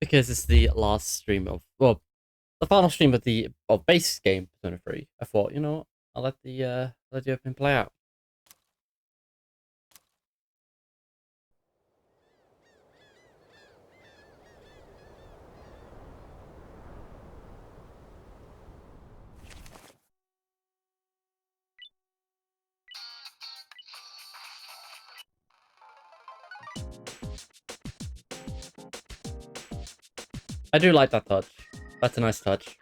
because it's the last stream of, well, the final stream of the base game Persona 3. I thought, you know what, I'll let the opening play out. I do like that touch. That's a nice touch.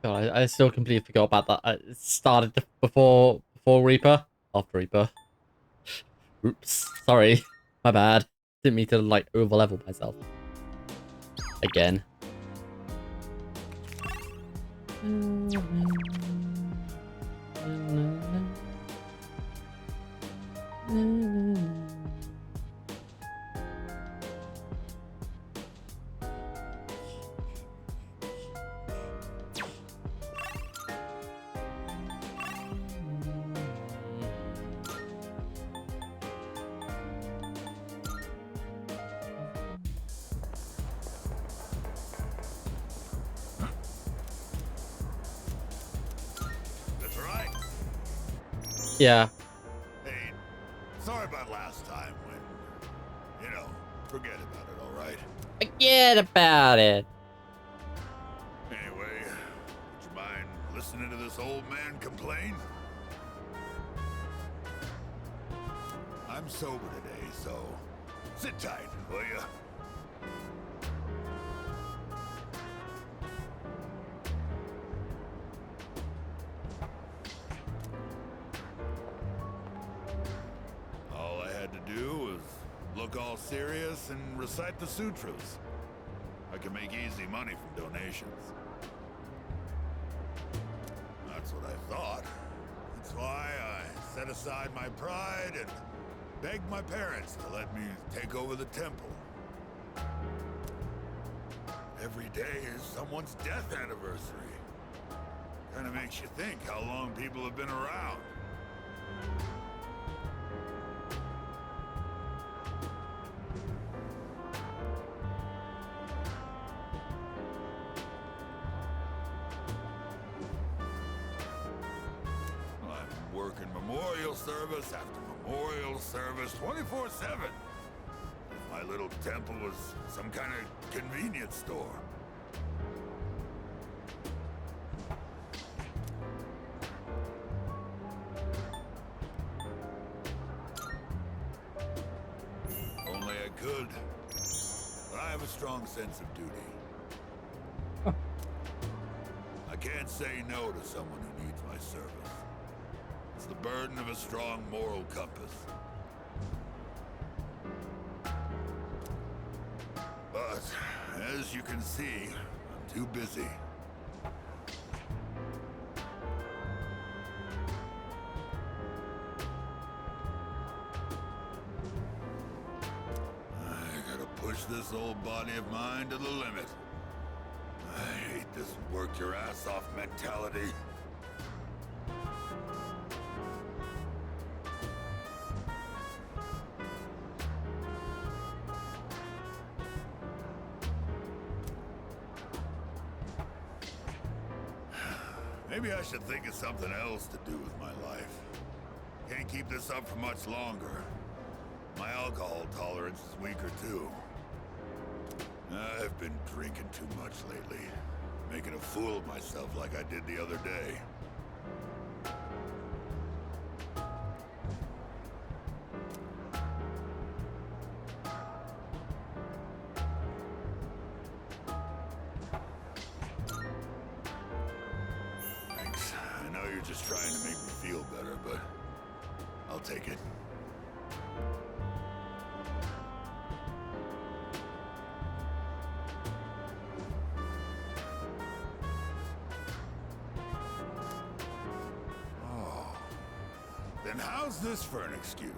God, I still completely forgot about that. It started before Reaper, after Reaper. Oops, sorry, my bad. Didn't mean to like over level myself again. Yeah. Hey, sorry about last time when, you know, forget about it, alright? Forget about it. Anyway, would you mind listening to this old man complain? I'm sober today, so sit tight, will ya? All I had to do was look all serious and recite the sutras. I can make easy money from donations. That's what I thought. That's why I set aside my pride and begged my parents to let me take over the temple. Every day is someone's death anniversary. Kinda makes you think how long people have been around. I'm working memorial service after memorial service 24/7. If my little temple was some kind of convenience store. Only I could. But I have a strong sense of duty. I can't say no to someone who needs my service. It's the burden of a strong moral compass. But, as you can see, I'm too busy. I gotta push this old body of mine to the limit. I hate this work your ass off mentality. Maybe I should think of something else to do with my life. Can't keep this up for much longer. My alcohol tolerance is weaker too. I've been drinking too much lately. Making a fool of myself like I did the other day. Thanks. I know you're just trying to make me feel better, but I'll take it. Then how's this for an excuse?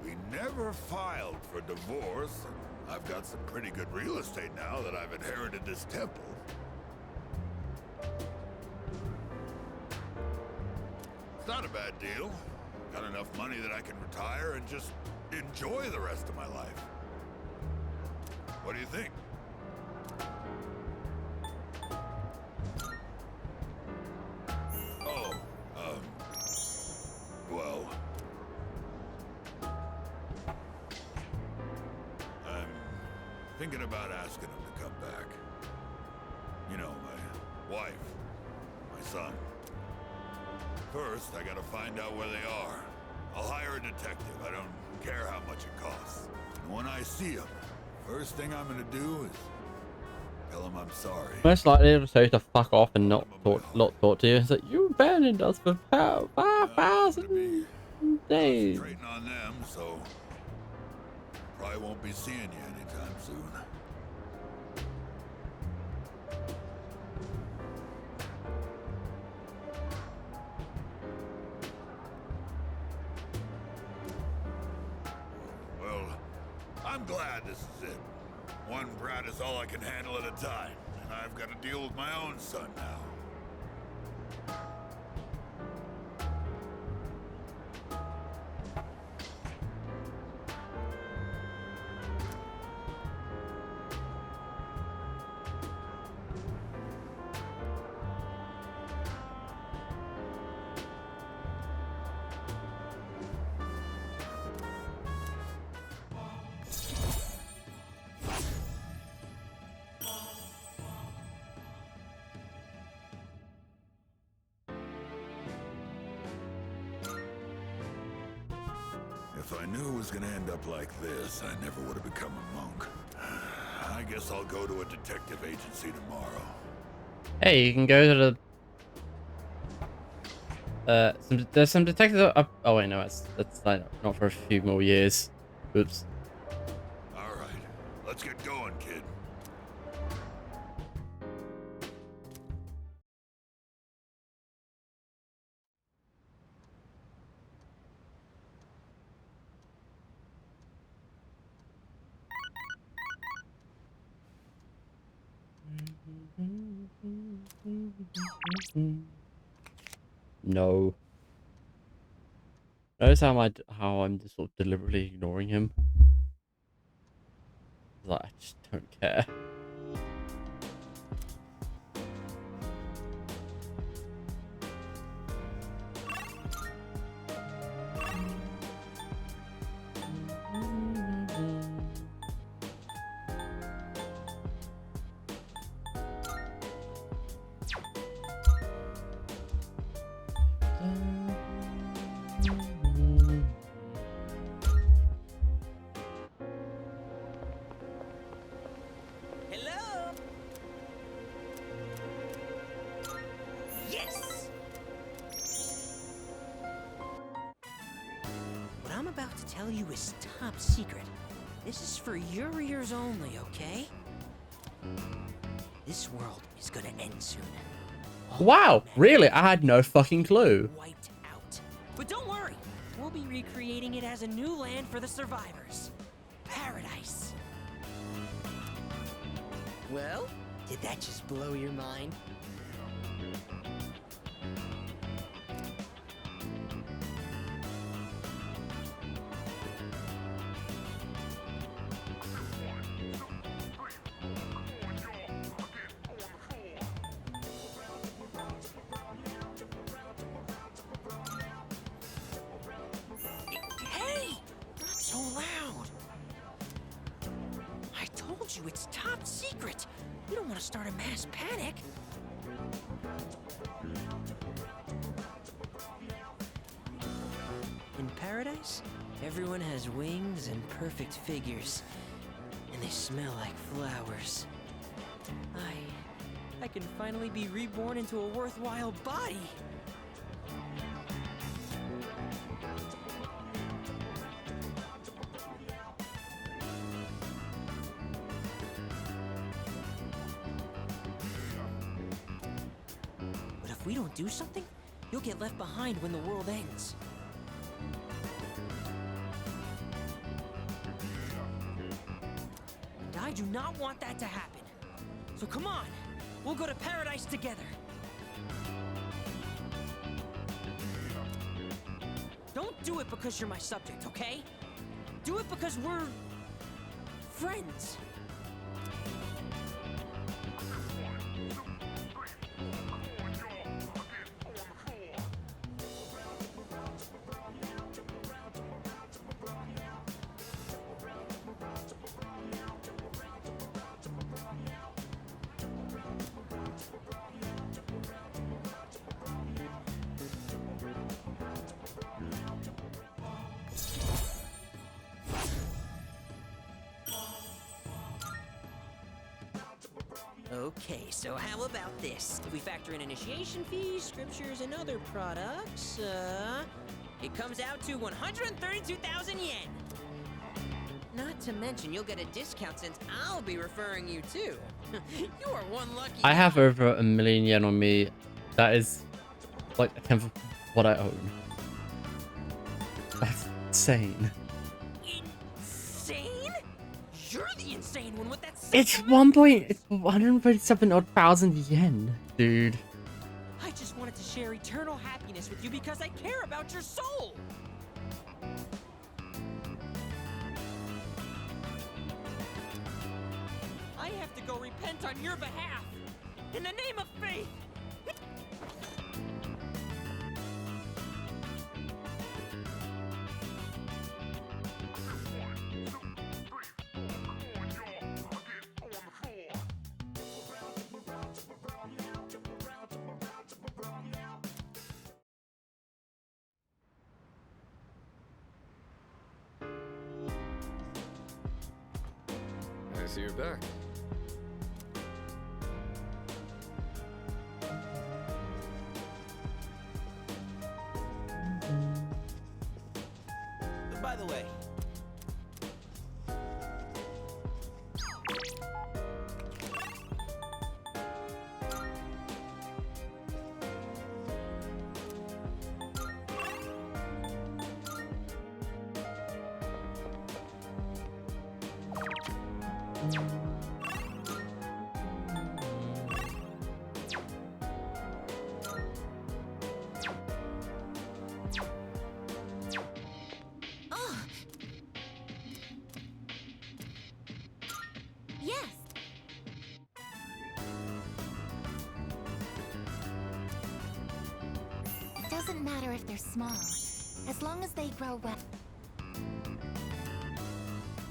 We never filed for divorce, and I've got some pretty good real estate now that I've inherited this temple. It's not a bad deal. Got enough money that I can retire and just enjoy the rest of my life. What do you think? Well, I'm thinking about asking him to come back. You know, my wife, my son. First, I gotta find out where they are. I'll hire a detective. I don't care how much it costs. And when I see him, first thing I'm gonna do is tell him I'm sorry. Most likely it'll say to fuck off and not talk to you. It's like, you abandoned us for 5,000 days. Concentrating on them, so probably won't be seeing you anytime soon. Well, I'm glad this is it. One brat is all I can handle at a time, and I've got to deal with my own son now. If I knew it was gonna end up like this, I never would have become a monk. I guess I'll go to a detective agency tomorrow. Hey, you can go to the there's some detectives up. Oh wait, no, that's like not for a few more years. Oops. All right, let's get going, kid. No. Notice how I'm just sort of deliberately ignoring him. Like, I just don't care. tell you is top secret. This is for your ears only, okay? This world is gonna end soon. Wow, really? I had no fucking clue. Wiped out. But don't worry, we'll be recreating it as a new land for the survivors. Paradise. Well, did that just blow your mind? Hey! Not so loud! I told you it's top secret! You don't want to start a mass panic! In paradise, everyone has wings and perfect figures. And they smell like flowers. I can finally be reborn into a worthwhile body! But if we don't do something, you'll get left behind when the world ends. And I do not want that to happen. So come on, we'll go to paradise together. Don't do it because you're my subject, okay? Do it because we're friends. Okay, so how about this? If we factor in initiation fees, scriptures, and other products, it comes out to 132,000 yen. Not to mention, you'll get a discount since I'll be referring you too. You are one lucky. I have over 1 million yen on me. That is like a tenth of what I own. That's insane. Insane? You're the insane one with that. It's 137 odd thousand yen, dude. I just wanted to share eternal happiness with you because I care about your soul. I have to go repent on your behalf. In the name of faith. I see you're back. By the way, Yes. Doesn't matter if they're small, as long as they grow well.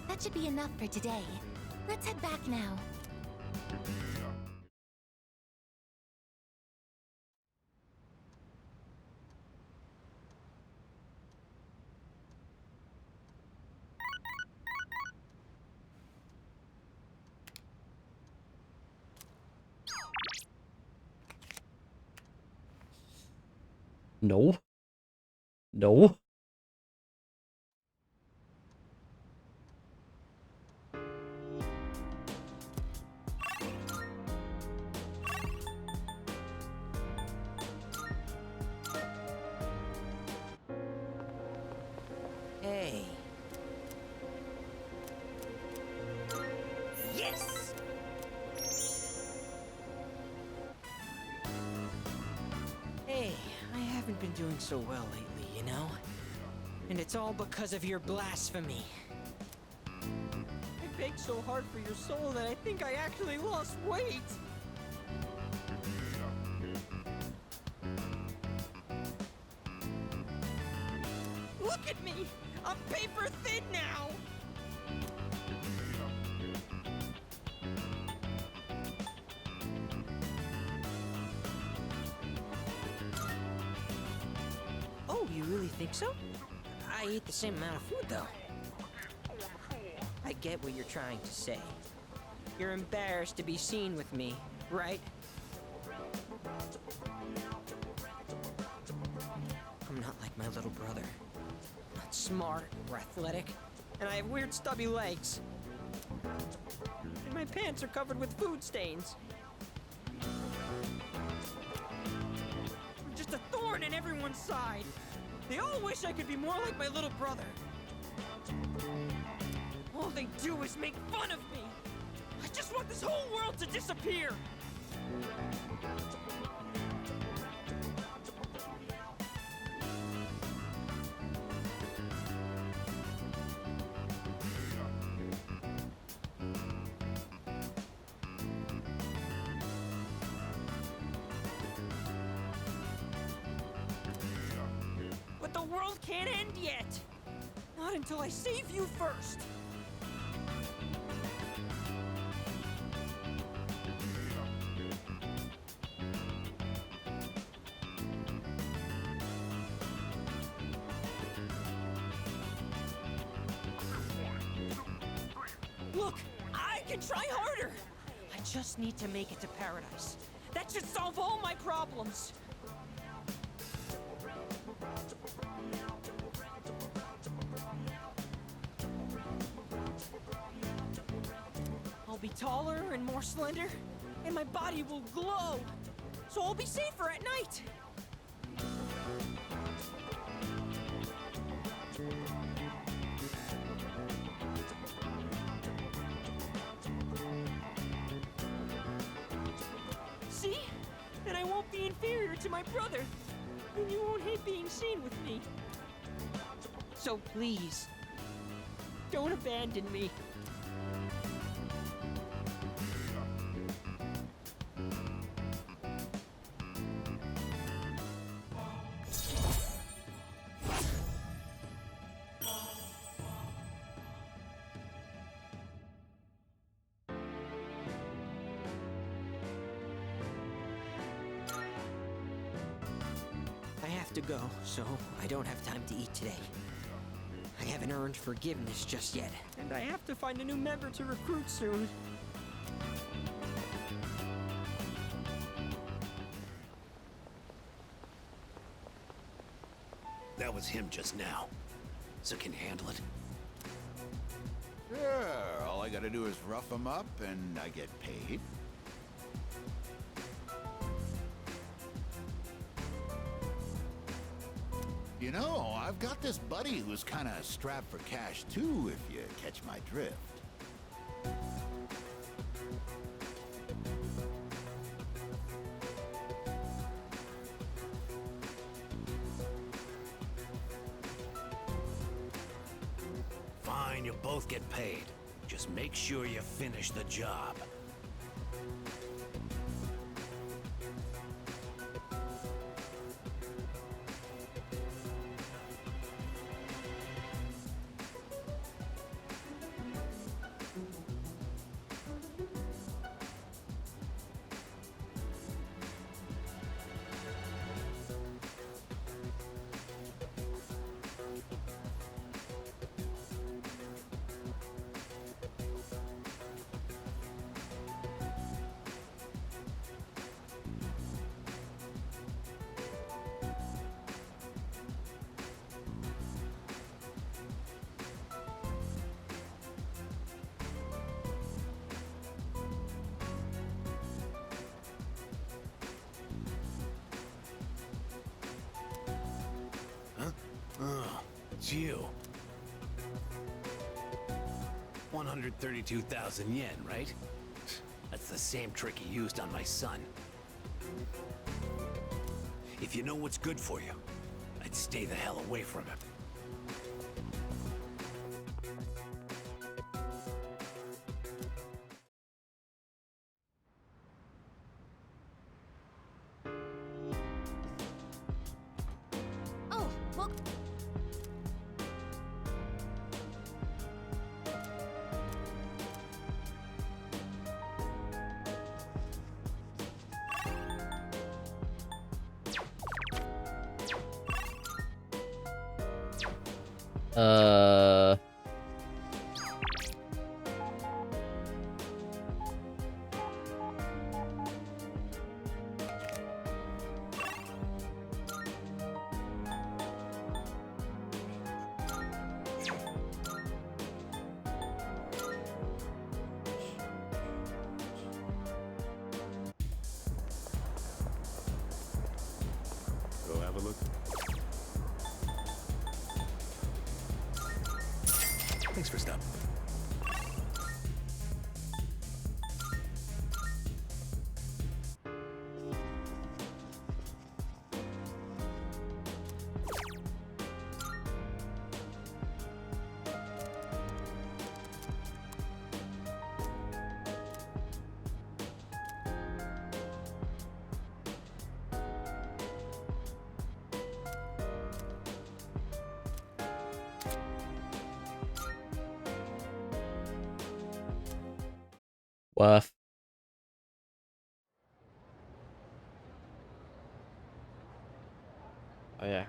That should be enough for today. Let's head back now. No. No. haven't been doing so well lately, you know? And it's all because of your blasphemy. I begged so hard for your soul that I think I actually lost weight. Look at me! I'm paper thin now! Oh, you really think so? I eat the same amount of food, though. I get what you're trying to say. You're embarrassed to be seen with me, right? I'm not like my little brother. Not smart or athletic, and I have weird stubby legs. And my pants are covered with food stains. I'm just a thorn in everyone's side. They all wish I could be more like my little brother. All they do is make fun of me. I just want this whole world to disappear. But the world can't end yet. Not until I save you first. Look, I can try harder. I just need to make it to paradise. That should solve all my problems. I'll be taller and more slender, and my body will glow. So I'll be safer at night. See? Then I won't be inferior to my brother. And you won't hate being seen with me. So please, don't abandon me. I have to go, so I don't have time to eat today. I haven't earned forgiveness just yet. And I have to find a new member to recruit soon. That was him just now. So can you handle it? Sure, all I gotta do is rough him up and I get paid. You know, I've got this buddy who's kinda strapped for cash too, if you catch my drift. Fine, you'll both get paid. Just make sure you finish the job. Oh, it's you. 132,000 yen, right? That's the same trick he used on my son. If If you know what's good for you, I'd stay the hell away from him. Oh, well, Uh. Go have a look. Thanks for stopping. Worth. Oh yeah.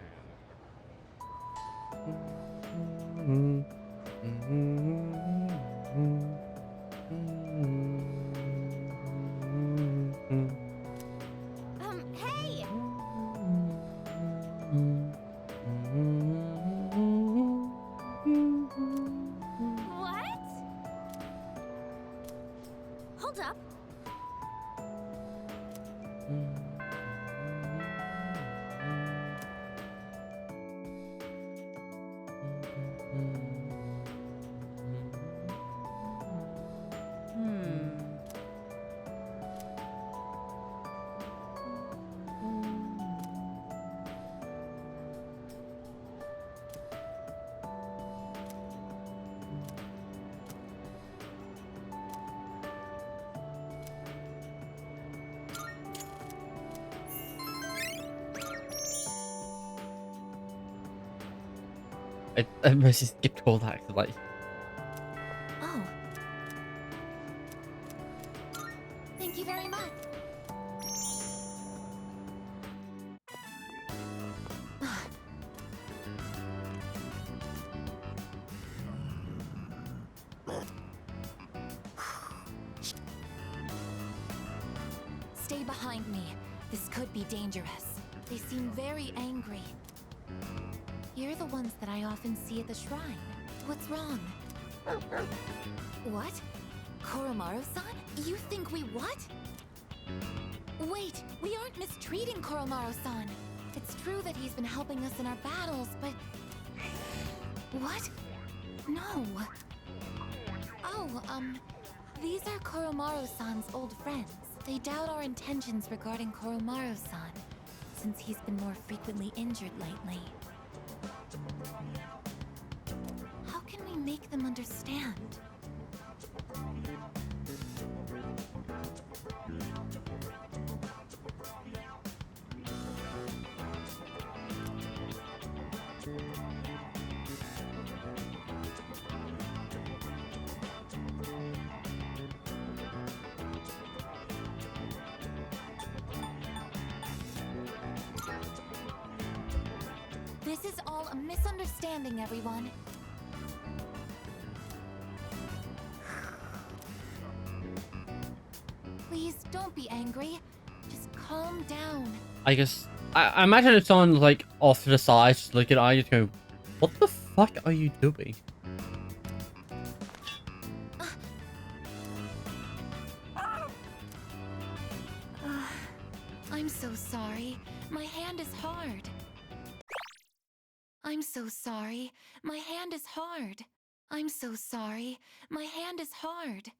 hey! What? Hold up. I mostly skipped all that 'cause, like, Oh. Thank you very much. Stay behind me. This could be dangerous. They seem very angry. You're the ones that I often see at the shrine. What's wrong? What? Koromaru-san? You think we what? Wait, we aren't mistreating Koromaru-san. It's true that he's been helping us in our battles, but... What? No. Oh, these are Koromaru-san's old friends. They doubt our intentions regarding Koromaru-san, since he's been more frequently injured lately. How can we make them understand? This is all a misunderstanding, everyone. Please don't be angry. Just calm down. I guess I imagine if someone like off to the side just looking at you go, what the fuck are you doing? I'm so sorry. My hand is hard. I'm so sorry. My hand is hard. I'm so sorry. My hand is hard.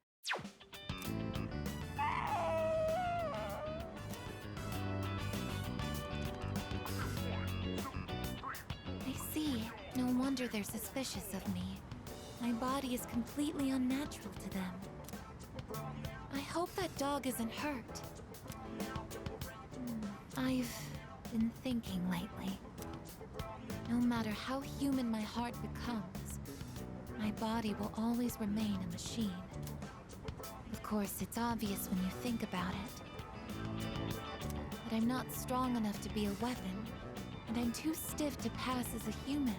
wonder they're suspicious of me. My body is completely unnatural to them. I hope that dog isn't hurt. I've been thinking lately. No matter how human my heart becomes, my body will always remain a machine. Of course, it's obvious when you think about it. But I'm not strong enough to be a weapon, and I'm too stiff to pass as a human.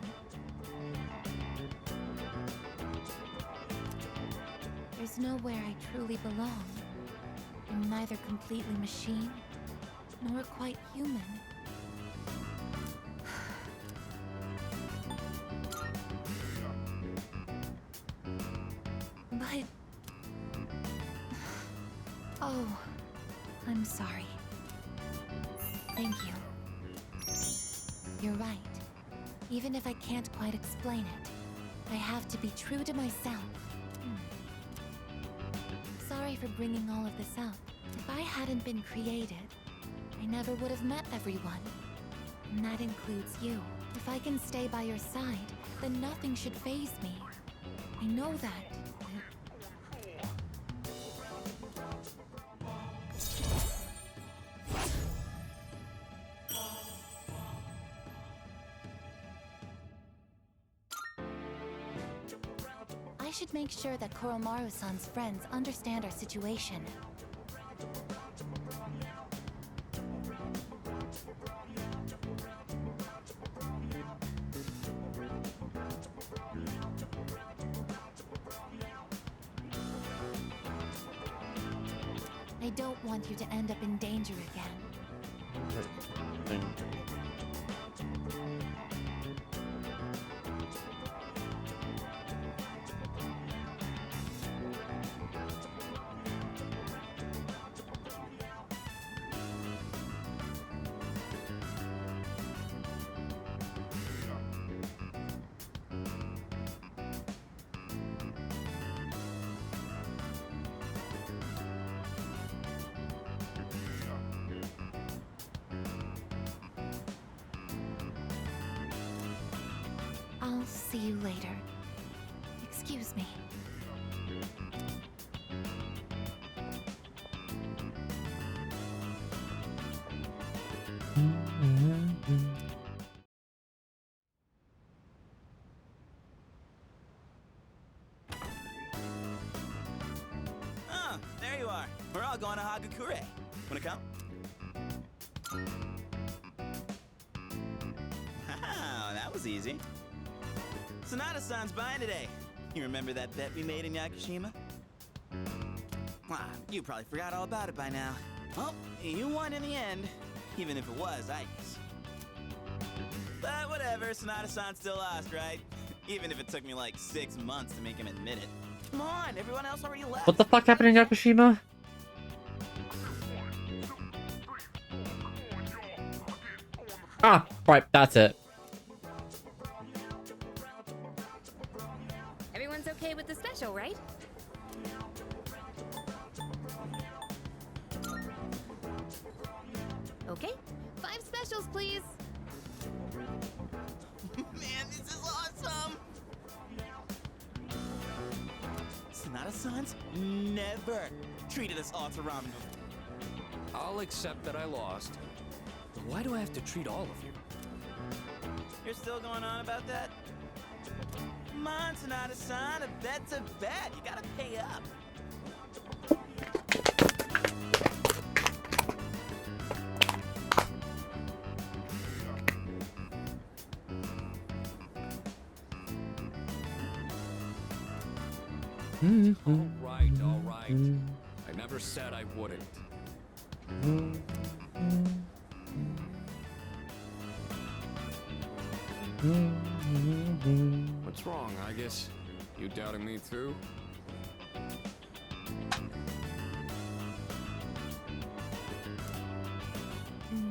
There's nowhere I truly belong. I'm neither completely machine, nor quite human. But... Oh, I'm sorry. Thank you. You're right. Even if I can't quite explain it, I have to be true to myself. Sorry for bringing all of this up. If I hadn't been created, I never would have met everyone. And that includes you. If I can stay by your side, then nothing should faze me. I know that. I should make sure that Koromaru-san's friends understand our situation. I don't want you to end up in danger again. I'll see you later. Excuse me. Oh, there you are. We're all going to Hagakure. Wanna come? Wow, that was easy. Sonata-san's buying today. You remember that bet we made in Yakushima? You probably forgot all about it by now. Well, you won in the end, even if it was ice. But whatever, Sonata-san still lost, right? Even if it took me like 6 months to make him admit it. Come on, everyone else already left. What the fuck happened in Yakushima? Ah, right, that's it. Everyone's okay with the special, right? Okay, 5 specials, please. Man, this is awesome! Sonata-san's never treated us all to ramen before. I'll accept that I lost. But why do I have to treat all of you? You're still going on about that? Come on, Sonata-san, a bet's a bet. You gotta pay up. All right. I never said I wouldn't. What's wrong, I guess? You doubting me too?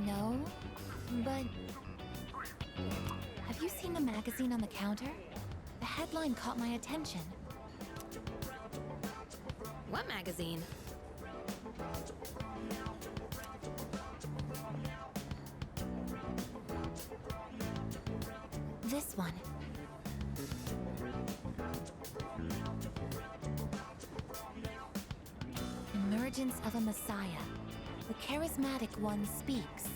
No, but... Have you seen the magazine on the counter? The headline caught my attention. What magazine? This one. emergence of a messiah. The charismatic one speaks.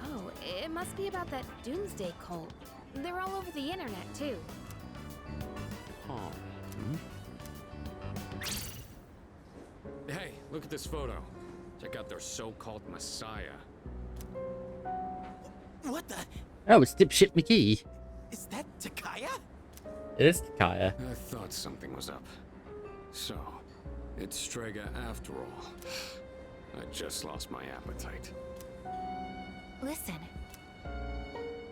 Oh, it must be about that Doomsday cult. They're all over the internet, too. Oh. Hey, look at this photo. Check out their so-called messiah. What the? Oh, it's Dipshit McGee. Is that Takaya? It is Kaya. I thought something was up. So, it's Strega after all. I just lost my appetite. Listen.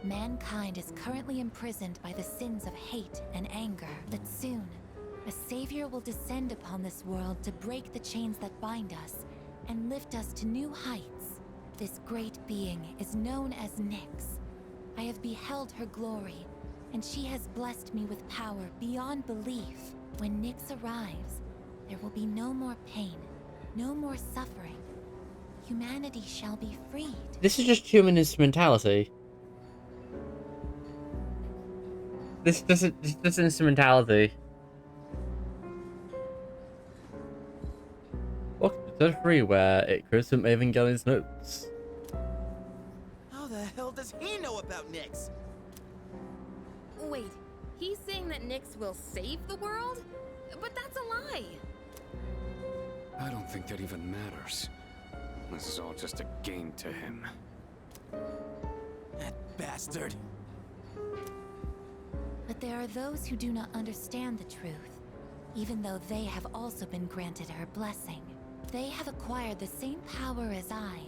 Mankind is currently imprisoned by the sins of hate and anger, but soon, a savior will descend upon this world to break the chains that bind us and lift us to new heights. This great being is known as Nyx. I have beheld her glory, and she has blessed me with power beyond belief. When Nyx arrives, there will be no more pain, no more suffering. Humanity shall be freed. This is just human instrumentality. This instrumentality. Welcome to Free, where it goes from Evangelion's notes. How the hell does he know about Nyx? Wait, he's saying that Nyx will save the world? But that's a lie! I don't think that even matters. This is all just a game to him. That bastard. But there are those who do not understand the truth, even though they have also been granted her blessing. They have acquired the same power as I,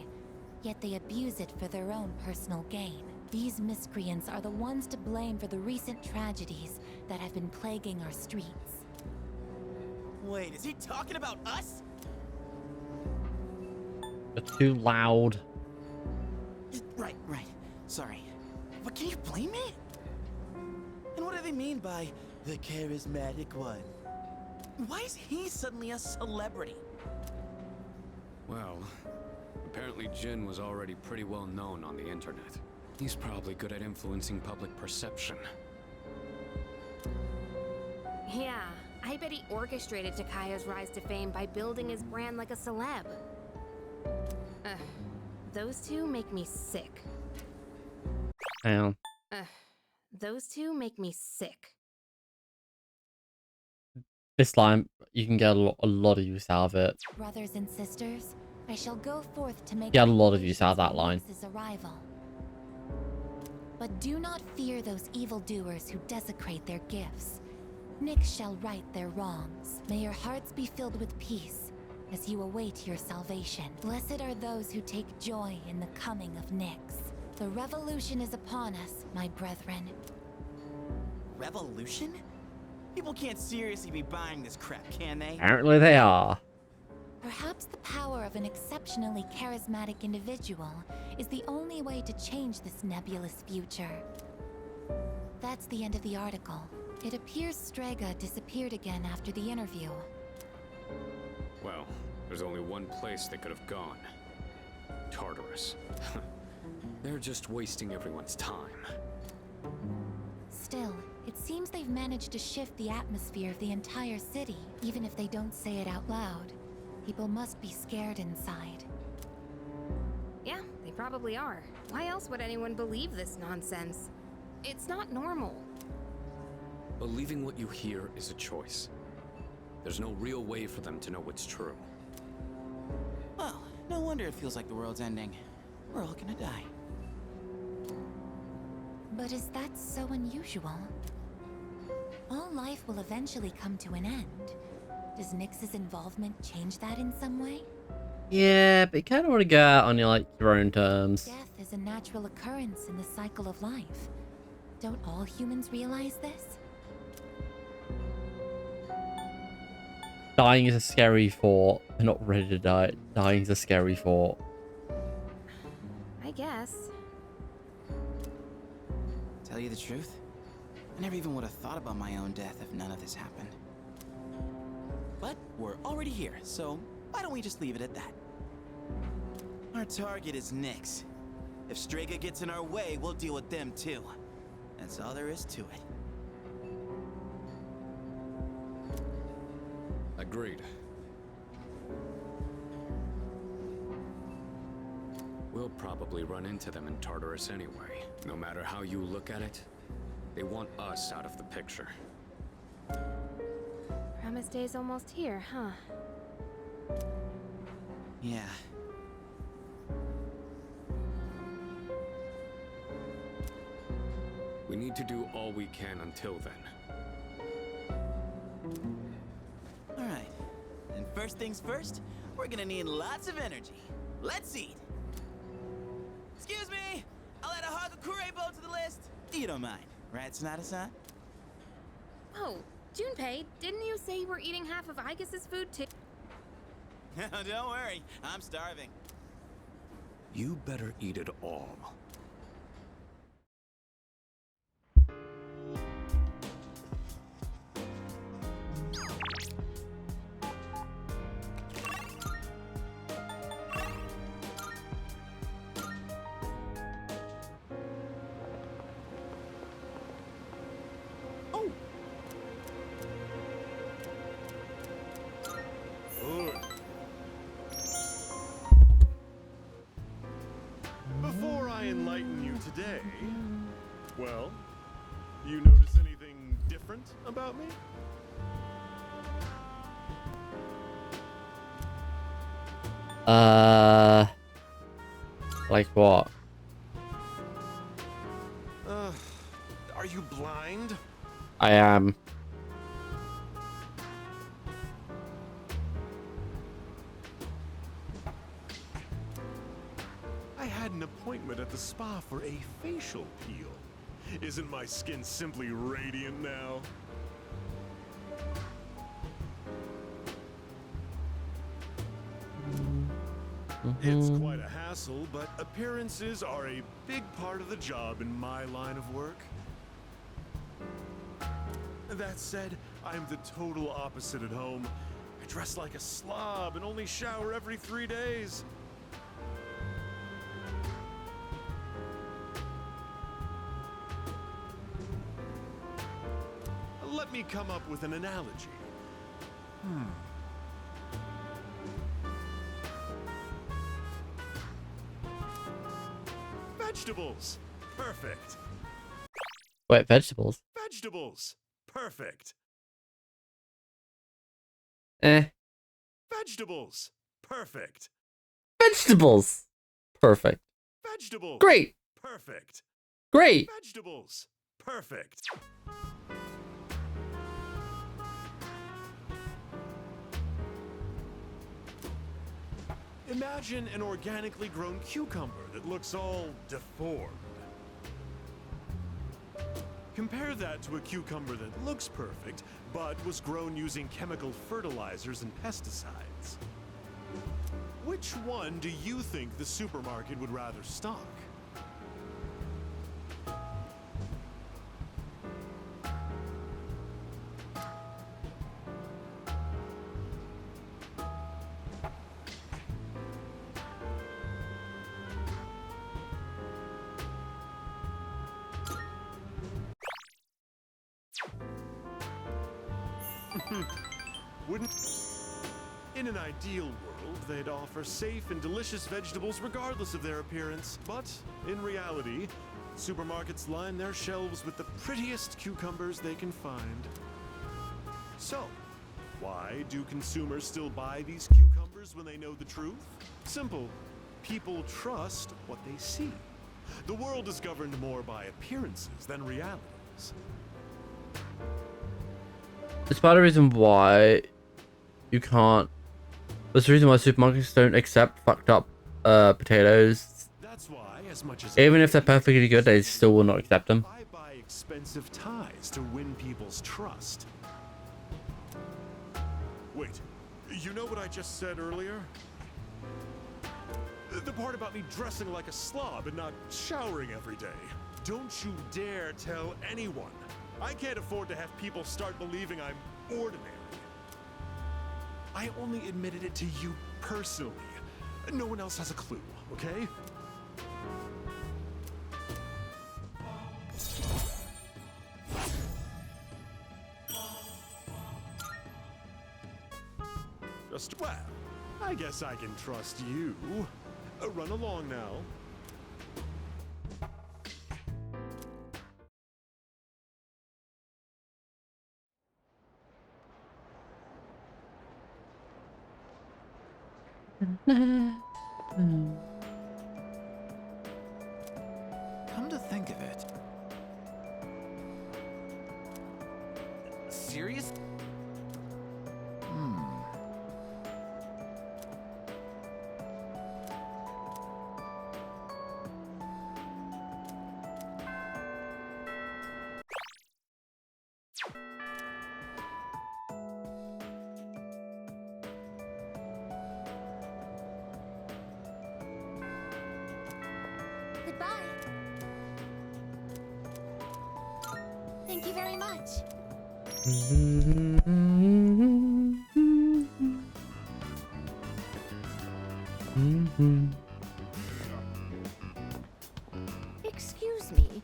yet they abuse it for their own personal gain. These miscreants are the ones to blame for the recent tragedies that have been plaguing our streets. Wait, is he talking about us? They're too loud. Right. Sorry. But can you blame me? And what do they mean by the charismatic one? Why is he suddenly a celebrity? Well, apparently Jin was already pretty well known on the internet. He's probably good at influencing public perception. Yeah, I bet he orchestrated Takaya's rise to fame by building his brand like a celeb. Those two make me sick. Hang on. Those two make me sick. This line, you can get a lot of use out of it. Brothers and sisters, I shall go forth to make Get a lot of use out of that line. Nyx's arrival. But do not fear those evildoers who desecrate their gifts. Nyx shall right their wrongs. May your hearts be filled with peace as you await your salvation. Blessed are those who take joy in the coming of Nyx. The revolution is upon us, my brethren. Revolution? People can't seriously be buying this crap, can they? Apparently they are. Perhaps the power of an exceptionally charismatic individual is the only way to change this nebulous future. That's the end of the article. It appears Strega disappeared again after the interview. Well, there's only one place they could have gone. Tartarus. They're just wasting everyone's time. Still, it seems they've managed to shift the atmosphere of the entire city. Even if they don't say it out loud, people must be scared inside. Yeah, they probably are. Why else would anyone believe this nonsense? It's not normal. Believing what you hear is a choice. There's no real way for them to know what's true. Well, no wonder it feels like the world's ending. We're all gonna die. But is that so unusual? All life will eventually come to an end. Does Nyx's involvement change that in some way? Yeah, but you kind of want to go out on your own terms. Death is a natural occurrence in the cycle of life. Don't all humans realize this? Dying is a scary thought. They're not ready to die. Dying is a scary thought. I guess. Tell you the truth, I never even would have thought about my own death if none of this happened. But we're already here, so why don't we just leave it at that? Our target is Nyx. If Strega gets in our way, we'll deal with them too. That's all there is to it. Agreed. We'll probably run into them in Tartarus anyway. No matter how you look at it, they want us out of the picture. Promise Day's almost here, huh? Yeah. We need to do all we can until then. Alright. And first things first, we're gonna need lots of energy. Let's eat! Excuse me! I'll add a Hagakure bow to the list. You don't mind, right, Sonata-san? Oh, Junpei, didn't you say you were eating half of Aigis' food too? Don't worry, I'm starving. You better eat it all. Before I enlighten you today, well, you notice anything different about me? Like what? Are you blind? I am. I had an appointment at the spa for a facial peel. Isn't my skin simply radiant now? It's quite a hassle, but appearances are a big part of the job in my line of work. That said, I'm the total opposite at home. I dress like a slob and only shower every 3 days. Let me come up with an analogy. Vegetables. Perfect. Wait, vegetables? Vegetables. Perfect. Eh. Vegetables. Perfect. Vegetables. Perfect. Vegetables. Great. Perfect. Great. Vegetables. Perfect. Imagine an organically grown cucumber that looks all deformed. Compare that to a cucumber that looks perfect, but was grown using chemical fertilizers and pesticides. Which one do you think the supermarket would rather stock? Wouldn't... In an ideal world, they'd offer safe and delicious vegetables regardless of their appearance. But, in reality, supermarkets line their shelves with the prettiest cucumbers they can find. So, why do consumers still buy these cucumbers when they know the truth? Simple. People trust what they see. The world is governed more by appearances than realities. It's part of the reason why you can't. That's the reason why supermarkets don't accept fucked up potatoes. That's why, as much as Even if they're perfectly good, they still will not accept them. I buy expensive ties to win people's trust. Wait, you know what I just said earlier? The part about me dressing like a slob and not showering every day. Don't you dare tell anyone. I can't afford to have people start believing I'm ordinary. I only admitted it to you personally. No one else has a clue, okay? Just, well, I guess I can trust you. Run along now. Come to think of it. Serious? Goodbye. Thank you very much. Excuse me,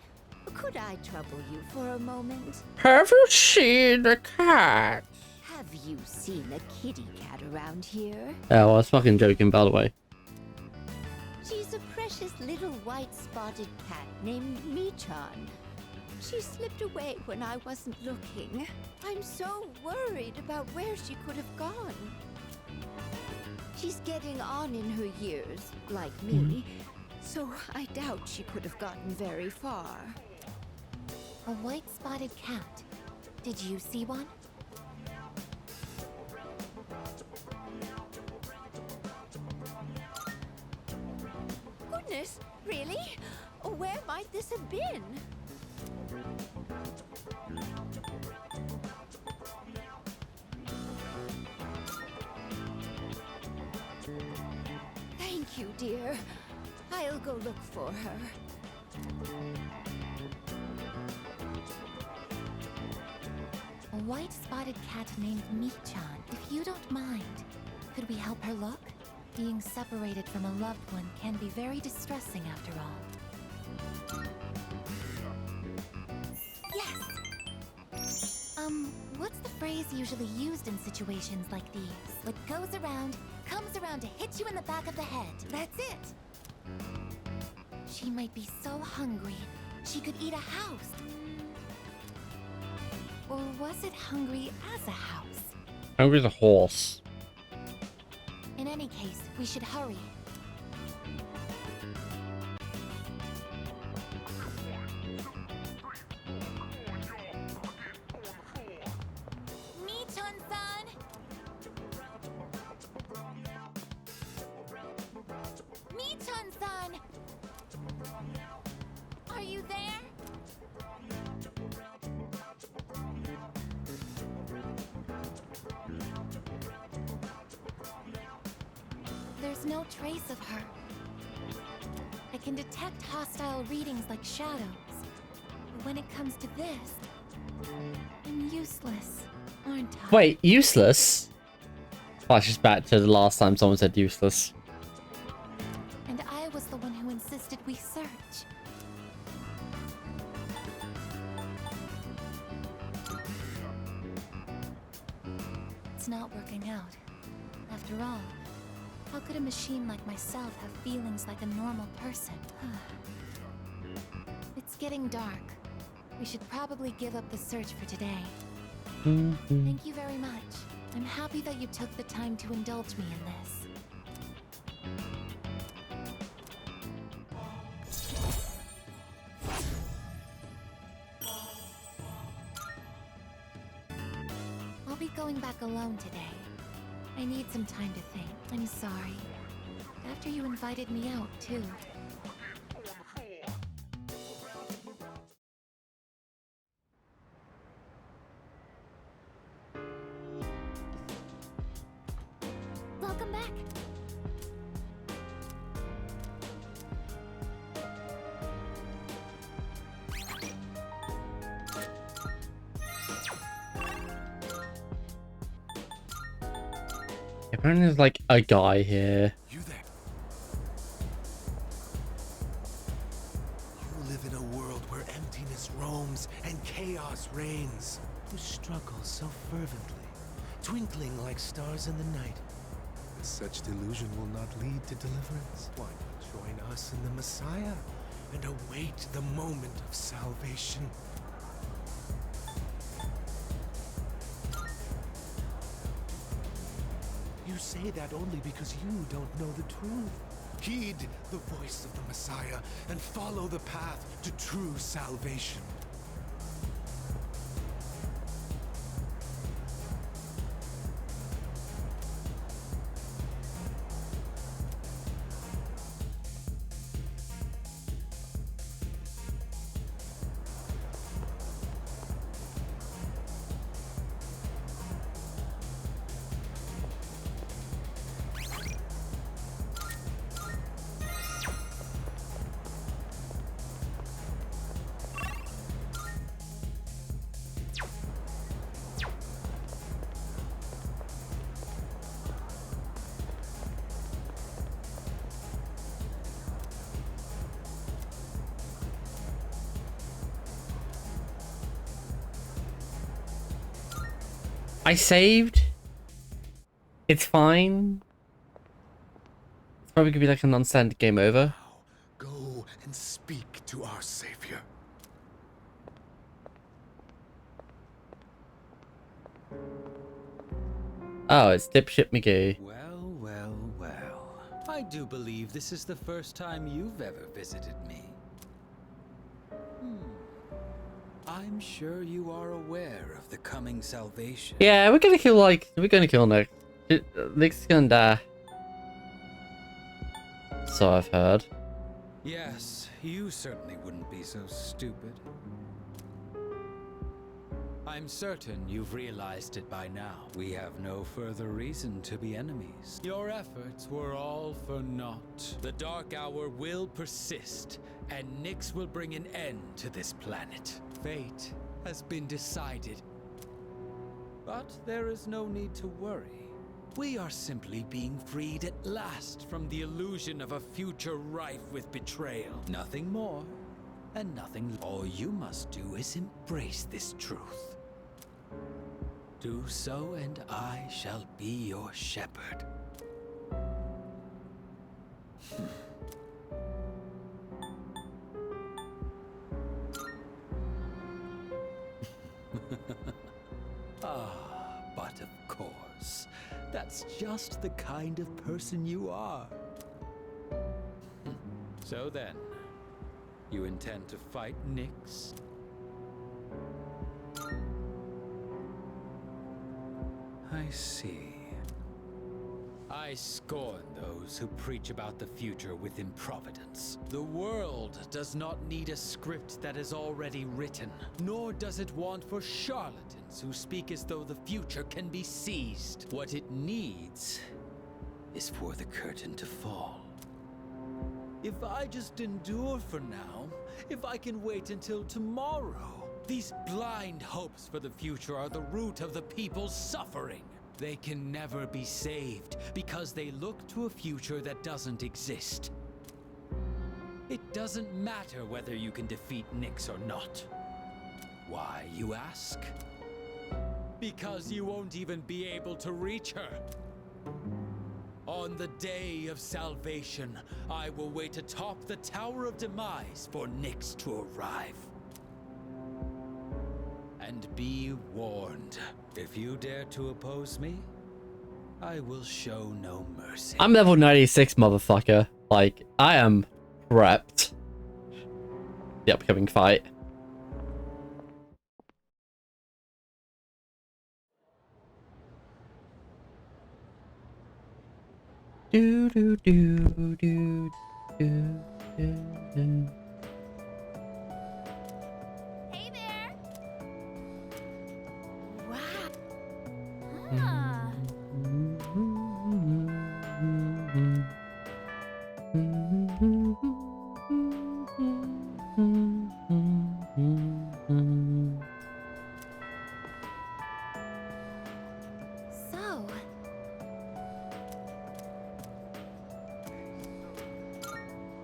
could I trouble you for a moment? Have you seen the cat? Have you seen a kitty cat around here? Oh, I was fucking joking, by the way. She's a precious little white spotted cat named Michan. She slipped away when I wasn't looking. I'm so worried about where she could have gone. She's getting on in her years, like me, so I doubt she could have gotten very far. A white spotted cat. Did you see one? Goodness, really? Where might this have been? Thank you, dear. I'll go look for her. A white spotted cat named Michan. If you don't mind, could we help her look? Being separated from a loved one can be very distressing after all. Yes! What's the phrase usually used in situations like these? What goes around, comes around to hit you in the back of the head. That's it! She might be so hungry, she could eat a house. Or was it hungry as a house? Hungry as a horse. In any case, we should hurry. Michan-san! Michan-san! Are you there? There's no trace of her. I can detect hostile readings like shadows. But when it comes to this, I'm useless, aren't I? Wait, useless? Flashes back to the last time someone said useless. And I was the one who insisted we search. It's not working out. After all, how could a machine like myself have feelings like a normal person? It's getting dark. We should probably give up the search for today. Thank you very much. I'm happy that you took the time to indulge me in this. I'll be going back alone today. I need some time to think. I'm sorry. After you invited me out, too. Welcome back. Apparently there's like a guy here. You there? You live in a world where emptiness roams and chaos reigns. Who struggle so fervently, twinkling like stars in the night, Such delusion will not lead to deliverance. Why not join us in the Messiah and await the moment of salvation? You say that only because you don't know the truth. Heed the voice of the Messiah and follow the path to true salvation. I saved. It's fine. It's probably gonna be like a non-standard game over. Go and speak to our Savior. Oh, it's Dipshit McGee. Well, well, well. I do believe this is the first time you've ever visited me. I'm sure you are aware of the coming salvation. Yeah, we're gonna kill Nick. Nick's gonna die. So I've heard. Yes, you certainly wouldn't be so stupid. I'm certain you've realized it by now. We have no further reason to be enemies. Your efforts were all for naught. The Dark Hour will persist, and Nyx will bring an end to this planet. Fate has been decided. But there is no need to worry. We are simply being freed at last from the illusion of a future rife with betrayal. Nothing more, and nothing. All you must do is embrace this truth. Do so, and I shall be your shepherd. But of course, that's just the kind of person you are. So then, you intend to fight Nyx? I see. I scorn those who preach about the future with improvidence. The world does not need a script that is already written, nor does it want for charlatans who speak as though the future can be seized. What it needs is for the curtain to fall. If I just endure for now, if I can wait until tomorrow, these blind hopes for the future are the root of the people's suffering. They can never be saved because they look to a future that doesn't exist. It doesn't matter whether you can defeat Nyx or not. Why, you ask? Because you won't even be able to reach her. On the day of salvation, I will wait atop the Tower of Demise for Nyx to arrive. And be warned, if you dare to oppose me, I will show no mercy. I'm level 96, motherfucker. Like, I am prepped. The upcoming fight. Do do do do do do. Hey there. Wow. Ah. So.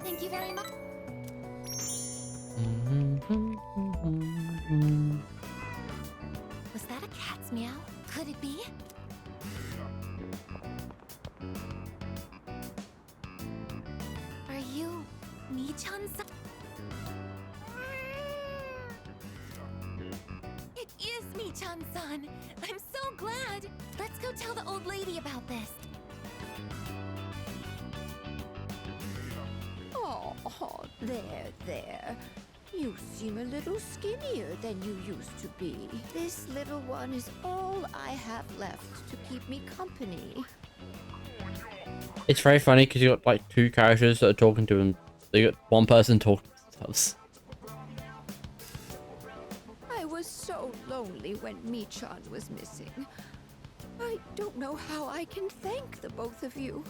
Thank you very much. Was that a cat's meow? Could it be? Michan-san, I'm so glad. Let's go tell the old lady about this. Oh, there. You seem a little skinnier than you used to be. This little one is all I have left to keep me company. It's very funny because you got like two characters that are talking to him. You got one person talking to themselves. I was so lonely when Michan was missing. I don't know how I can thank the both of you.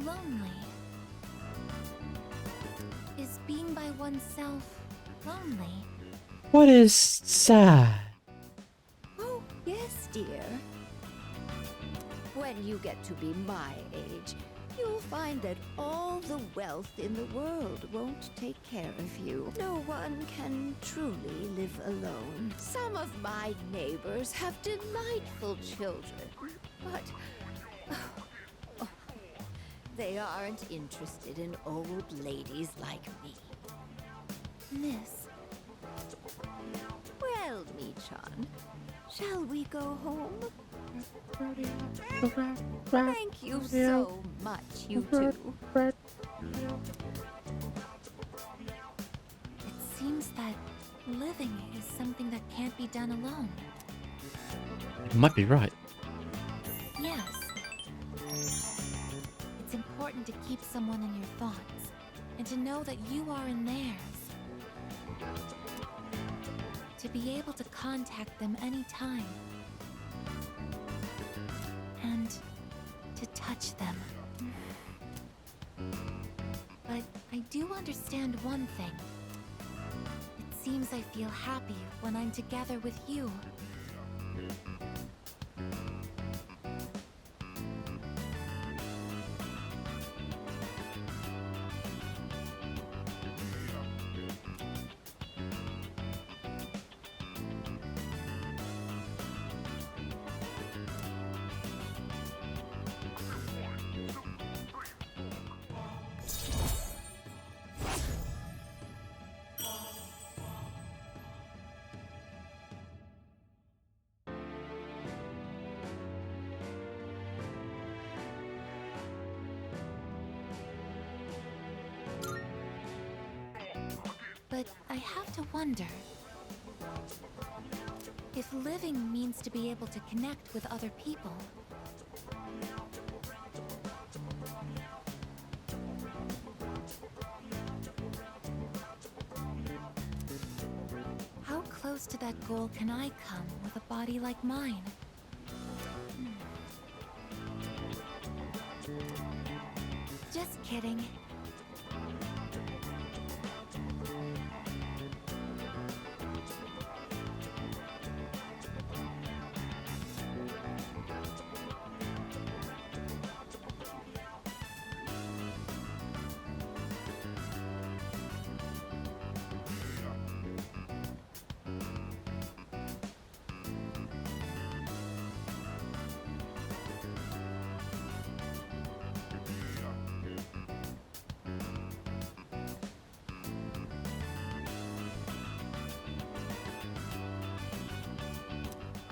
Lonely. Is being by oneself lonely? What is sad? Oh, yes, dear. When you get to be my age, you'll find that all the wealth in the world won't take care of you. No one can truly live alone. Some of my neighbors have delightful children, but they aren't interested in old ladies like me. Miss. Well, Michan, shall we go home? Thank you so much, you two. It seems that living is something that can't be done alone. You might be right. Yes. It's important to keep someone in your thoughts, and to know that you are in theirs. To be able to contact them anytime. And to touch them. But I do understand one thing. It seems I feel happy when I'm together with you. But I have to wonder if living means to be able to connect with other people. How close to that goal can I come with a body like mine? Just kidding.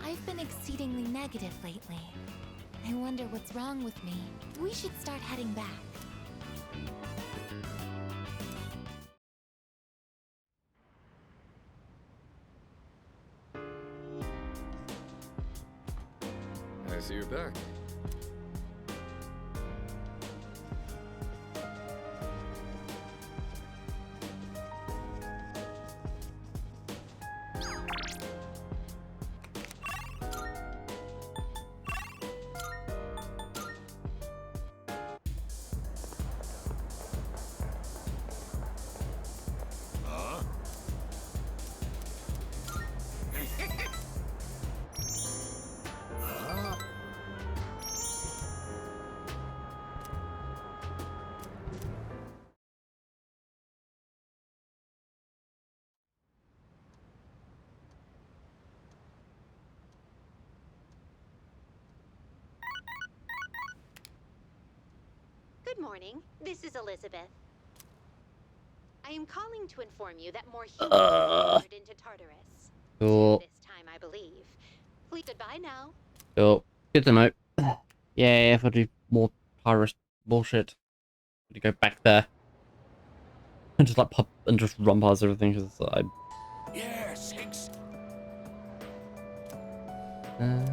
I've been exceedingly negative lately. I wonder what's wrong with me. We should start heading back. I see you're back. Good morning. This is Elizabeth. I am calling to inform you that more humans have entered into Tartarus. Cool. This time, I believe. Please goodbye now. Cool. Good to know. Yeah, if I do more Tyrus bullshit, to go back there and just like pop and just run past everything because I. Yeah, 6. Oh.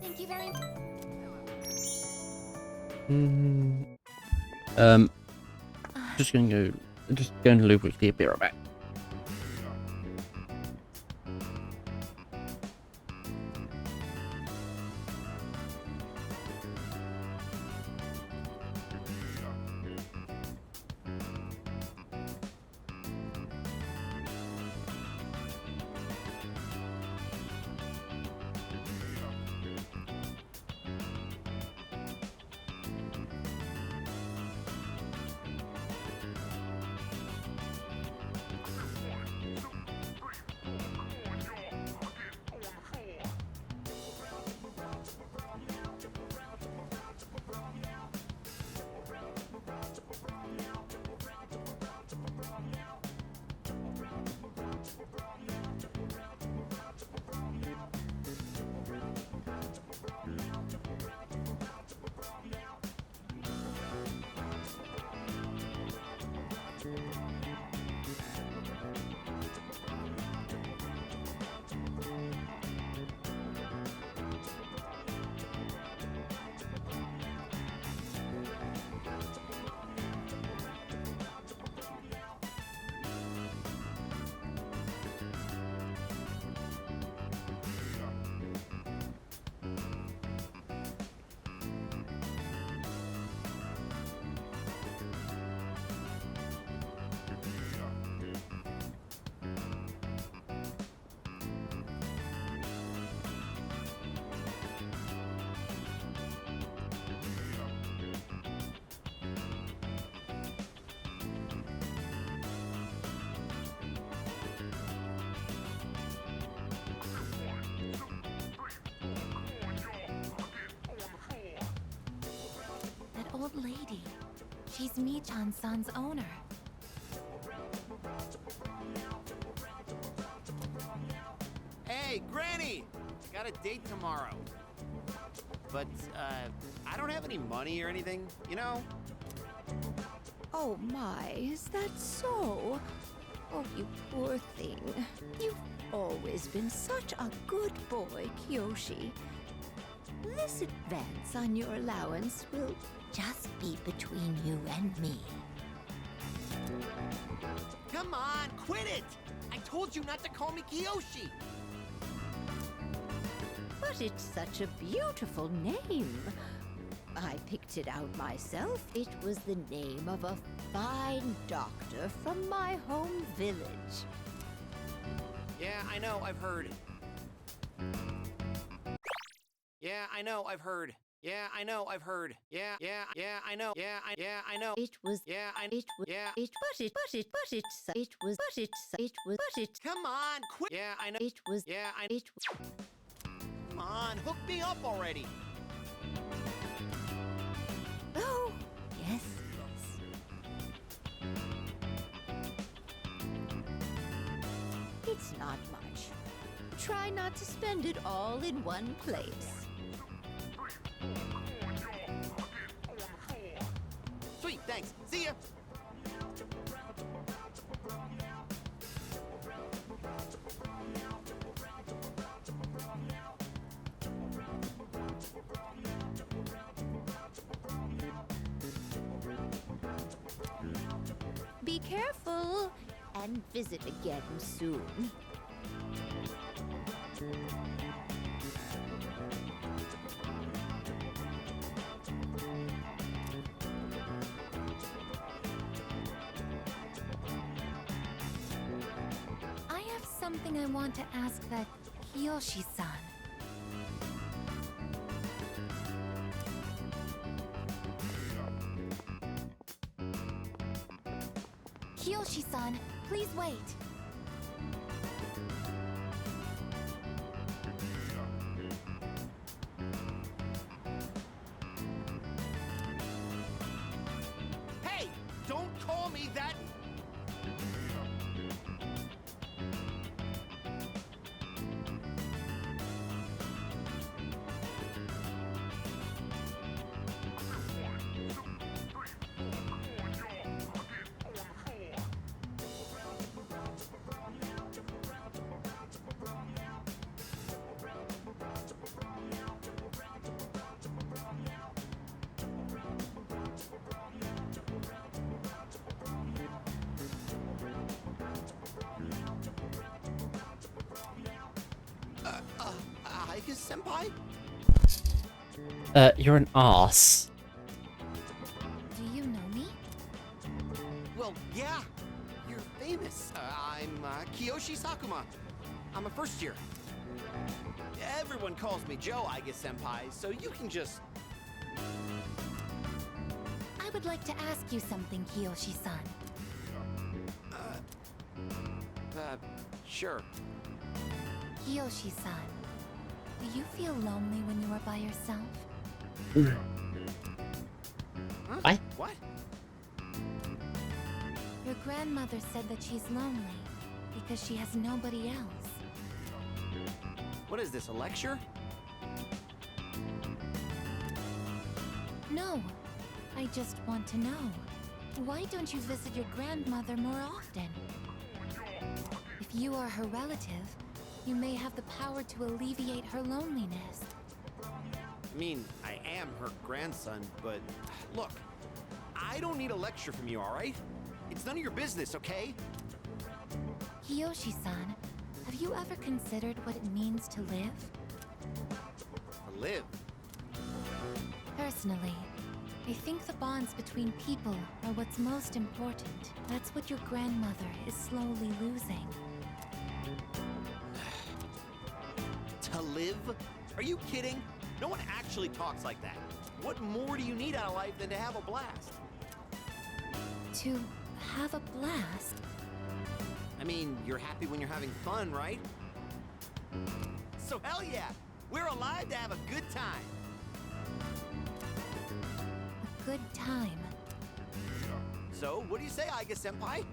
Thank you very much. Just gonna go to Lou quickly. Be right back. Old lady. She's Michan-san's owner. Hey, Granny! Got a date tomorrow. But, I don't have any money or anything, you know? Oh my, is that so? Oh, you poor thing. You've always been such a good boy, Kyoshi. This advance on your allowance will just be between you and me. Come on, quit it! I told you not to call me Kiyoshi! But it's such a beautiful name. I picked it out myself. It was the name of a fine doctor from my home village. Yeah, I know, I've heard. Yeah, I know, I've heard. Yeah, I know, I've heard. Yeah, I know. I know. It was. Yeah, It was. Yeah. It was. Come on, quit. Yeah, I know. It was. Yeah, It. Come on, hook me up already. Oh, yes. It's not much. Try not to spend it all in one place. Sweet, thanks. See ya. Be careful and visit again soon. I have something I want to ask that Kiyoshi-san. Kiyoshi-san, please wait. Hey, don't call me that. Aika senpai? You're an ass. Do you know me? Well, yeah. You're famous. I'm Kiyoshi Sakuma. I'm a first year. Everyone calls me Joe, Aika senpai, so you can just. I would like to ask you something, Kiyoshi-san. Sure. Kiyoshi-san, do you feel lonely when you are by yourself? Huh? What? Your grandmother said that she's lonely because she has nobody else. What is this, a lecture? No, I just want to know. Why don't you visit your grandmother more often? If you are her relative, you may have the power to alleviate her loneliness. I mean, I am her grandson, but look, I don't need a lecture from you, all right? It's none of your business, okay? Kiyoshi-san, have you ever considered what it means to live? To live? Personally, I think the bonds between people are what's most important. That's what your grandmother is slowly losing. To live? Are you kidding? No one actually talks like that. What more do you need out of life than to have a blast? To have a blast? I mean, you're happy when you're having fun, right? So hell yeah! We're alive to have a good time! A good time? So, what do you say, Aika senpai?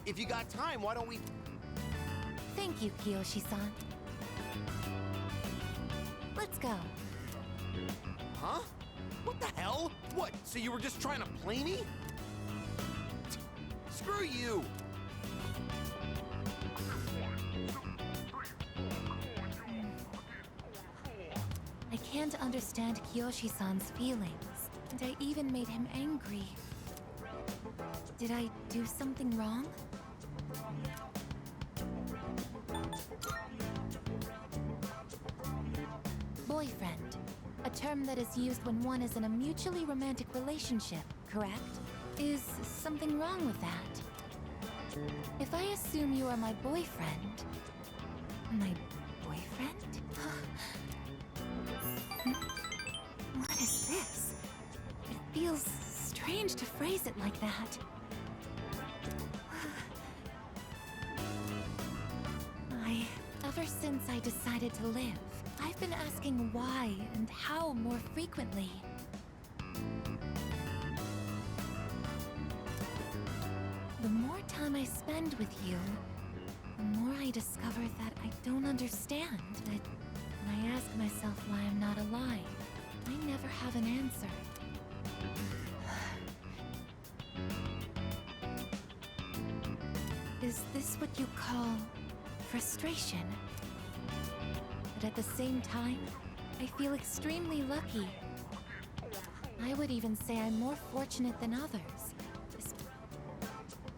If you got time, why don't we... Thank you, Kiyoshi-san. Let's go. Huh? What the hell? What, so you were just trying to play me? Screw you! I can't understand Kiyoshi-san's feelings, and I even made him angry. Did I do something wrong? Boyfriend, a term that is used when one is in a mutually romantic relationship, correct? Is something wrong with that? If I assume you are my boyfriend... My boyfriend? What is this? It feels strange to phrase it like that. Ever since I decided to live, I've been asking why and how more frequently. The more time I spend with you, the more I discover that I don't understand. That when I ask myself why I'm not alive, I never have an answer. Is this what you call frustration? But at the same time, I feel extremely lucky. I would even say I'm more fortunate than others.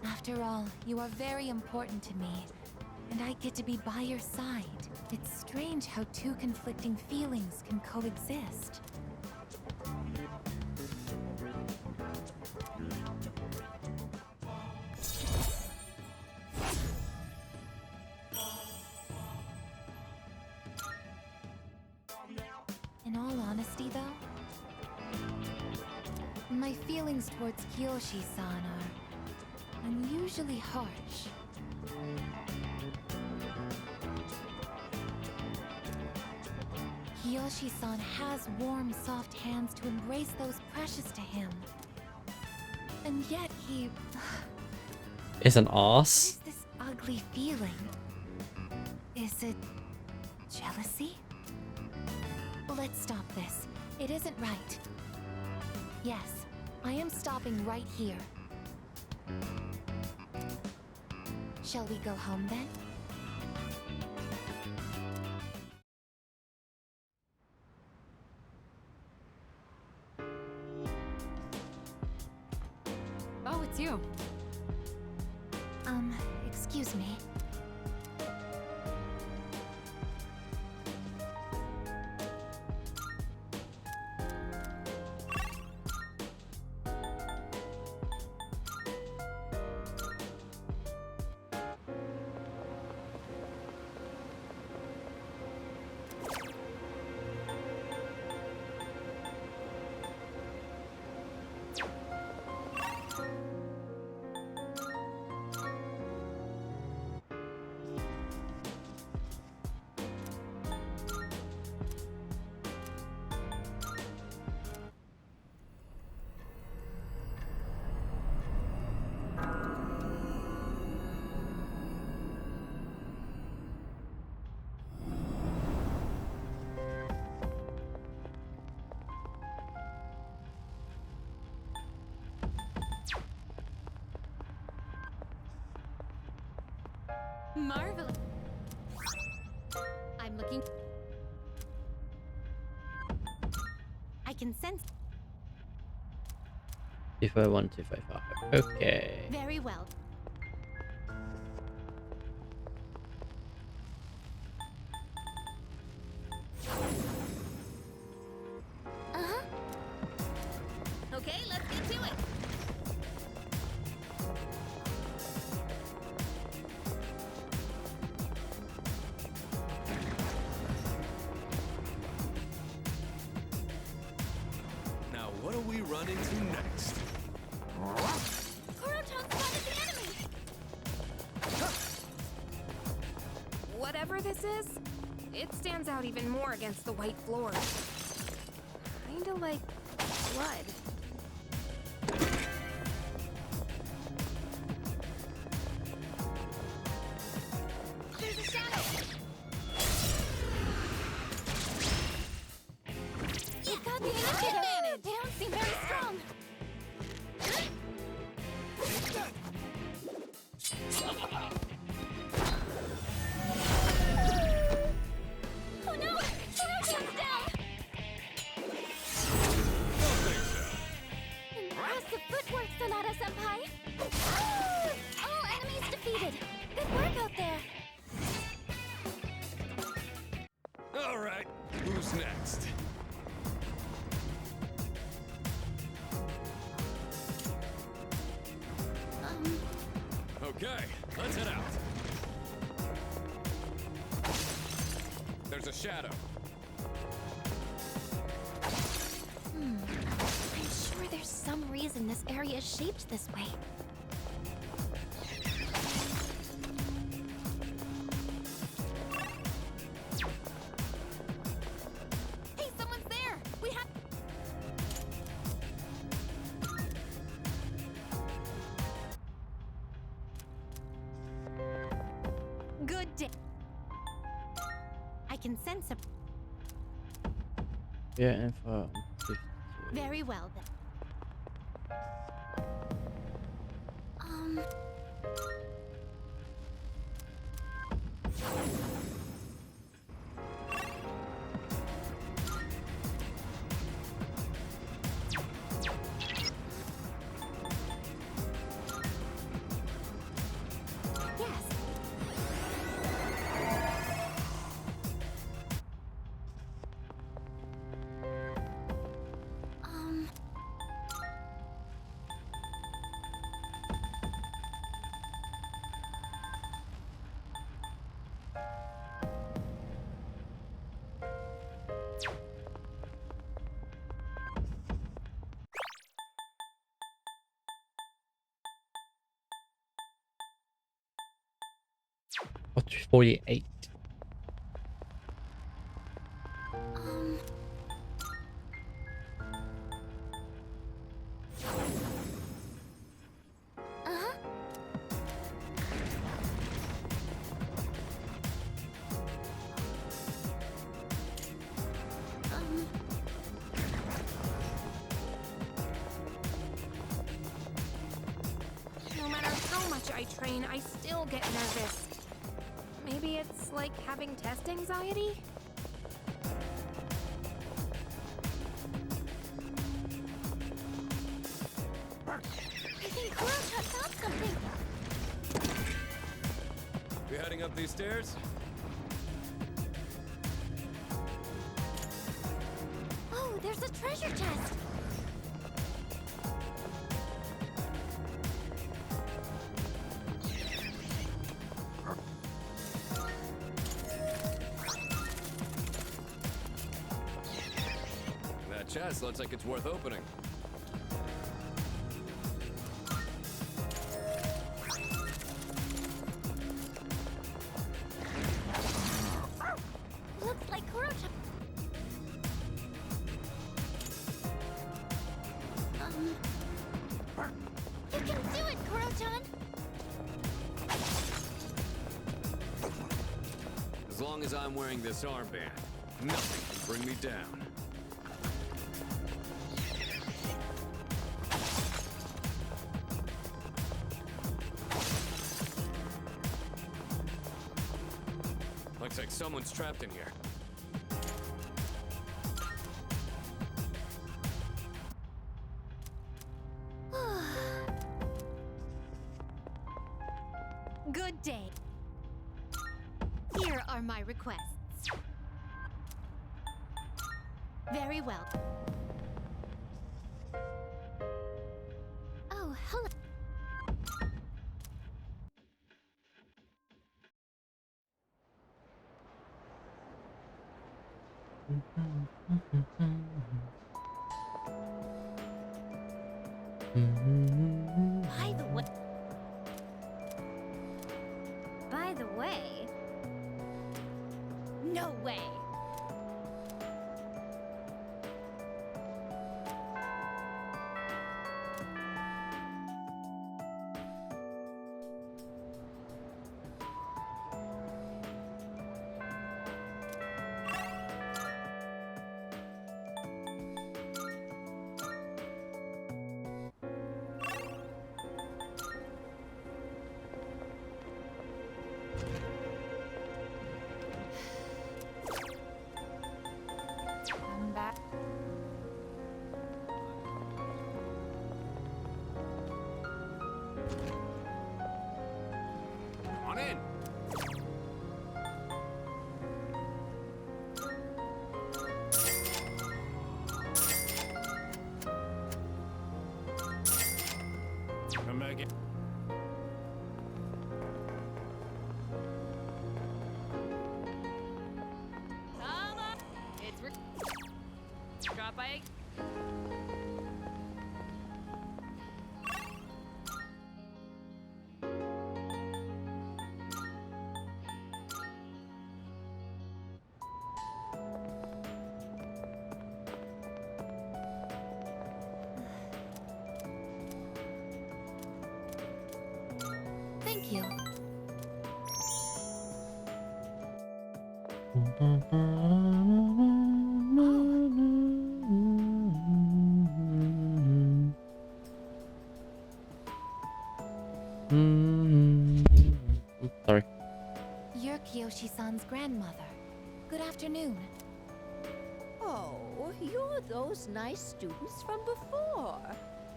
After all, you are very important to me, and I get to be by your side. It's strange how two conflicting feelings can coexist. My feelings towards Kiyoshi-san are unusually harsh. Kiyoshi-san has warm, soft hands to embrace those precious to him. And yet he... Is an What arse. is this ugly feeling? Is it... jealousy? Let's stop this. It isn't right. Yes, I am stopping right here. Shall we go home then? Oh, it's you. Excuse me. Marvelous. I'm looking. I can sense... 251, 255. Okay. Very well. Okay, let's get to it. Now, what do we run into next? Kuroton's spotted the enemy! Whatever this is, it stands out even more against the white floor. Kinda like blood. There's a shadow! You got the initiative! They don't seem very strong! Oh no! Kuroton's down! Impressive footwork, Sonata-senpai! All enemies defeated! Good work out there! All right, who's next? Okay, let's head out. There's a shadow. I'm sure there's some reason this area is shaped this way. Hey, someone's there! We have... Good day. I can sense a... Yeah, info. Very well then. Yes. Or 248. No matter how much I train, I still get nervous. Maybe it's like having test anxiety? I think Kurocha found something. We heading up these stairs? Oh, there's a treasure chest. That chest looks like it's worth opening. Looks like Kurocha. You can do it, Kurochan. As long as I'm wearing this armband, nothing can bring me down. Looks like someone's trapped in here. Good day. Here are my requests. Very well. Oh, hello. By the way. By the way, No way. I'm back. Come on in. Come back in. Holla! It's drop by. Thank you. Sorry. You're Kiyoshi-san's grandmother. Good afternoon. Oh, you're those nice students from before.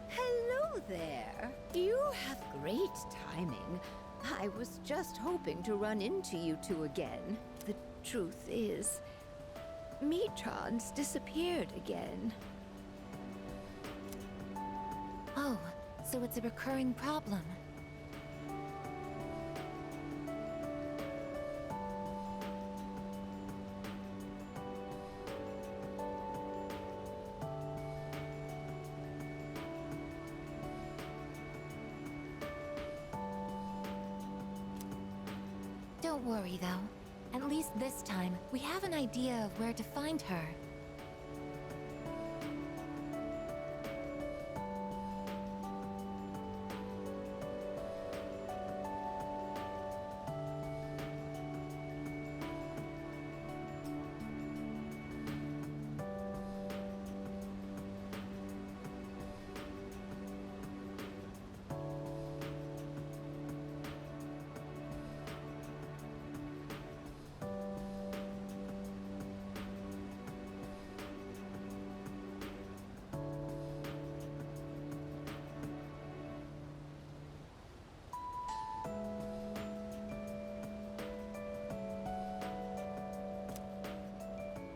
Hello there. You have great timing. I was just hoping to run into you two again. The truth is, Michan's disappeared again. Oh, so it's a recurring problem. Don't worry, though. At least this time, we have an idea of where to find her.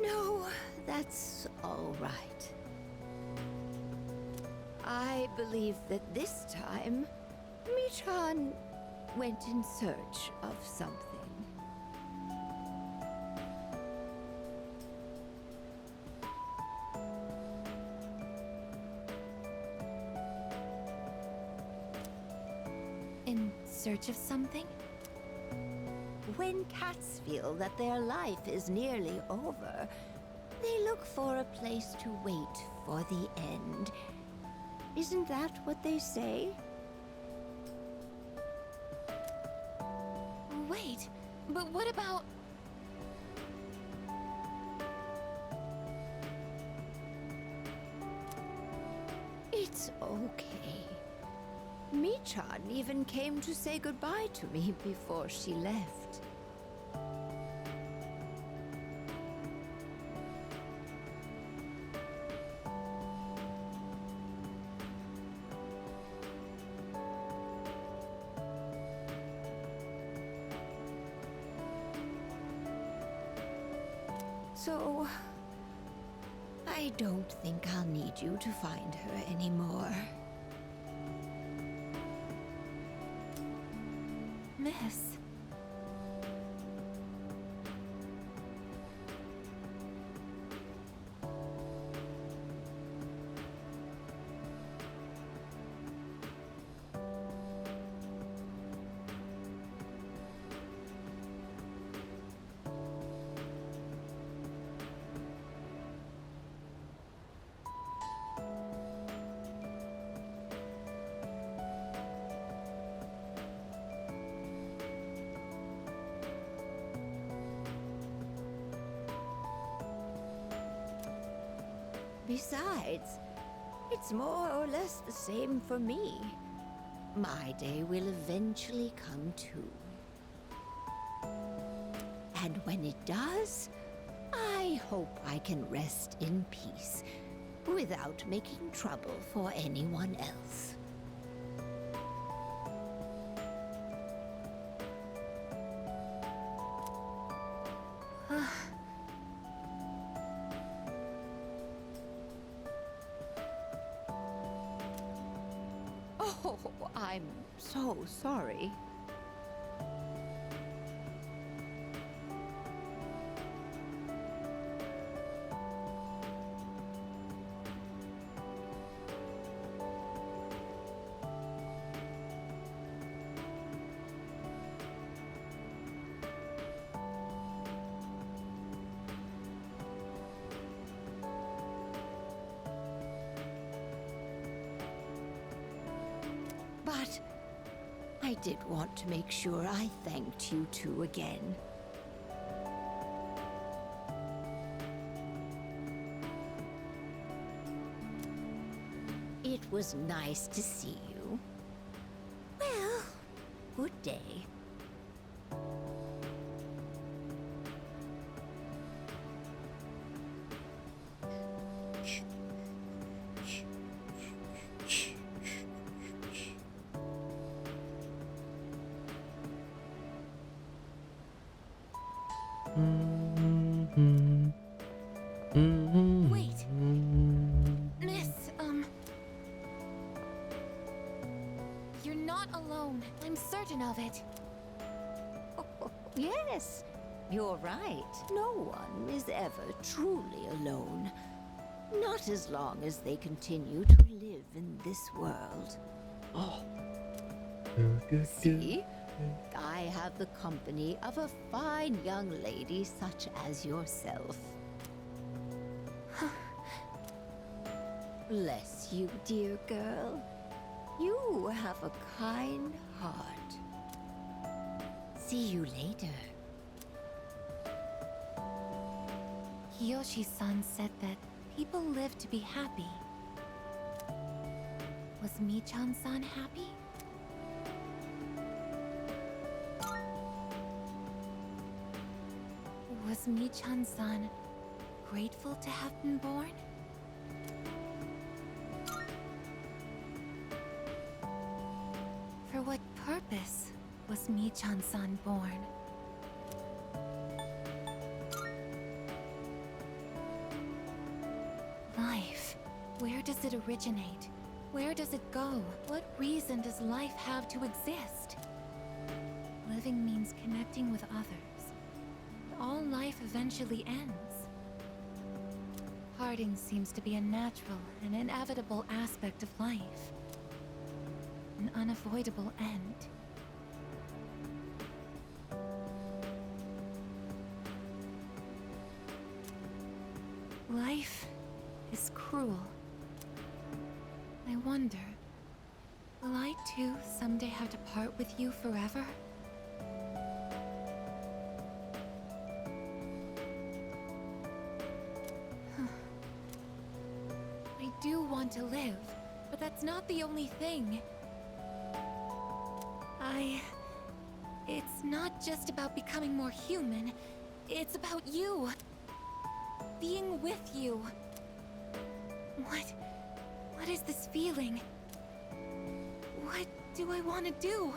No, that's all right. I believe that this time, Michan went in search of something. In search of something? When cats feel that their life is nearly over, they look for a place to wait for the end. Isn't that what they say? Wait, but what about... It's okay. Michan even came to say goodbye to me before she left. So, I don't think I'll need you to find her anymore. Miss? Besides, it's more or less the same for me. My day will eventually come too. And when it does, I hope I can rest in peace without making trouble for anyone else. Oh, I'm so sorry. But I did want to make sure I thanked you two again. It was nice to see you. Well, good day. Wait. Miss, you're not alone. I'm certain of it. Yes, you're right. No one is ever truly alone. Not as long as they continue to live in this world. Oh. See? I have the company of a fine young lady such as yourself. Bless you, dear girl. You have a kind heart. See you later. Kiyoshi-san said that people live to be happy. Was Michan-san happy? Was Michan-san grateful to have been born? For what purpose was Michan-san born? Life. Where does it originate? Where does it go? What reason does life have to exist? Living means connecting with others. All life eventually ends. Parting seems to be a natural and inevitable aspect of life. An unavoidable end. Life is cruel. I wonder, will I too someday have to part with you forever? I do want to live, but that's not the only thing. It's not just about becoming more human. It's about you. Being with you. What is this feeling? What do I want to do?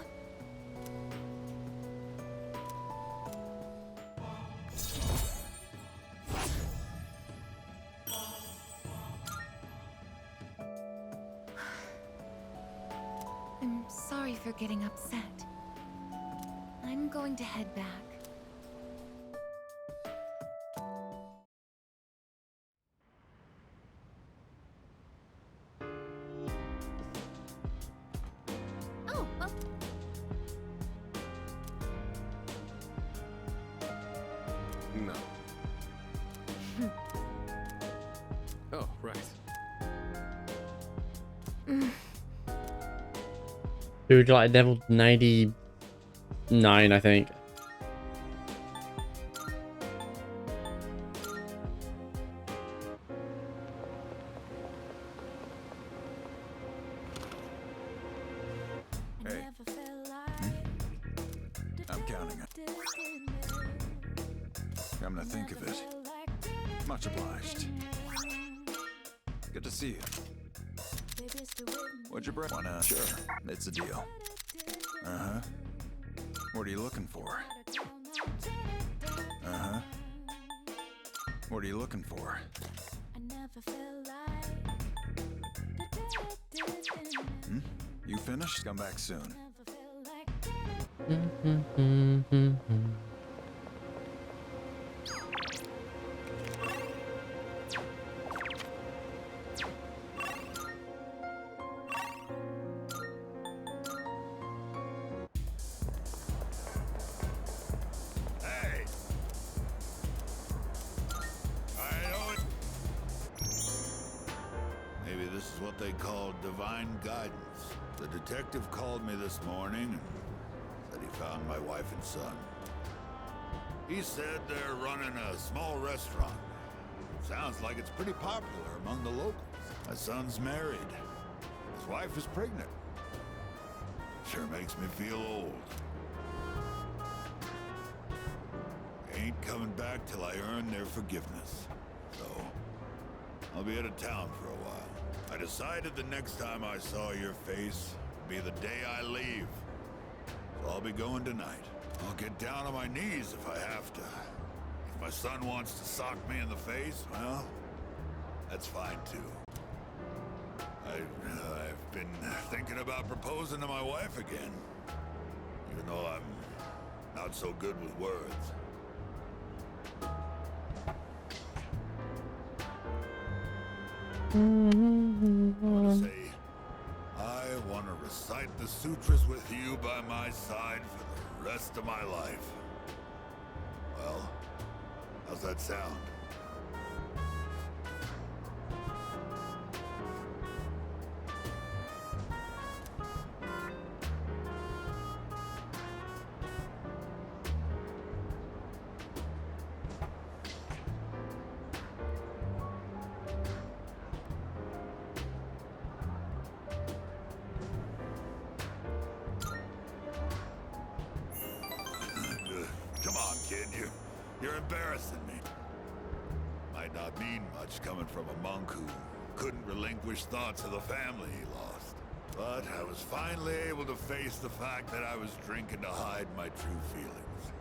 I'm sorry for getting upset. I'm going to head back. No. Oh, right. Dude, like level 99, I think. Hey. I'm counting it. Come to think of it. Much obliged. Good to see you. What'd you bring? Sure, it's a deal. Uh-huh. What are you looking for? Uh-huh. What are you looking for? Hmm? You finished? Come back soon. Maybe this is what they call divine guidance. The detective called me this morning and said he found my wife and son. He said they're running a small restaurant. Sounds like it's pretty popular among the locals. My son's married. His wife is pregnant. Sure makes me feel old. Ain't coming back till I earn their forgiveness. So, I'll be out of town for a while. I decided the next time I saw your face would be the day I leave. So I'll be going tonight. I'll get down on my knees if I have to. If my son wants to sock me in the face, well, that's fine too. I've been thinking about proposing to my wife again. Even though I'm not so good with words. I want to say, I want to recite the sutras with you by my side for the rest of my life. Well, how's that sound? Come on, kid, you're embarrassing me. Might not mean much coming from a monk who couldn't relinquish thoughts of the family he lost. But I was finally able to face the fact that I was drinking to hide my true feelings.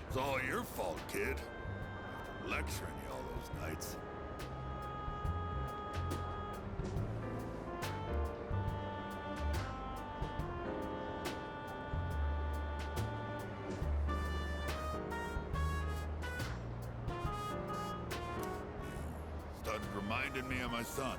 It's all your fault, kid. After lecturing you all those nights. Started reminding me of my son.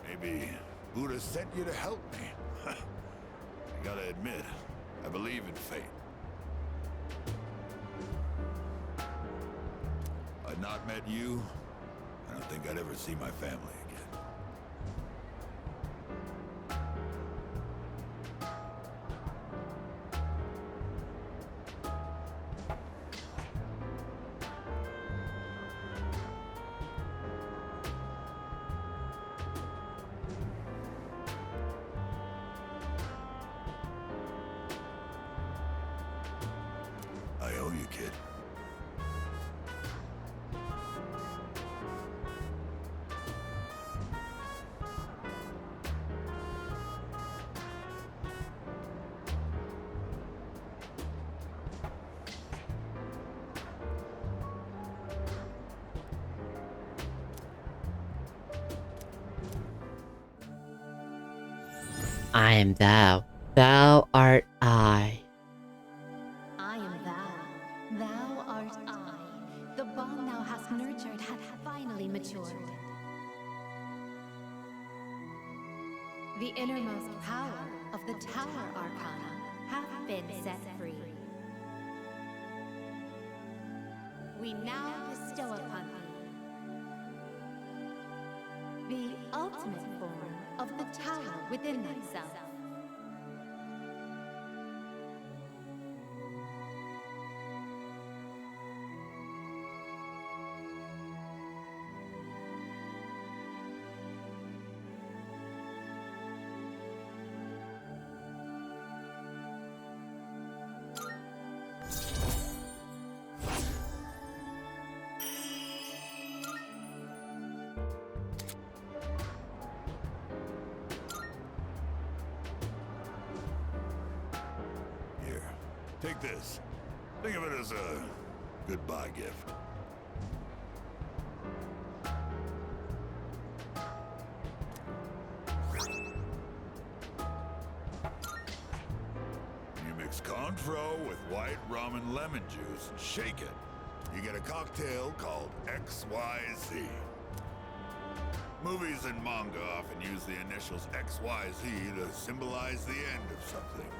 Maybe Buddha sent you to help me. I gotta admit, I believe in fate. If I'd not met you, I don't think I'd ever see my family again. I owe you, kid. I am thou. Thou art I. I am thou. Thou art I. The bond thou hast nurtured hath finally matured. The innermost power of the Tower Arcana hath been set free. We now bestow upon thee the ultimate form of the tower within thyself. Take this. Think of it as a goodbye gift. You mix Cointreau with white rum and lemon juice and shake it. You get a cocktail called XYZ. Movies and manga often use the initials XYZ to symbolize the end of something.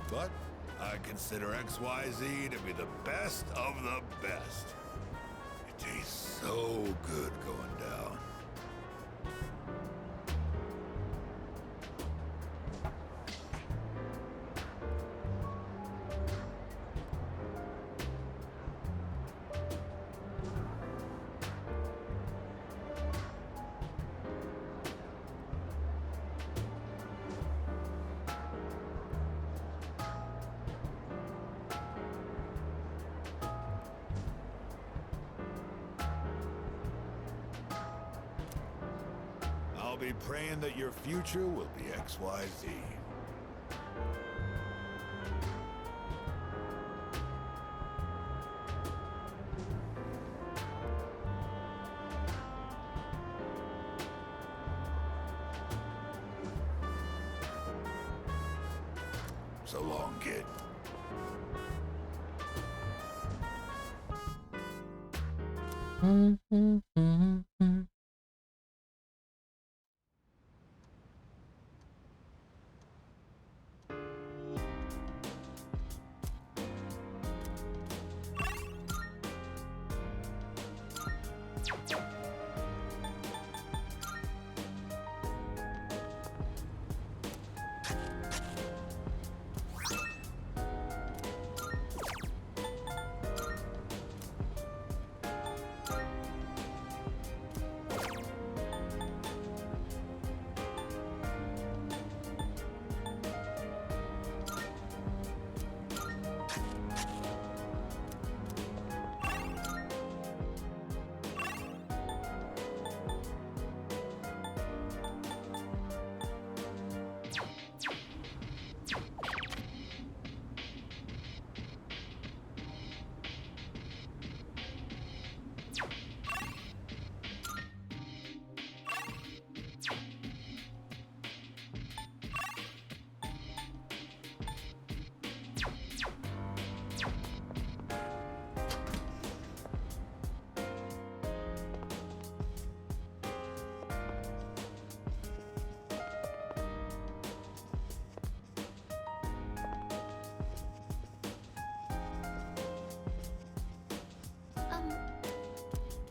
But I consider XYZ to be the best of the best. It tastes so good going down. I'll be praying that your future will be XYZ. So long, kid.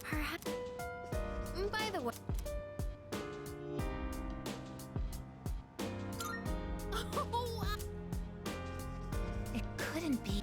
Perhaps. By the way. It couldn't be.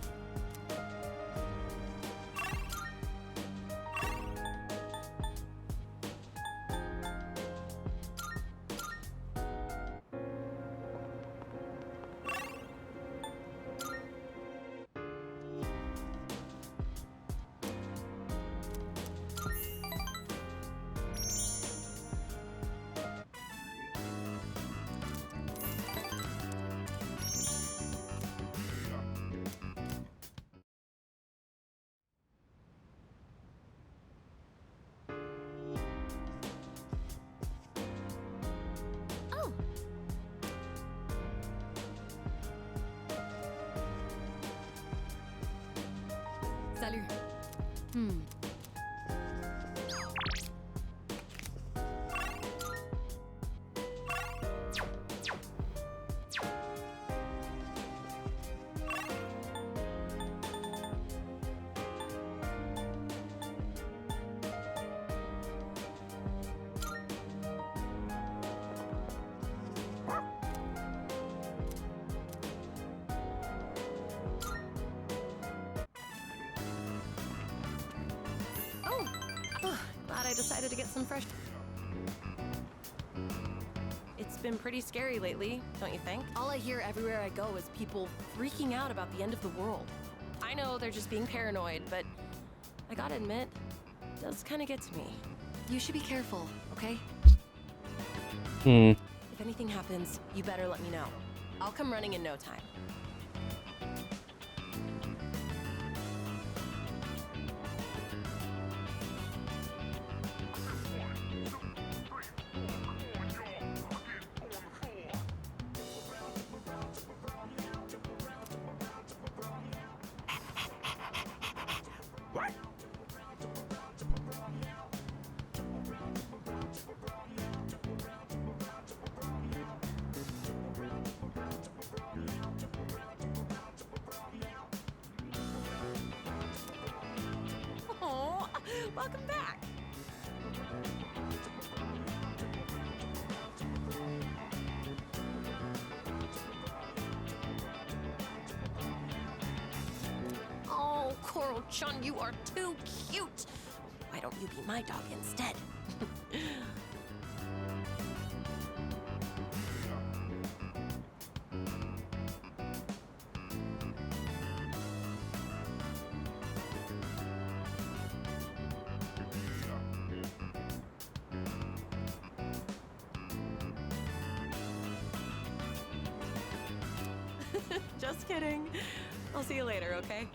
Salut. Glad I decided to get some fresh. It's been pretty scary lately, don't you think? All I hear everywhere I go is people freaking out about the end of the world. I know they're just being paranoid, but I gotta admit, it does kind of get to me. You should be careful, okay? If anything happens, you better let me know. I'll come running in no time. Welcome back. Oh, Coral-chan, you are too cute. Why don't you be my dog instead? Just kidding. I'll see you later, okay?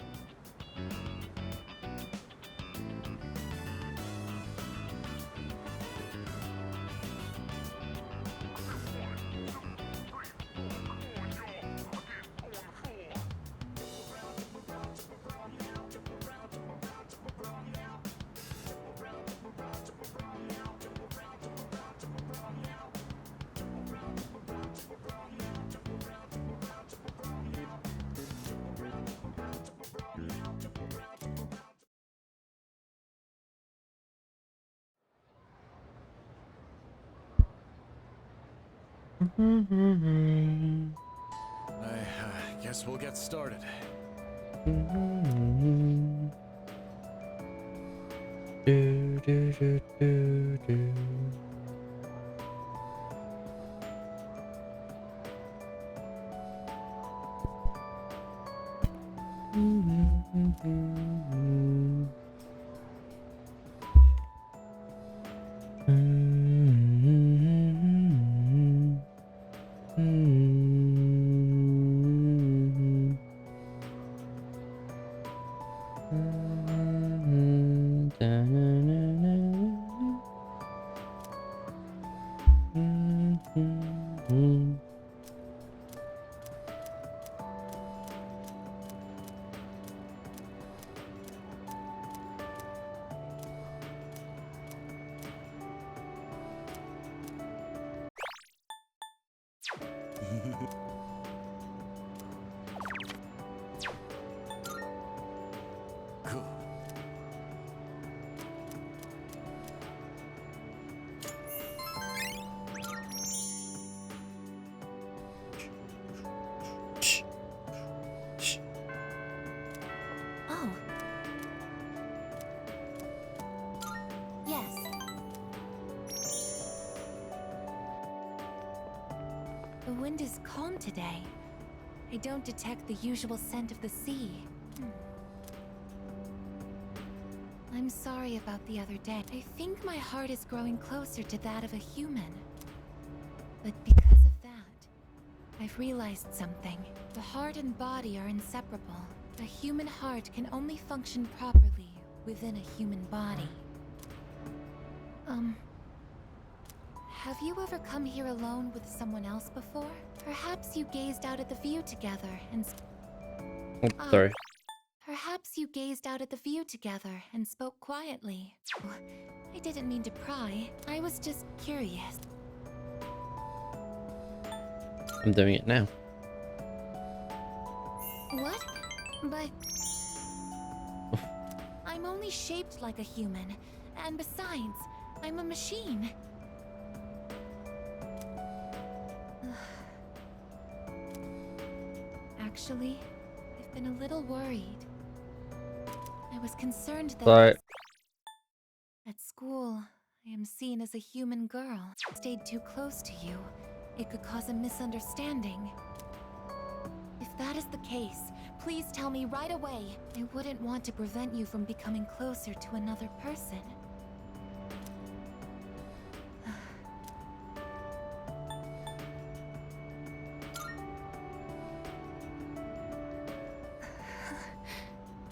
I guess we'll get started. Do, do, do, do, do. Cool. Oh. Yes. The wind is calm today. I don't detect the usual scent of the sea. I'm sorry about the other day. I think my heart is growing closer to that of a human. But because of that, I've realized something. The heart and body are inseparable. A human heart can only function properly within a human body. Have you ever come here alone with someone else before? Perhaps you gazed out at the view together and... Oh, sorry. Perhaps you gazed out at the view together and spoke quietly. Oh, I didn't mean to pry. I was just curious. I'm doing it now. What? But... I'm only shaped like a human. And besides, I'm a machine. Actually, I've been a little worried. I was concerned that Sorry. at school, I am seen as a human girl. Stayed too close to you, it could cause a misunderstanding. If that is the case, please tell me right away. I wouldn't want to prevent you from becoming closer to another person.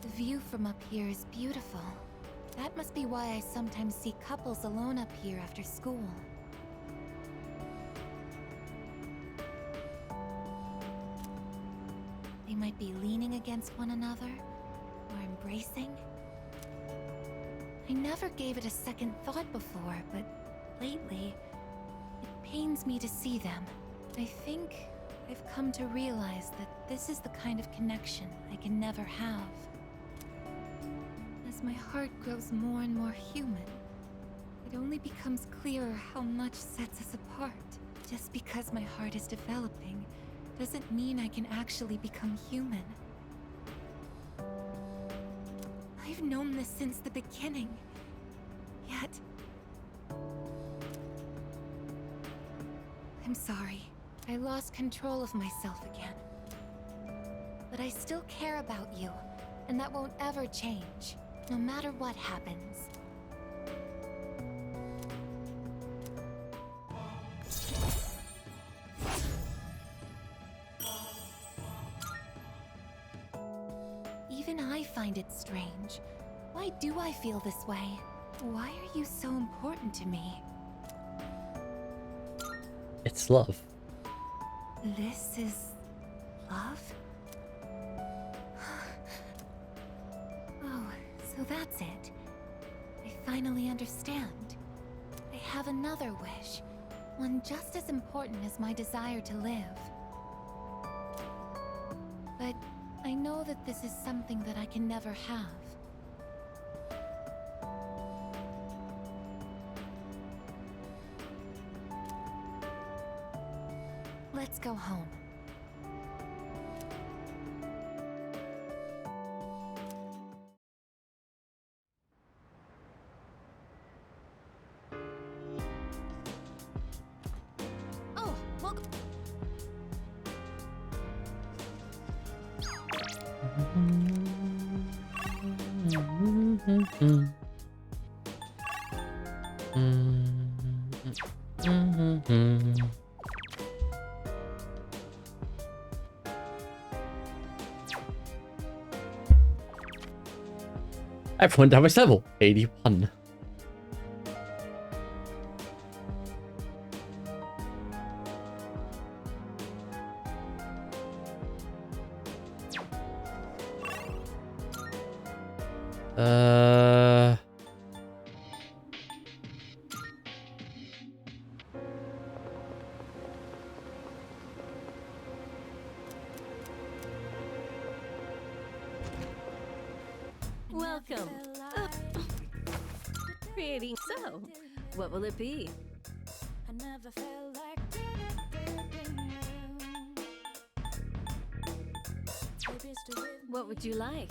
The view from up here is beautiful. That must be why I sometimes see couples alone up here after school. They might be leaning against one another, or embracing. I never gave it a second thought before, but lately, it pains me to see them. I think I've come to realize that this is the kind of connection I can never have. As my heart grows more and more human, it only becomes clearer how much sets us apart. Just because my heart is developing doesn't mean I can actually become human. I've known this since the beginning, yet... I'm sorry. I lost control of myself again. But I still care about you, and that won't ever change, no matter what happens. Even I find it strange. Why do I feel this way? Why are you so important to me? It's love. This is... love? Oh, so that's it. I finally understand. I have another wish. One just as important as my desire to live. But I know that this is something that I can never have. go home. Oh, welcome. Everyone damage level 81. Welcome. Pretty. So, what will it be? What would you like?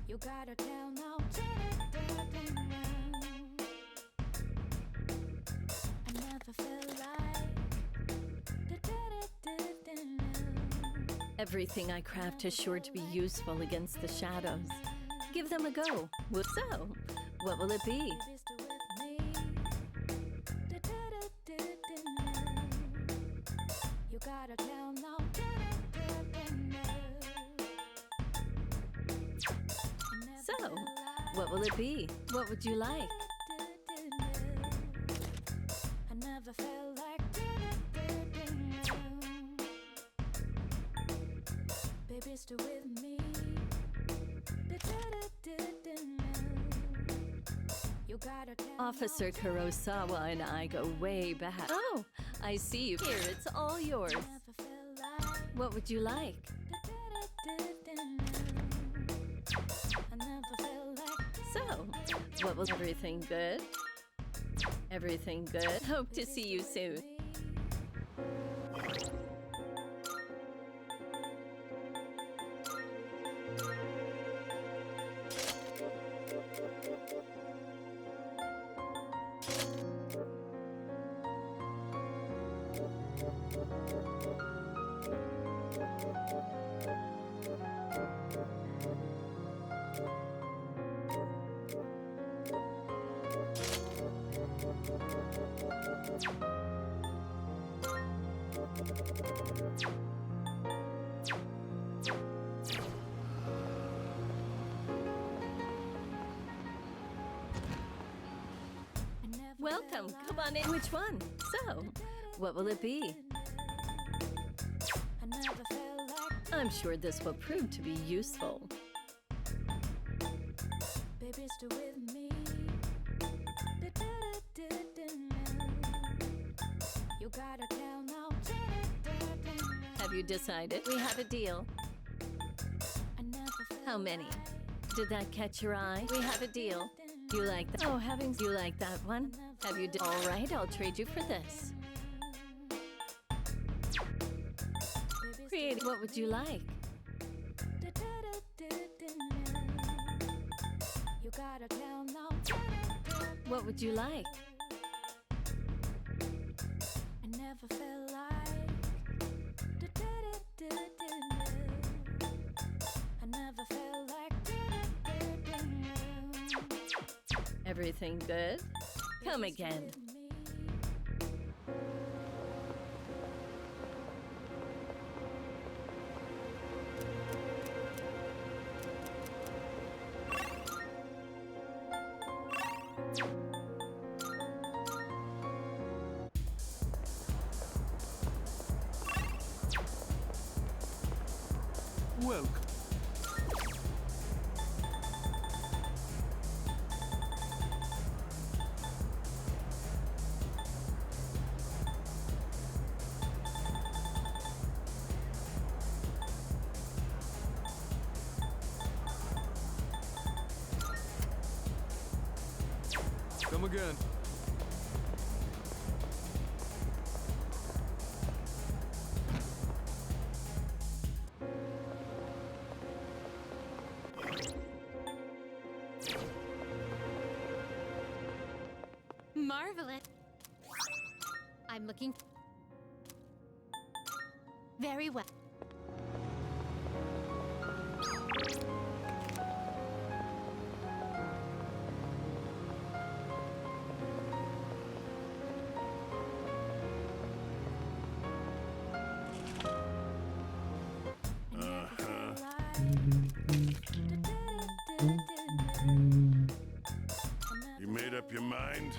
You gotta tell now. I never felt like. Everything I craft is sure to be useful against the shadows. Give them a go. So, what will it be? You gotta tell now. So, what will it be? What would you like? I never felt like. Baby, stay with me. You gotta tell. Officer Kurosawa and I go way back. Oh, I see you. Here, it's all yours. What would you like? So, what was everything good? Everything good? Hope to see you soon. Welcome. Come on in. Which one? So, what will it be? I'm sure this will prove to be useful. Baby, stay with me. You gotta tell now. Have you decided? We have a deal. How many? Did that catch your eye? We have a deal. You like that? Oh, you like that one? Have you? All right, I'll trade you for this. Creative. What would you like? You gotta tell now. What would you like? I never felt like. I never felt like. Everything good? Come again. Welcome. Come again. I'm looking. Very well. You made up your mind?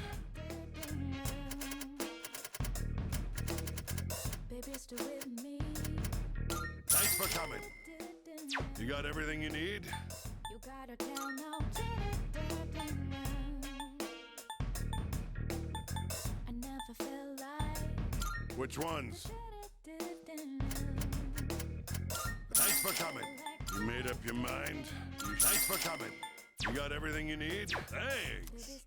Thanks for coming. You got everything you need? You gotta tell now. I never felt like. Which ones? Thanks for coming. You made up your mind? Thanks for coming. You got everything you need? Thanks.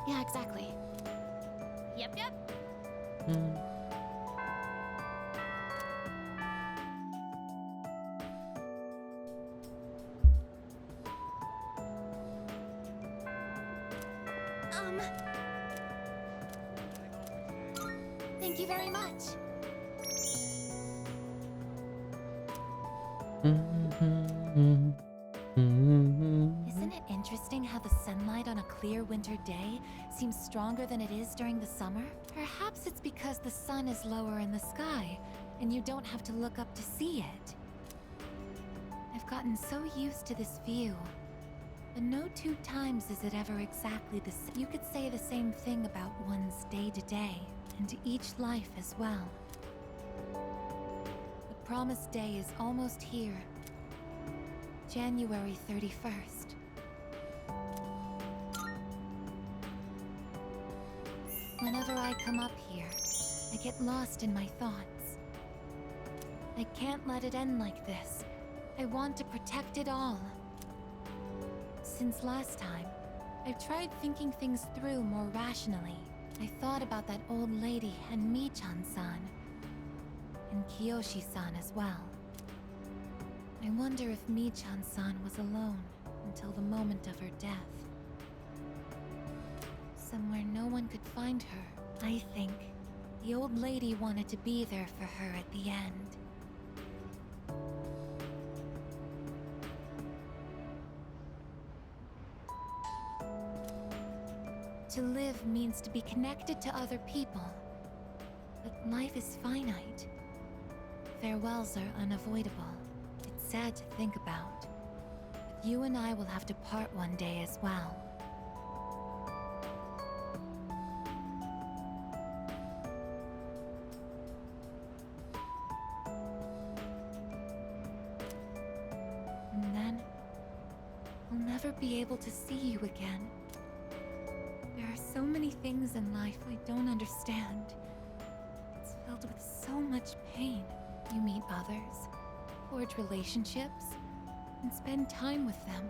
Yeah, exactly. Yep. Thank you very much. Isn't it interesting how the sunlight on a clear winter day seems stronger than it is during the summer? Perhaps it's because the sun is lower in the sky, and you don't have to look up to see it. I've gotten so used to this view. But no two times is it ever exactly the same. You could say the same thing about one's day-to-day, and to each life as well. The promised day is almost here. January 31st. Whenever I come up here, I get lost in my thoughts. I can't let it end like this. I want to protect it all. Since last time, I've tried thinking things through more rationally. I thought about that old lady and Michan-san. And Kiyoshi-san as well. I wonder if Michan-san was alone until the moment of her death. Somewhere no one could find her. I think the old lady wanted to be there for her at the end. To live means to be connected to other people. But life is finite. Farewells are unavoidable. It's sad to think about. But you and I will have to part one day as well. And then, I'll never be able to see you again. There are so many things in life I don't understand. It's filled with so much pain. You meet others, forge relationships, and spend time with them.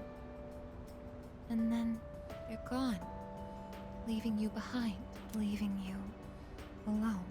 And then they're gone, leaving you behind, leaving you alone.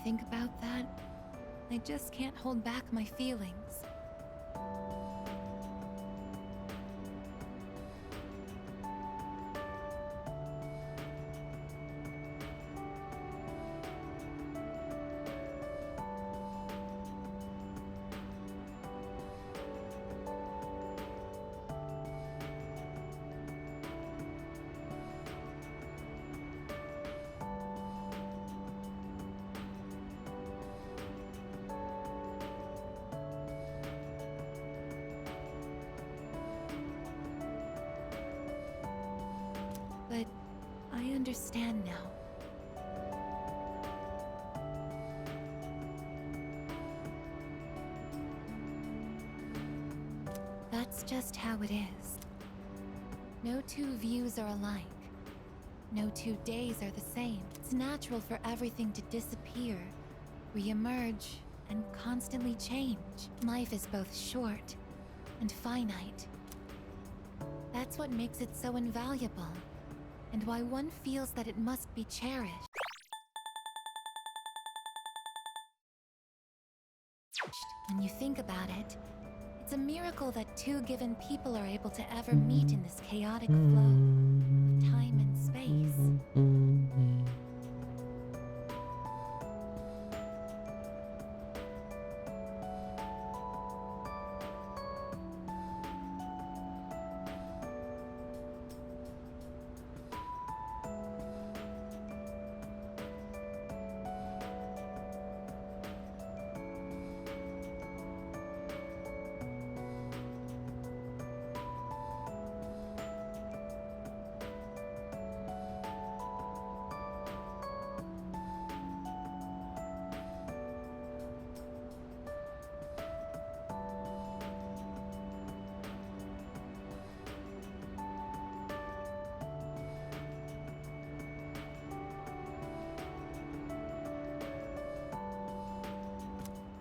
think about that, I just can't hold back my feelings. But I understand now. That's just how it is. No two views are alike. No 2 days are the same. It's natural for everything to disappear, re-emerge, and constantly change. Life is both short and finite. That's what makes it so invaluable, and why one feels that it must be cherished. When you think about it, it's a miracle that 2 given people are able to ever meet in this chaotic flow of time and space.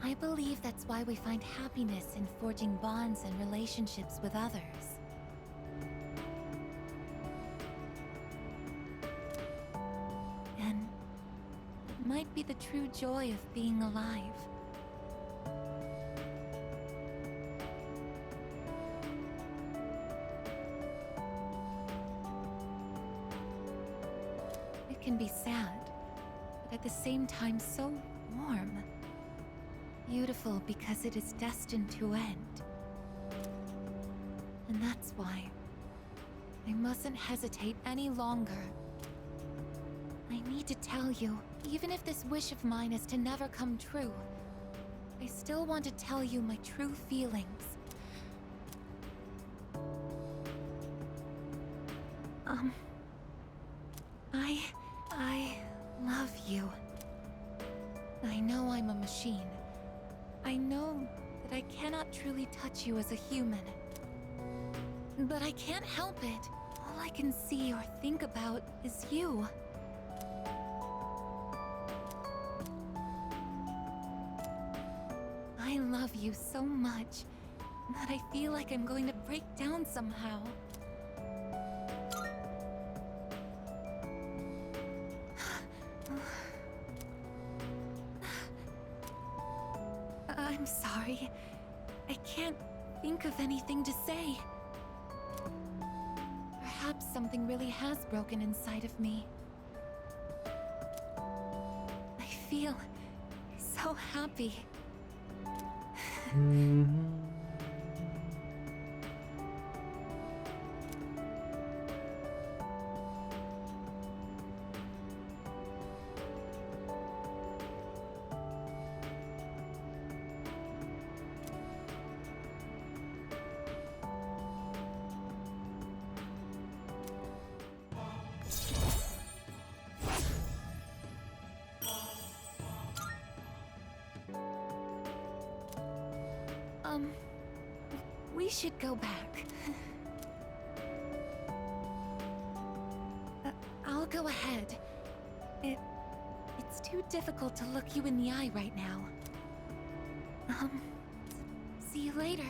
I believe that's why we find happiness in forging bonds and relationships with others. And it might be the true joy of being alive. It can be sad, but at the same time so warm. Beautiful because it is destined to end. And that's why I mustn't hesitate any longer. I need to tell you, even if this wish of mine is to never come true, I still want to tell you my true feelings. I love you. I know I'm a machine. I know that I cannot truly touch you as a human. But I can't help it. All I can see or think about is you. I love you so much that I feel like I'm going to break down somehow. I'm sorry. I can't think of anything to say. Perhaps something really has broken inside of me. I feel so happy. We should go back. I'll go ahead. It's too difficult to look you in the eye right now. See you later.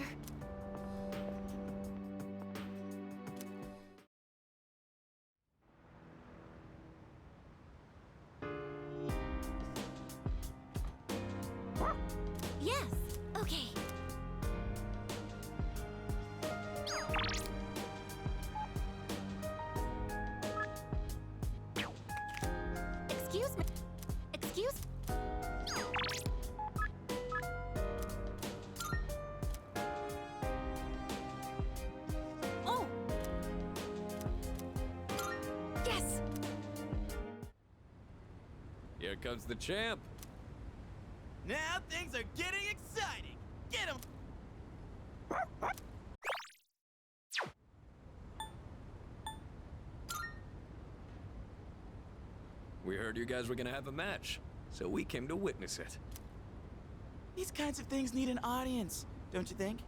Yes. Okay. Excuse me. Excuse. Oh. Yes. Here comes the champ. Now things are getting exciting. Get him. We heard you guys were gonna have a match, so we came to witness it. These kinds of things need an audience, don't you think?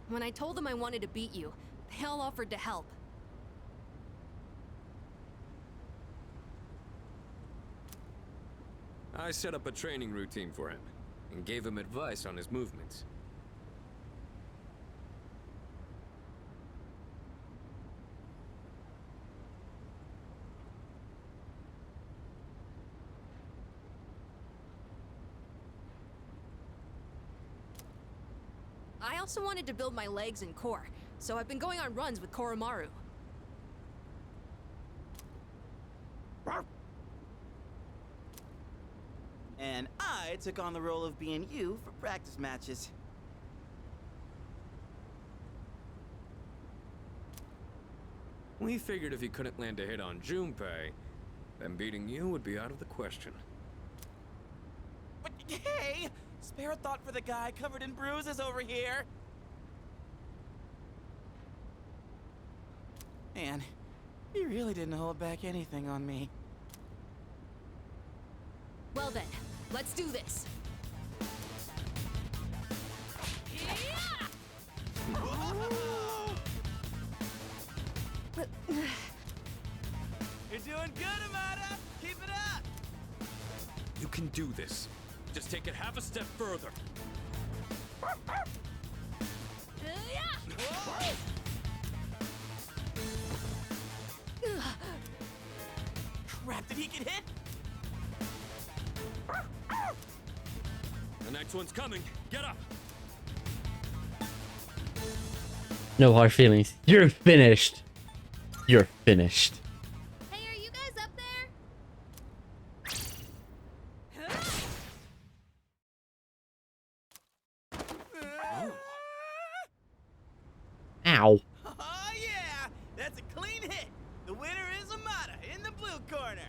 When I told them I wanted to beat you, they all offered to help. I set up a training routine for him, and gave him advice on his movements. I also wanted to build my legs and core, so I've been going on runs with Koromaru. And I took on the role of being you for practice matches. We figured if he couldn't land a hit on Junpei, then beating you would be out of the question. But hey! Spare a thought for the guy covered in bruises over here! Man, he really didn't hold back anything on me. Well then, let's do this. You're doing good, Amada! Keep it up! You can do this. Just take it half a step further. Crap, did he get hit? The next one's coming. Get up! No hard feelings. You're finished. You're finished. Hey, are you guys up there? Ow. Oh yeah! That's a clean hit! The winner is Amada in the blue corner!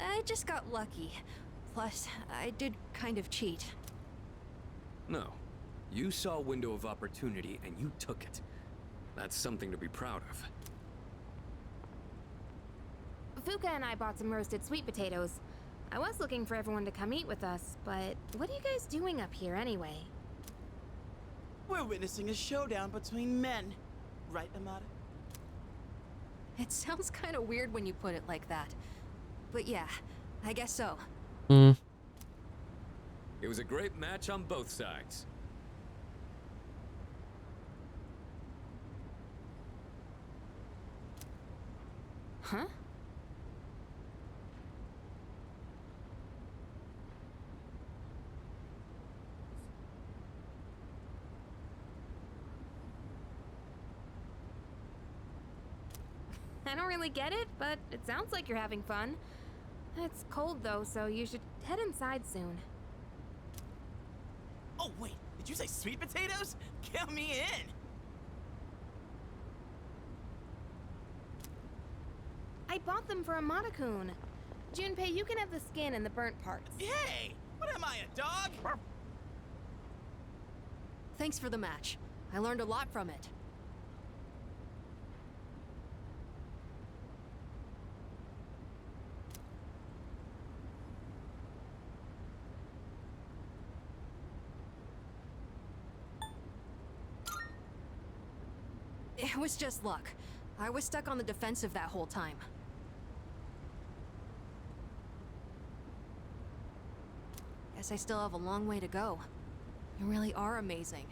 I just got lucky. Plus, I did kind of cheat. No. You saw a window of opportunity and you took it. That's something to be proud of. Fuka and I bought some roasted sweet potatoes. I was looking for everyone to come eat with us, but what are you guys doing up here anyway? We're witnessing a showdown between men. Right, Amada? It sounds kind of weird when you put it like that. But yeah, I guess so. It was a great match on both sides. Huh? I don't really get it, but it sounds like you're having fun. It's cold though, so you should head inside soon. Oh wait, did you say sweet potatoes? Count me in! I bought them for Amada-kun. Junpei, you can have the skin and the burnt parts. Hey! What am I, a dog? Thanks for the match. I learned a lot from it. It was just luck. I was stuck on the defensive that whole time. Guess I still have a long way to go. You really are amazing.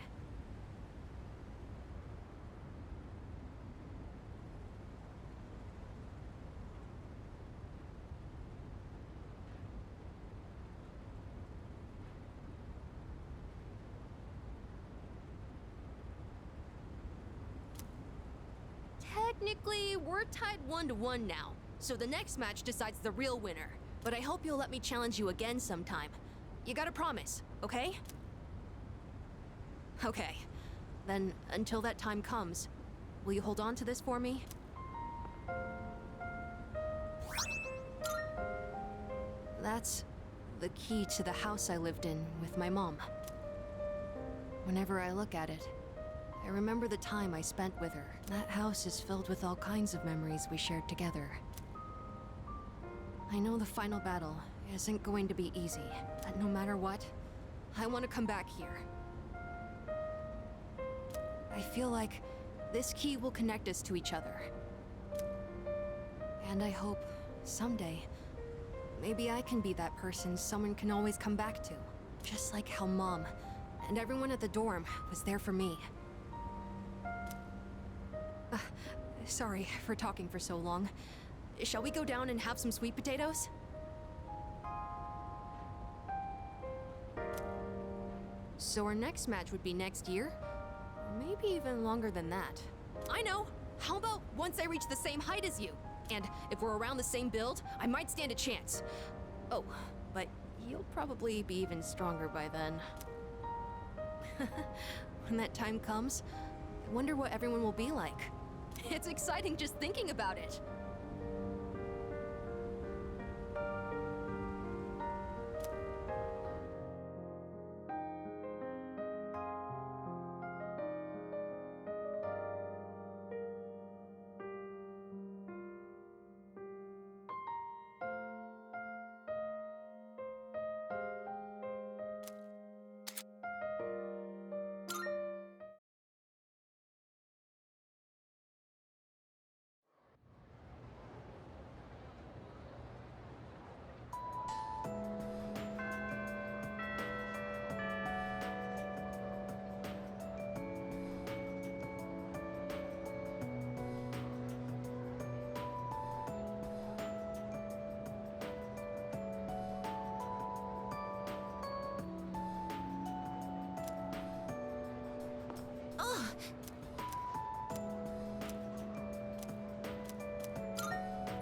Technically, we're tied 1-1 now, so the next match decides the real winner. But I hope you'll let me challenge you again sometime. You gotta promise, okay? Okay. Then, until that time comes, will you hold on to this for me? That's the key to the house I lived in with my mom. Whenever I look at it, I remember the time I spent with her. That house is filled with all kinds of memories we shared together. I know the final battle isn't going to be easy, but no matter what, I want to come back here. I feel like this key will connect us to each other. And I hope, someday, maybe I can be that person someone can always come back to. Just like how Mom and everyone at the dorm was there for me. Sorry for talking for so long. Shall we go down and have some sweet potatoes? So our next match would be next year? Maybe even longer than that. I know! How about once I reach the same height as you? And if we're around the same build, I might stand a chance. Oh, but you'll probably be even stronger by then. When that time comes, I wonder what everyone will be like. It's exciting just thinking about it.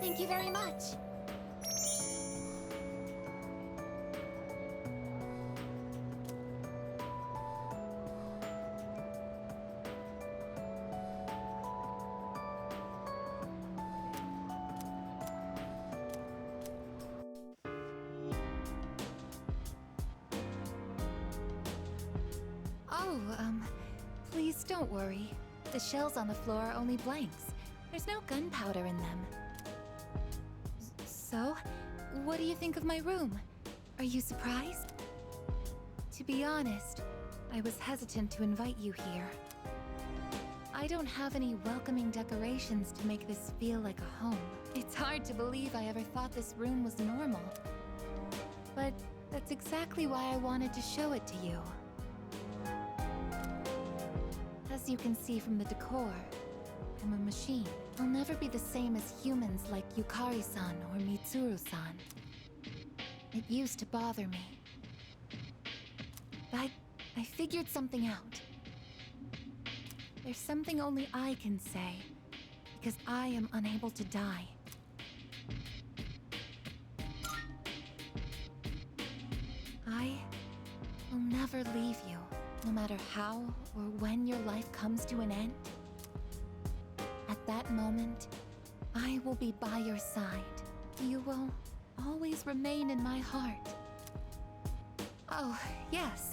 Thank you very much. Oh, please don't worry. The shells on the floor are only blanks. There's no gunpowder in them. So, what do you think of my room? Are you surprised? To be honest, I was hesitant to invite you here. I don't have any welcoming decorations to make this feel like a home. It's hard to believe I ever thought this room was normal. But that's exactly why I wanted to show it to you. As you can see from the decor, I'm a machine. I'll never be the same as humans like Yukari-san or Mitsuru-san. It used to bother me. But I figured something out. There's something only I can say, because I am unable to die. I will never leave you, no matter how or when your life comes to an end. At that moment, I will be by your side. You will always remain in my heart. Oh, yes.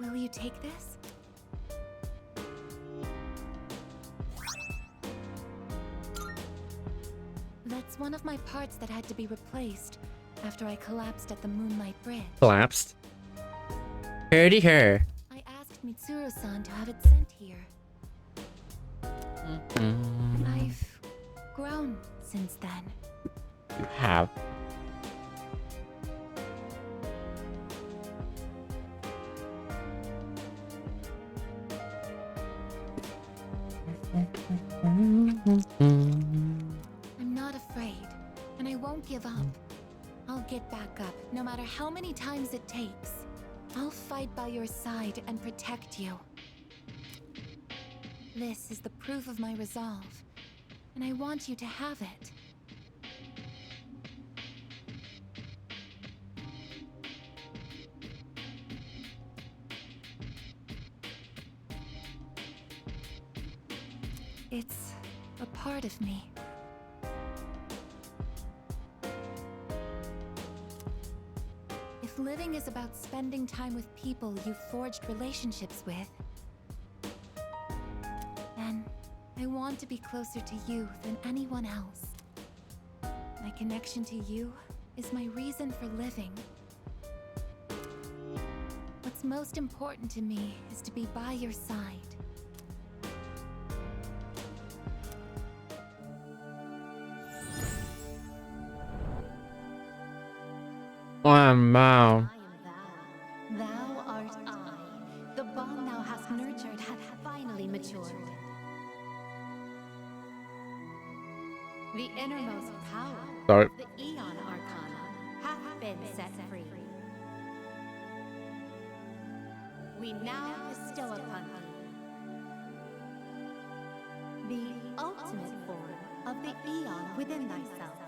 Will you take this? That's one of my parts that had to be replaced after I collapsed at the Moonlight Bridge. Collapsed. Heardy her. I asked Mitsuru-san to have it sent here. I've grown since then. You have. I'm not afraid, and I won't give up. I'll get back up, no matter how many times it takes. I'll fight by your side and protect you. This is the proof of my resolve, and I want you to have it. It's a part of me. If living is about spending time with people you've forged relationships with, then I want to be closer to you than anyone else. My connection to you is my reason for living. What's most important to me is to be by your side. Wow. Thou art I. The bond thou hast nurtured hath finally matured. The innermost power Sorry. of the Aeon Arcana hath been set free. We now bestow upon thee the ultimate form of the Aeon within thyself.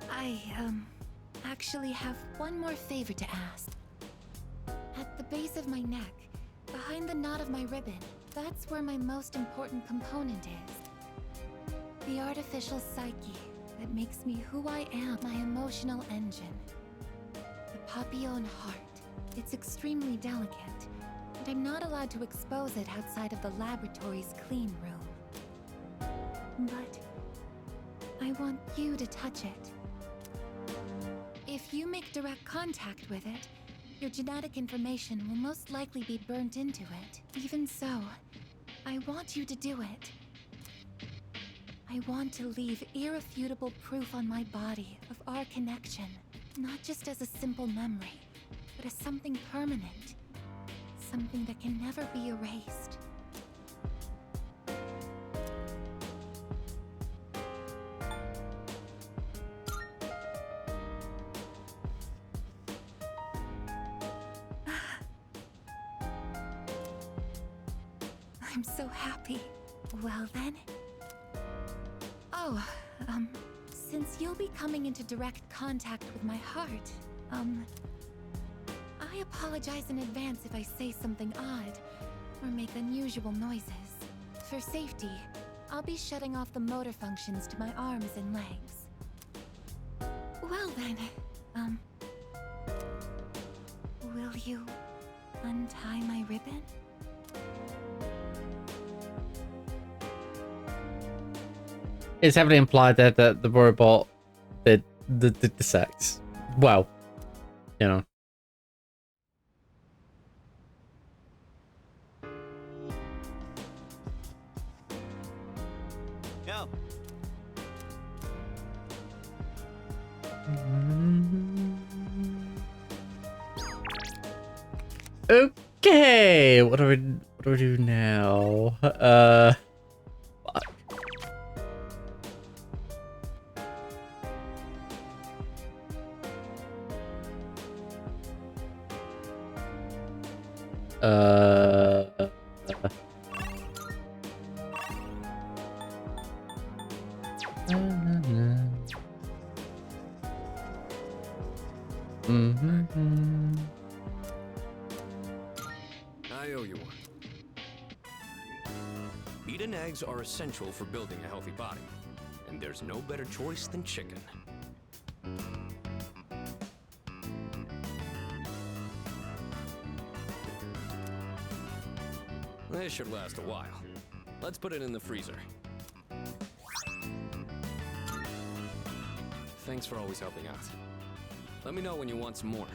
I, actually have one more favor to ask. At the base of my neck, behind the knot of my ribbon, that's where my most important component is. The artificial psyche that makes me who I am, my emotional engine. The Papillon heart. It's extremely delicate, and I'm not allowed to expose it outside of the laboratory's clean room. But I want you to touch it. If you make direct contact with it, your genetic information will most likely be burnt into it. Even so, I want you to do it. I want to leave irrefutable proof on my body of our connection, not just as a simple memory, but as something permanent, something that can never be erased. I'm so happy. Well then. Oh, since you'll be coming into direct contact with my heart, I apologize in advance if I say something odd or make unusual noises. For safety, I'll be shutting off the motor functions to my arms and legs. Well then, will you untie my ribbon? It's heavily implied that the robot did the sex. Well, you know. Yo. Okay, what do we do now? Fuck. I owe you one. Meat and eggs are essential for building a healthy body, and there's no better choice than chicken. This should last a while. Let's put it in the freezer. thanks for always helping out. Let me know when you want some more.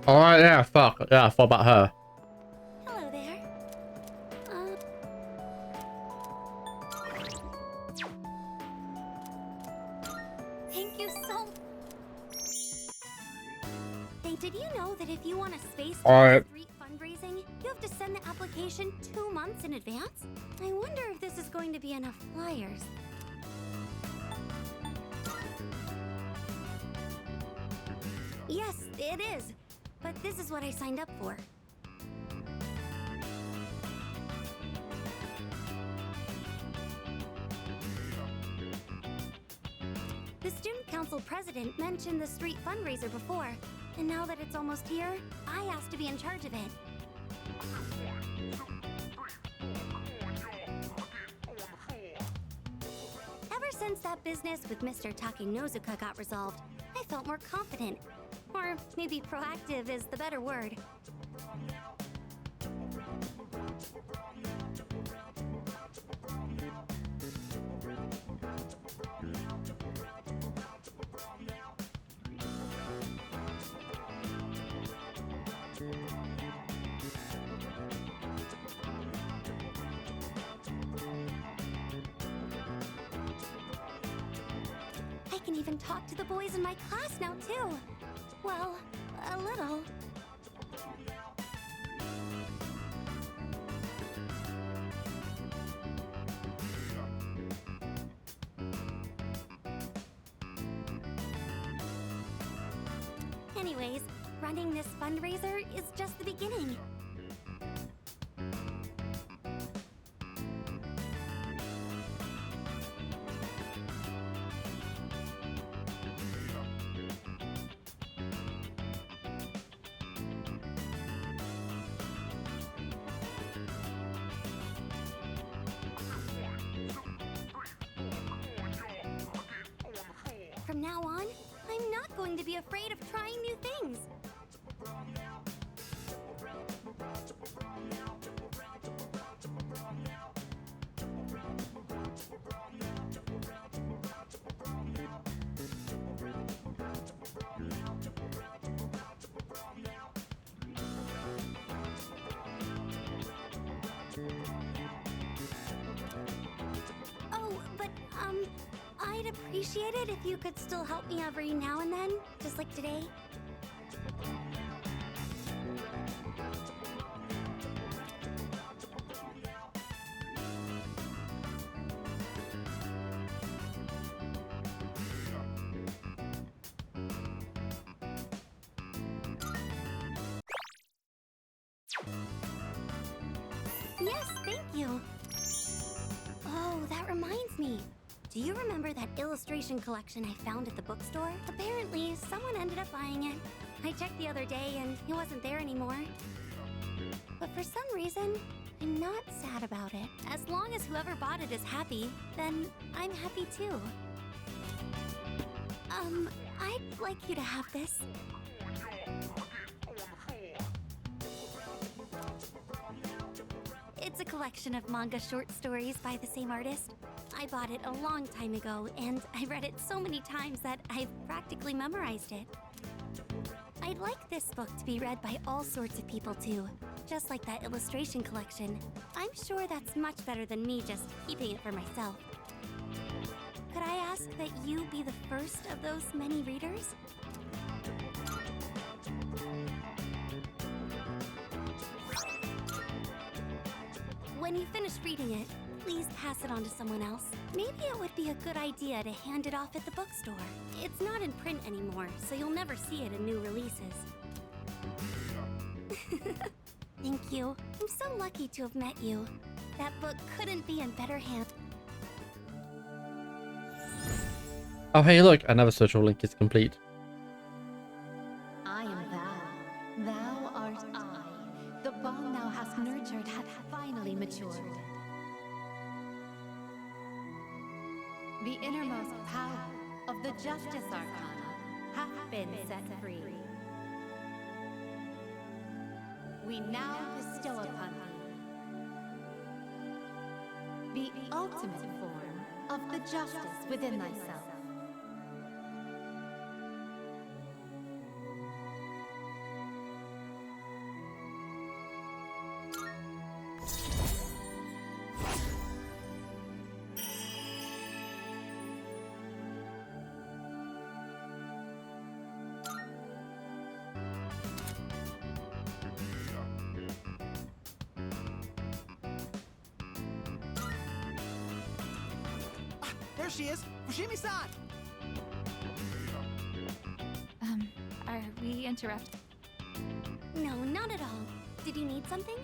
Alright, yeah, fuck. Yeah, I thought about her. Hello there. Thank you so. Did you know that if you want a space Alright. street fundraising, you have to send the application 2 months in advance? I wonder if this is going to be enough flyers. Yes, it is. But this is what I signed up for. The student council president mentioned the street fundraiser before, and now that it's almost here, I asked to be in charge of it. Ever since that business with Mr. Takenozuka got resolved, I felt more confident. Or maybe proactive is the better word. I can even talk to the boys in my class now, too. Well, a little. Anyways, running this fundraiser is just the beginning. From now on, I'm not going to be afraid of trying new things. Oh, but, I'd appreciate it if you could still help me every now and then, just like today. Yes, thank you. Oh, that reminds me. Do you remember that illustration collection I found at the bookstore? Apparently, someone ended up buying it. I checked the other day and it wasn't there anymore. But for some reason, I'm not sad about it. As long as whoever bought it is happy, then I'm happy too. I'd like you to have this. It's a collection of manga short stories by the same artist. I bought it a long time ago, and I read it so many times that I've practically memorized it. I'd like this book to be read by all sorts of people too, just like that illustration collection. I'm sure that's much better than me just keeping it for myself. Could I ask that you be the first of those many readers? When you finish reading it, please pass it on to someone else. Maybe it would be a good idea to hand it off at the bookstore. It's not in print anymore, so you'll never see it in new releases. Thank you. I'm so lucky to have met you. That book couldn't be in better hands. Oh, hey, look, another social link is complete. I am thou. Thou art I. The bond thou hast nurtured hath finally matured. The innermost power of the Justice Arcana hath been set free. We now bestow upon thee the ultimate form of the justice within thyself. There she is! Fushimi-san! Are we interrupted? No, not at all. Did you need something?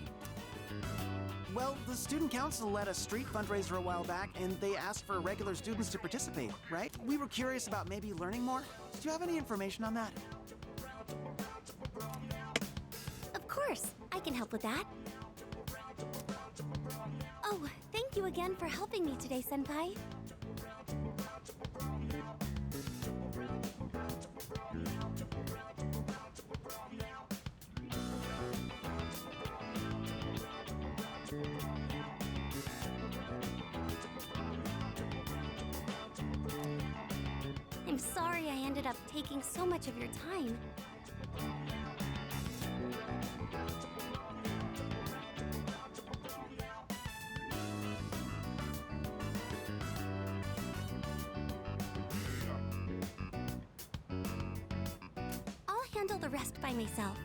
Well, the student council led a street fundraiser a while back, and they asked for regular students to participate, right? We were curious about maybe learning more. Do you have any information on that? Of course, I can help with that. Oh, thank you again for helping me today, Senpai. I'm sorry I ended up taking so much of your time. I'll handle the rest by myself.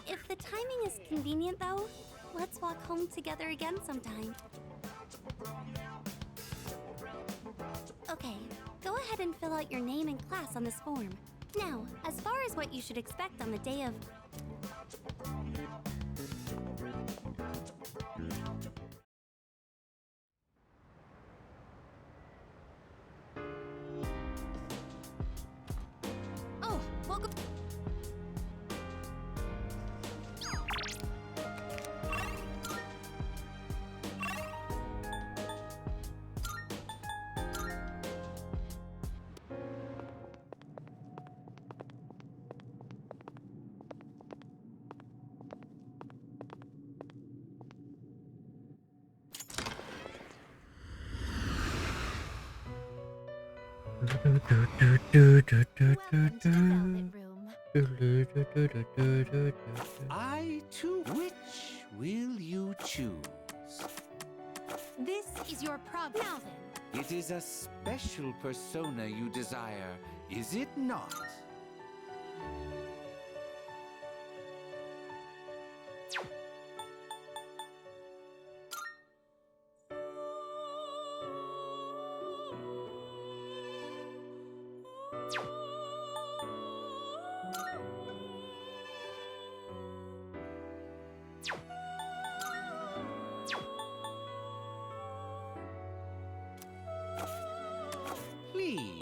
If the timing is convenient though, let's walk home together again sometime. Okay, go ahead and fill out your name and class on this form. Now, as far as what you should expect on the day of... Oh, welcome... I too. Which will you choose? This is your problem. Now then. It is a special persona you desire, is it not?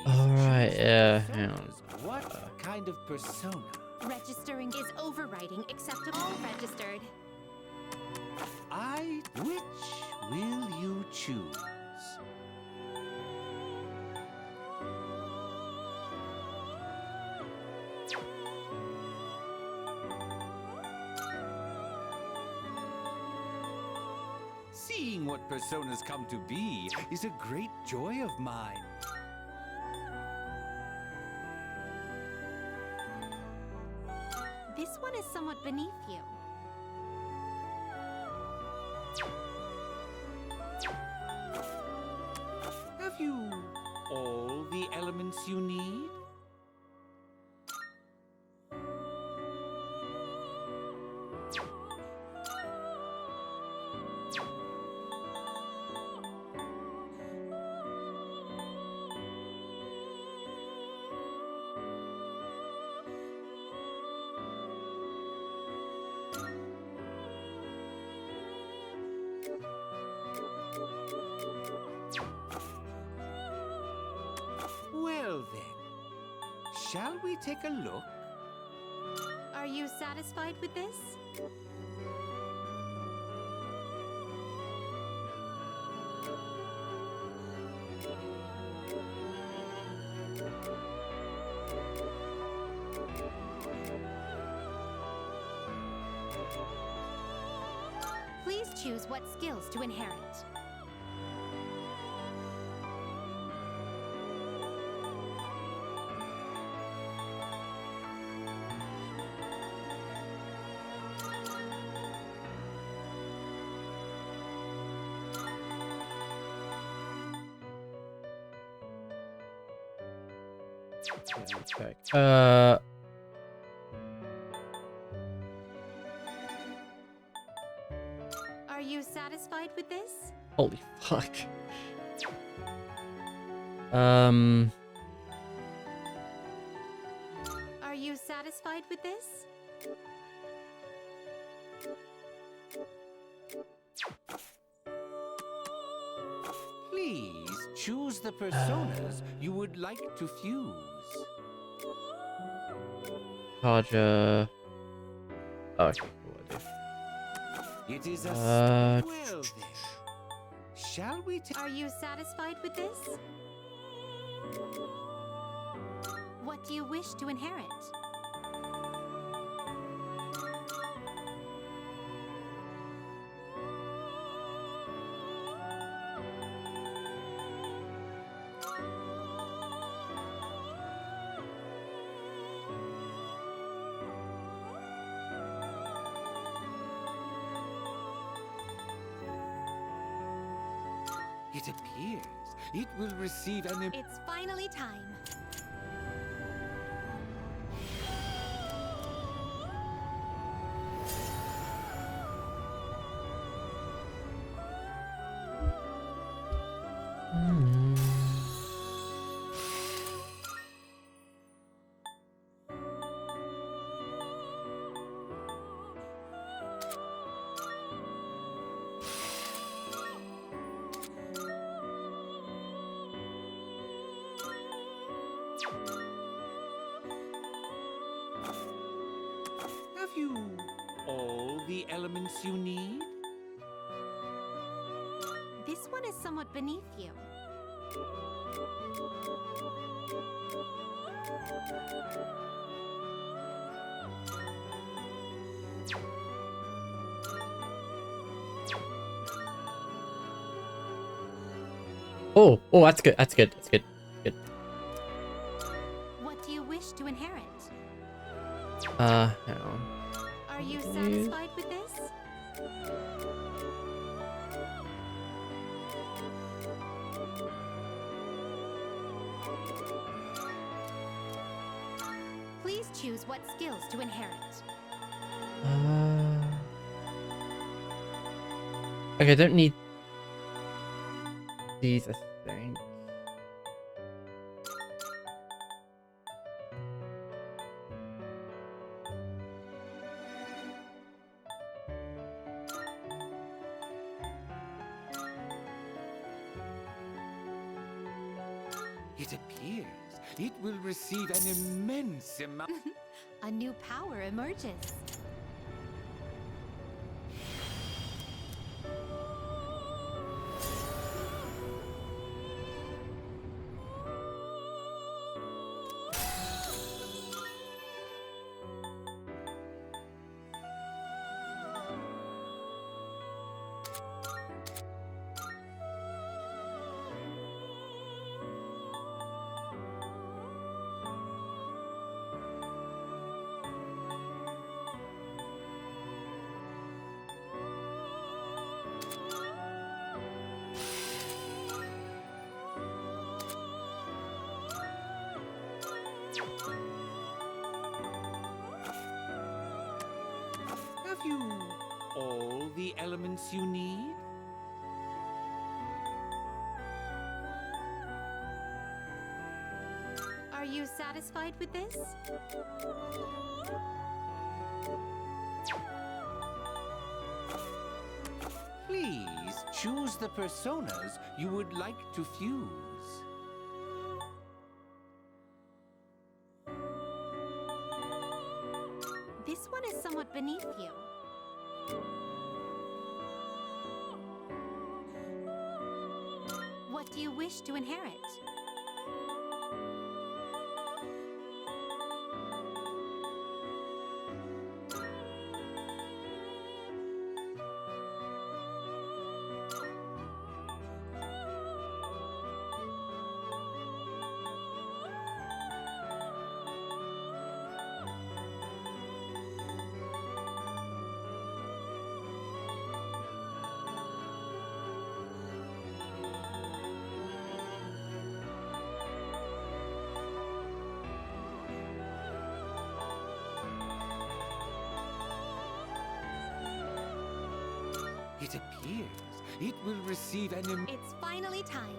Alright, yeah, hang on. What kind of persona? Registering is overriding acceptable. All registered. Which will you choose? Seeing what personas come to be is a great joy of mine. This one is somewhat beneath you. Have you all the elements you need? Shall we take a look? Are you satisfied with this? Please choose what skills to inherit. Okay. Are you satisfied with this? Holy fuck. Are you satisfied with this? Please choose the personas you would like to fuse. Charger. Oh, okay. It is a Uh, well then. Shall we Are you satisfied with this? What do you wish to inherit? It appears it will receive an It's finally time. Have you all the elements you need? This one is somewhat beneath you. Oh, that's good. That's good. That's good. Good. What do you wish to inherit? Hang on. Are you satisfied with this? Please choose what skills to inherit. Okay, I don't need these, I think. It appears it will receive an immense amount. A new power emerges. Have you all the elements you need? Are you satisfied with this? Please choose the personas you would like to fuse. What do you wish to inherit? It appears it will receive an It's finally time.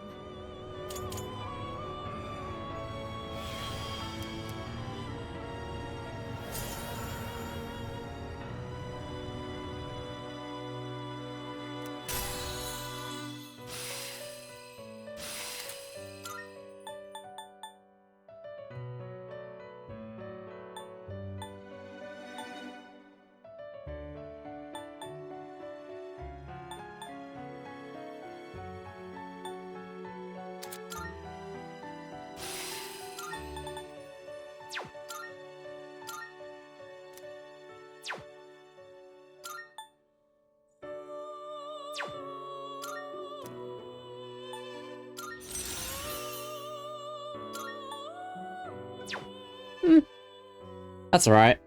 That's alright.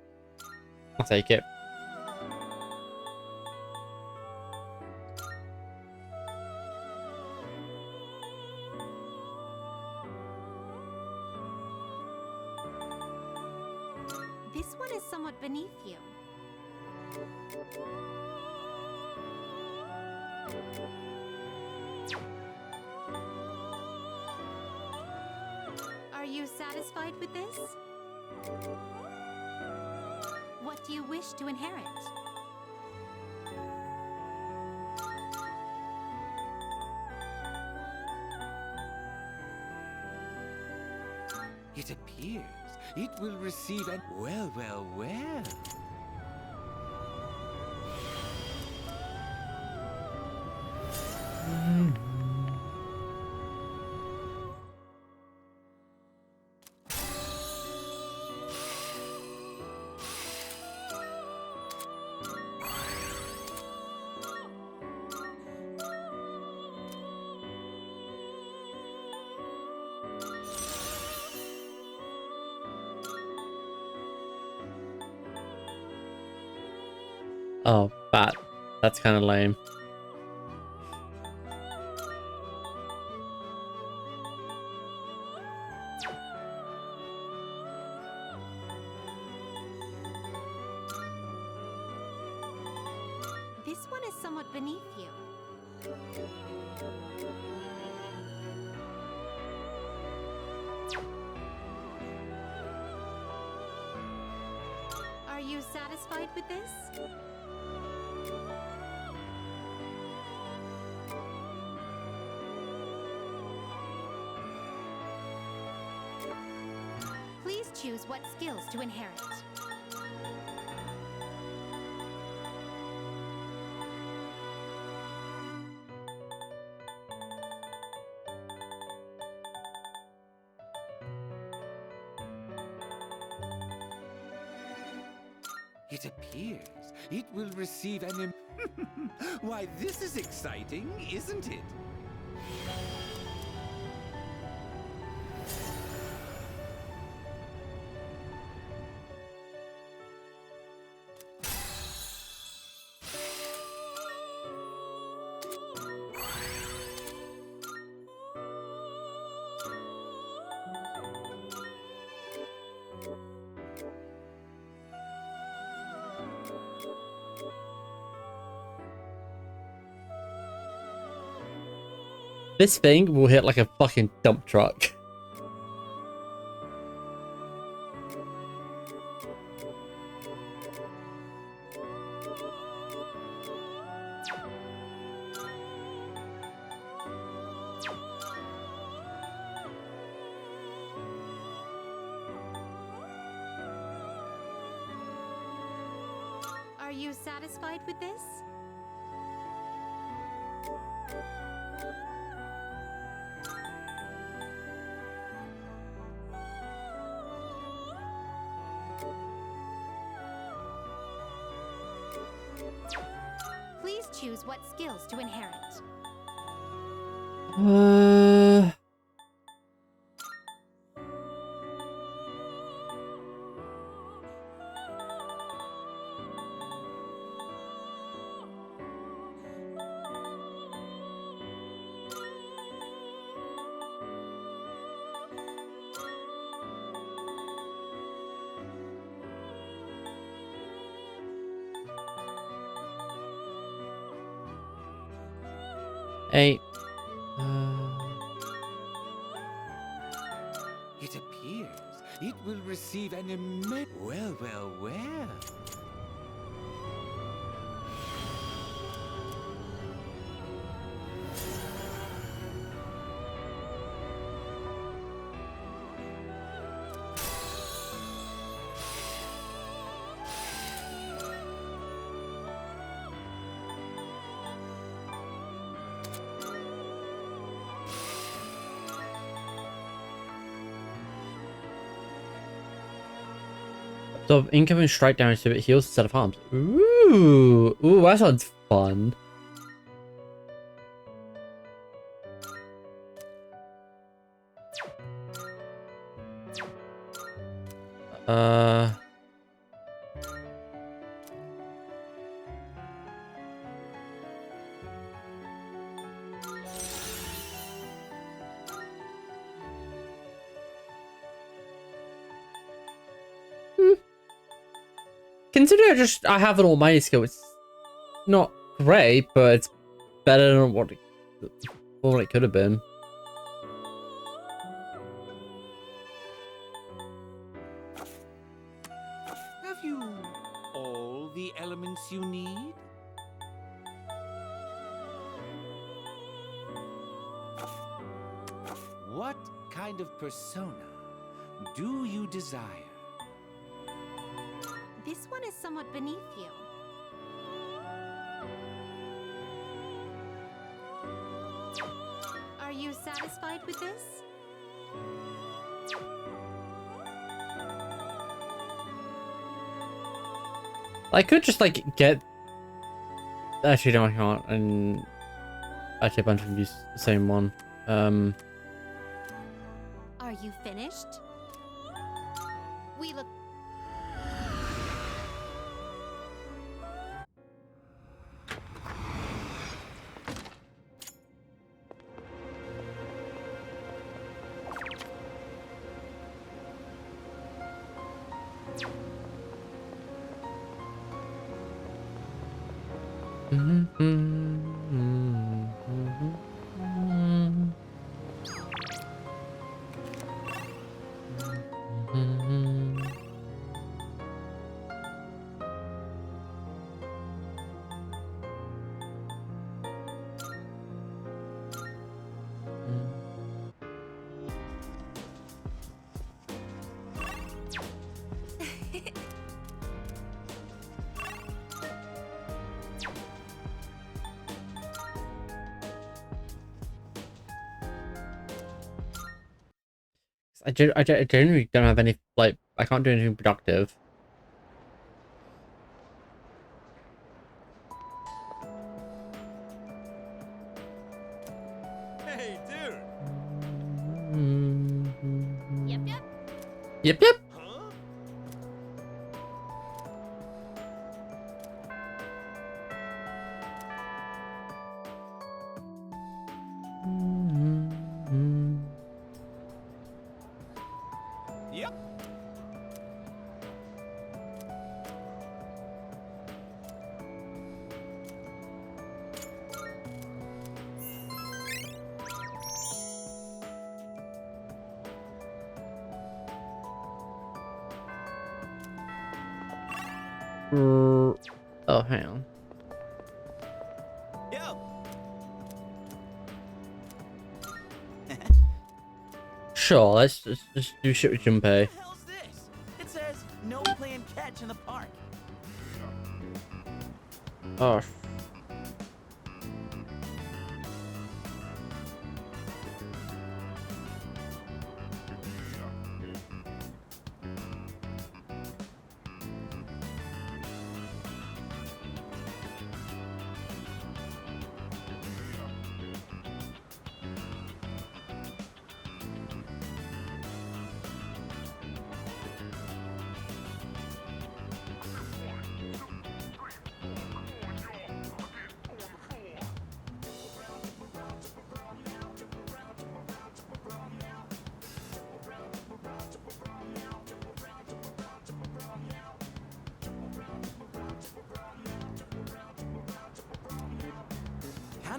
I'll take it. This one is somewhat beneath you. Are you satisfied with this? What do you wish to inherit? It appears it will receive an well. Oh, that's kind of lame. This one is somewhat beneath you. Are you satisfied with this? Please choose what skills to inherit. It appears it will receive an Why, this is exciting, isn't it? This thing will hit like a fucking dump truck. Are you satisfied with this? choose what skills to inherit. Eight. It appears it will receive an immense. Well, well, well. So incoming strike damage to it heals instead of harms. Ooh, that sounds fun. Considering I have an almighty skill, it's not great, but it's better than what it could have been. Have you all the elements you need? What kind of persona do you desire? This one is somewhat beneath you. Are you satisfied with this? I could just like get. Actually, no, I can't. And actually, a bunch of them use the same one. Are you finished? We look. I generally don't have any, like, I can't do anything productive. Hey, dude. Yep, yep. Yep, yep. Yep. Oh, hang on. Yo. Sure, let's just do shit with Junpei. How's this? It says no playing catch in the park. Oh.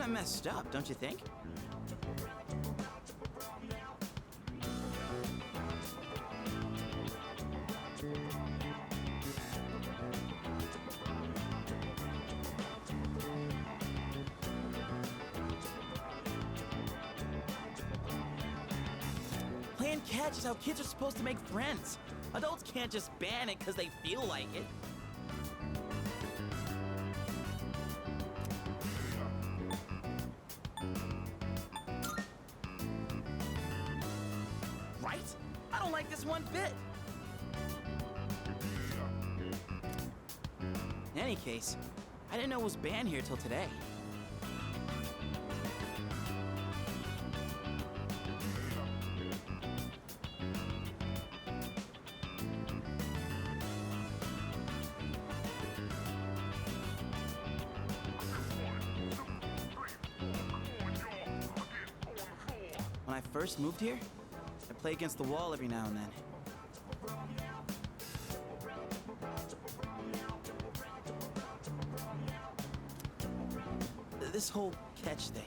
of messed up, don't you think? Playing catch is how kids are supposed to make friends. Adults can't just ban it because they feel like it. Right? I don't like this one bit. In any case, I didn't know it was banned here till today. When I first moved here, I play against the wall every now and then. This whole catch thing,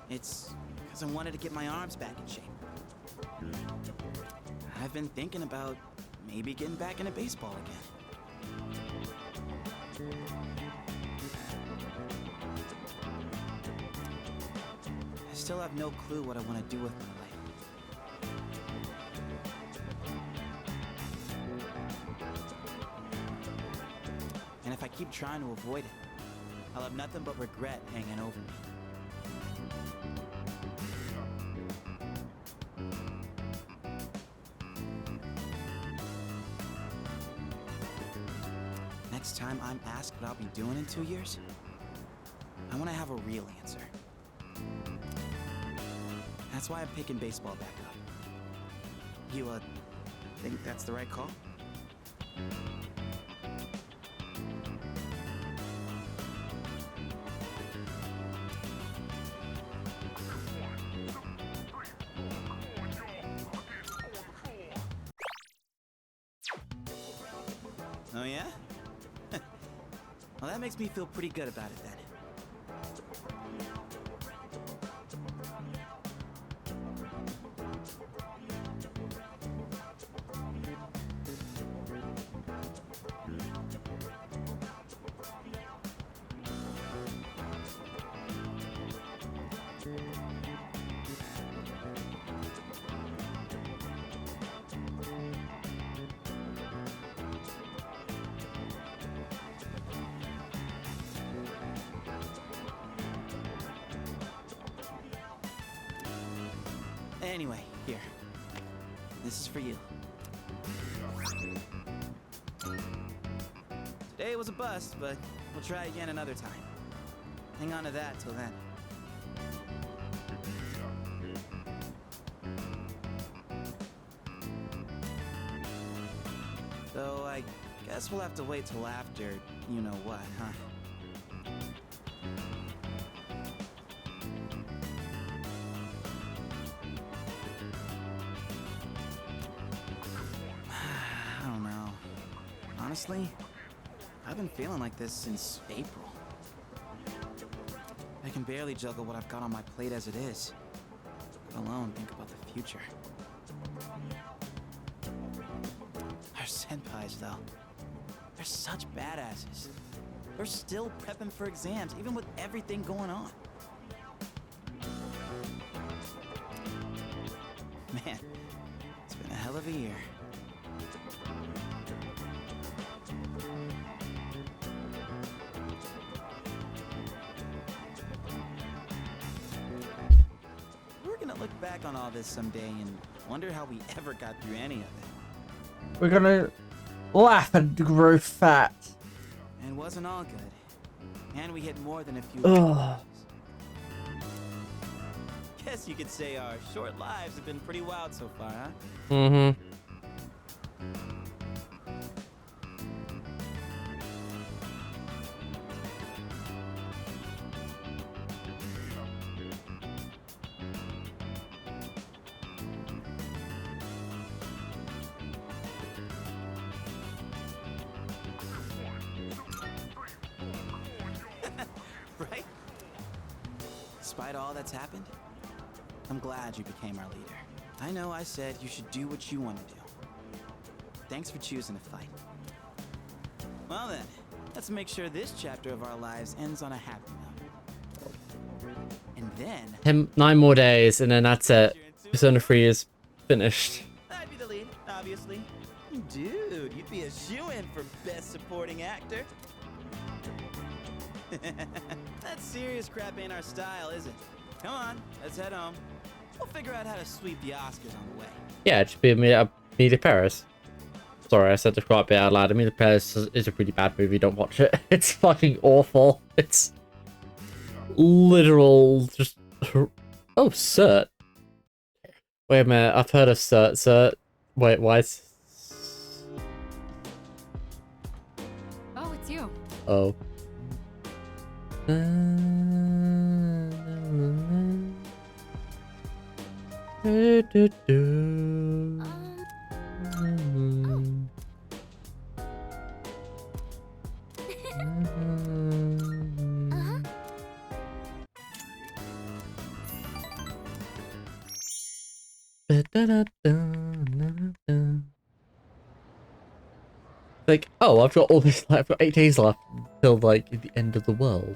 it's because I wanted to get my arms back in shape. I've been thinking about maybe getting back into baseball again. I still have no clue what I want to do with my life. And if I keep trying to avoid it, I'll have nothing but regret hanging over me. Next time I'm asked what I'll be doing in 2 years, I want to have a real answer. That's why I'm picking baseball back up. You, think that's the right call? Oh yeah? Well, that makes me feel pretty good about it then. Anyway, here. This is for you. Today was a bust, but we'll try again another time. Hang on to that till then. So I guess we'll have to wait till after you know what, huh? I don't know. Honestly, I've been feeling like this since April. I can barely juggle what I've got on my plate as it is, let alone think about the future. Our senpais, though, they're such badasses. They're still prepping for exams, even with everything going on. Man, it's been a hell of a year. We're gonna look back on all this someday and wonder how we ever got through any of it. We're gonna laugh and grow fat. And it wasn't all good. And we hit more than a few. Ugh. Guess you could say our short lives have been pretty wild so far, huh? Mm-hmm. Right? Despite all that's happened, I'm glad you became our leader. I know I said you should do what you want to do. Thanks for choosing to fight. Well then, let's make sure this chapter of our lives ends on a happy note. And then... 9 more days, and then that's it. Persona 3 is finished. I'd be the lead, obviously. Dude, you'd be a shoo-in for Best Supporting Actor. That serious crap ain't our style, is it? Come on, let's head home. We'll figure out how to sweep the Oscars on the way. Yeah, it should be Amelia Paris. Sorry, I said the quite a bit out loud. Amelia Paris is a pretty bad movie. Don't watch it. It's fucking awful. It's literal just... Oh, Cert. Wait a minute. I've heard of Cert. Wait, why is... Oh, it's you. Oh. Like, oh, I've got all this, like, I've got 8 days left till, like, the end of the world.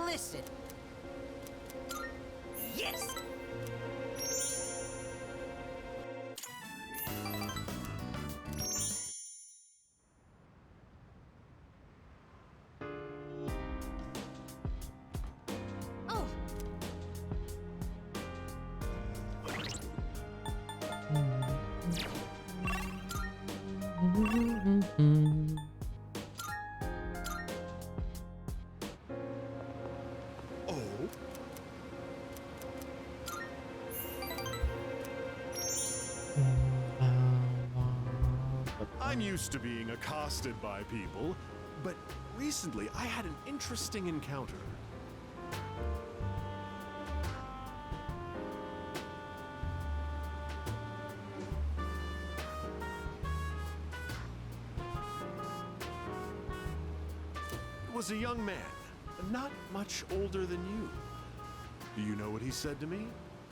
Listen. Yes. Oh. I'm used to being accosted by people, but recently I had an interesting encounter. It was a young man, not much older than you. Do you know what he said to me?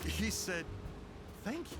He said, "Thank you."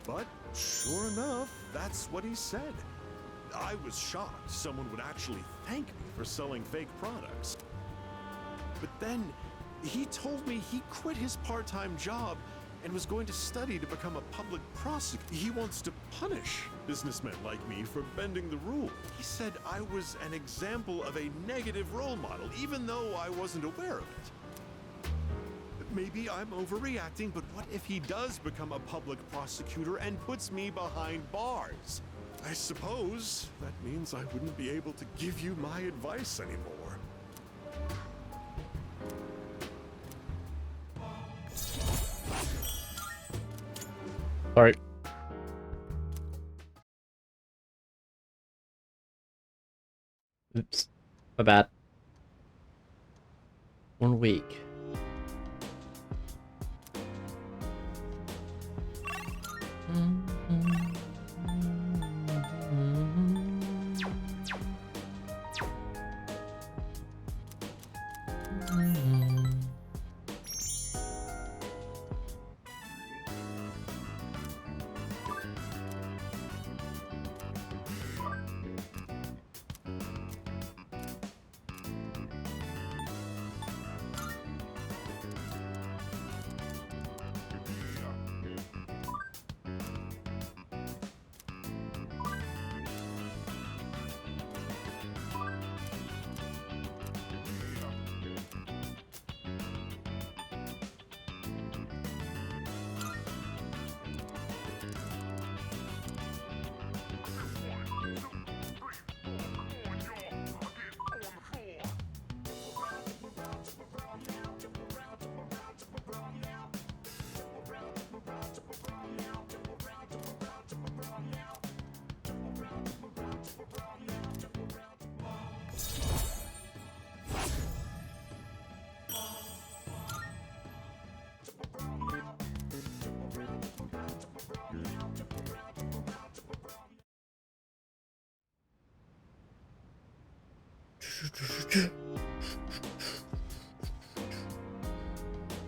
But sure enough, that's what he said. I was shocked someone would actually thank me for selling fake products. But then he told me he quit his part-time job and was going to study to become a public prosecutor. He wants to punish businessmen like me for bending the rules. He said I was an example of a negative role model, even though I wasn't aware of it. Maybe I'm overreacting, but what if he does become a public prosecutor and puts me behind bars? I suppose that means I wouldn't be able to give you my advice anymore. Sorry. Oops. My bad. 1 week.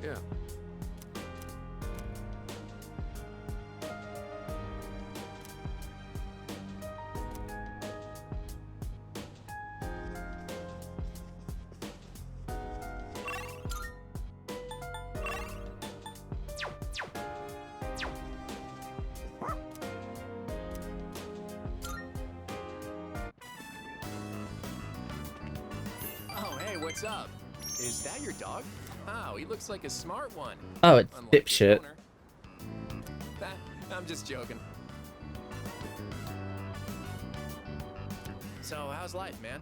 Yeah. Oh, hey, what's up? Is that your dog? Oh, he looks like a smart one. Oh, it's Unlike his dipshit. owner. I'm just joking. So, how's life, man?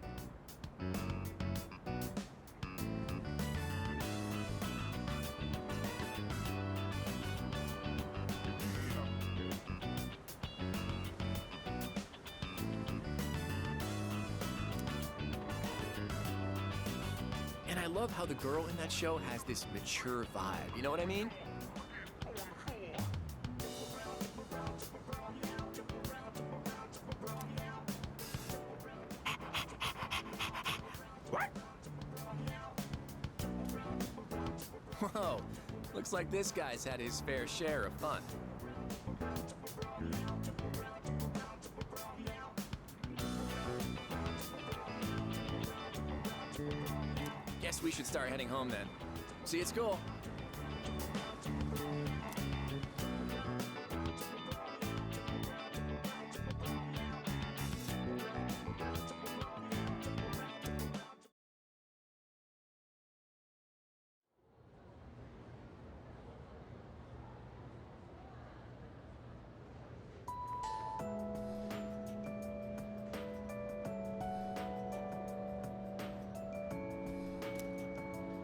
And I love how the girl in that show has this mature vibe. You know what I mean? Whoa, looks like this guy's had his fair share of fun. Guess we should start heading home then. See you at school.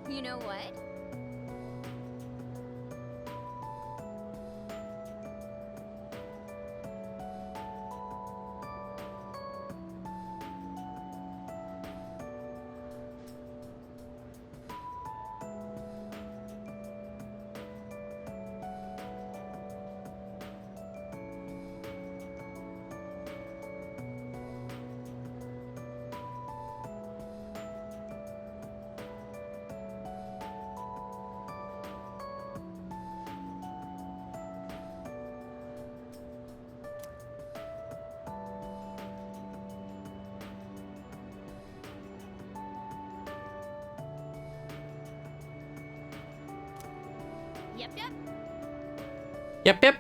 You know what? Yep, yep. Yep, yep.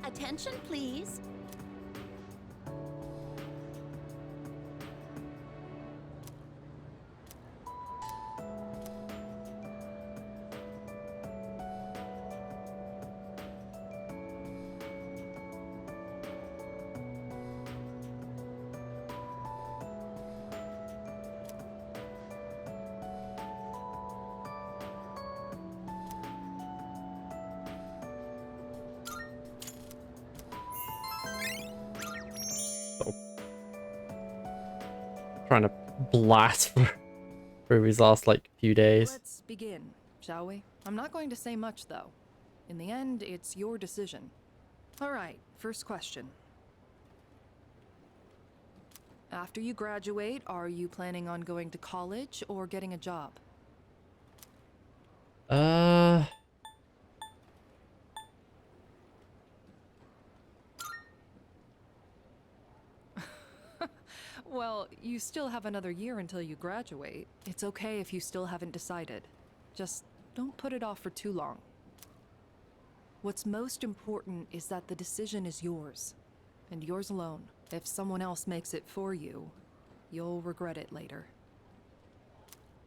Attention, please. Trying to blast through his last like few days. Let's begin, shall we? I'm not going to say much though. In the end, it's your decision. All right, first question. After you graduate, are you planning on going to college or getting a job? Well, you still have another year until you graduate. It's okay if you still haven't decided. Just don't put it off for too long. What's most important is that the decision is yours, and yours alone. If someone else makes it for you, you'll regret it later.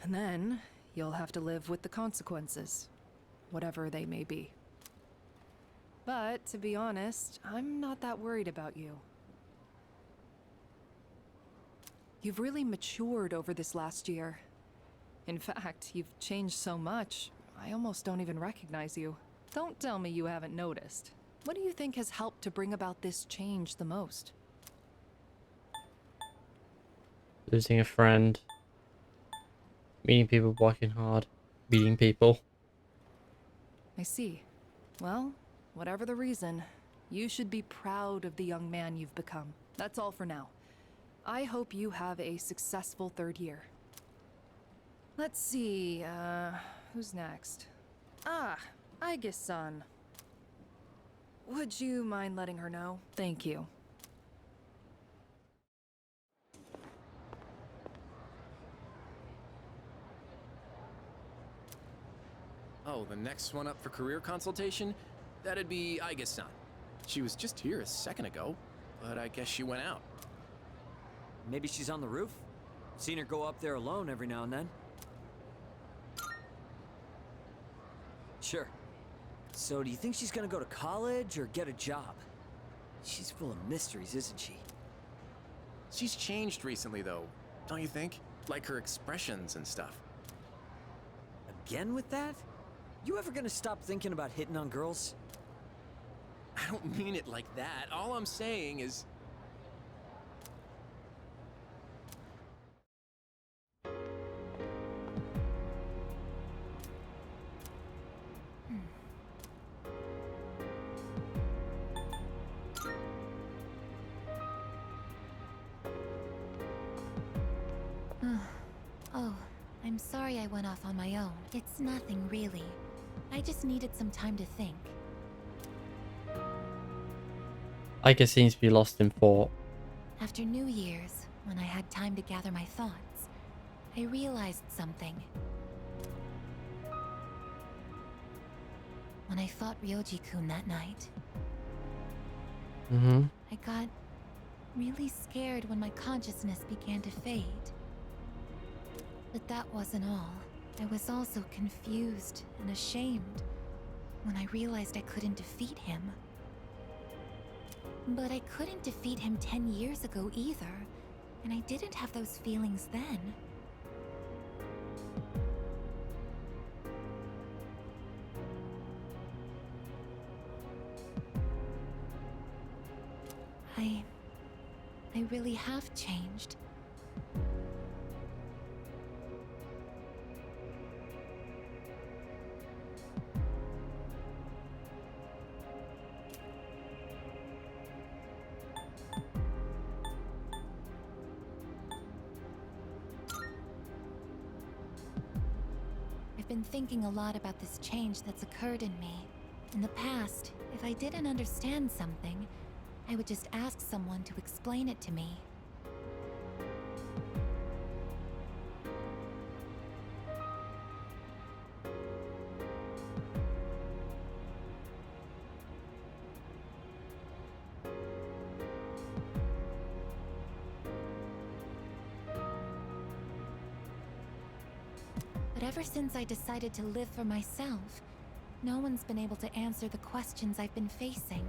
And then, you'll have to live with the consequences, whatever they may be. But, to be honest, I'm not that worried about you. You've really matured over this last year. In fact, you've changed so much, I almost don't even recognize you. Don't tell me you haven't noticed. What do you think has helped to bring about this change the most? Losing a friend. Meeting people, working hard. Meeting people. I see. Well, whatever the reason, you should be proud of the young man you've become. That's all for now. I hope you have a successful third year. Let's see, who's next? Ah, Aigis-san. Would you mind letting her know? Thank you. Oh, the next one up for career consultation? That'd be Aigis-san. She was just here a second ago, but I guess she went out. Maybe she's on the roof? Seen her go up there alone every now and then. Sure. So do you think she's gonna go to college or get a job? She's full of mysteries, isn't she? She's changed recently, though, don't you think? Like her expressions and stuff. Again with that? You ever gonna stop thinking about hitting on girls? I don't mean it like that. All I'm saying is... Oh, I'm sorry I went off on my own. It's nothing really. I just needed some time to think. Aika seems to be lost in thought. After New Year's, when I had time to gather my thoughts, I realized something. When I fought Ryoji-kun that night, I got really scared when my consciousness began to fade. But that wasn't all. I was also confused and ashamed when I realized I couldn't defeat him. But I couldn't defeat him 10 years ago either, and I didn't have those feelings then. I really have changed. I've been thinking a lot about this change that's occurred in me. In the past, if I didn't understand something, I would just ask someone to explain it to me. But ever since I decided to live for myself, no one's been able to answer the questions I've been facing.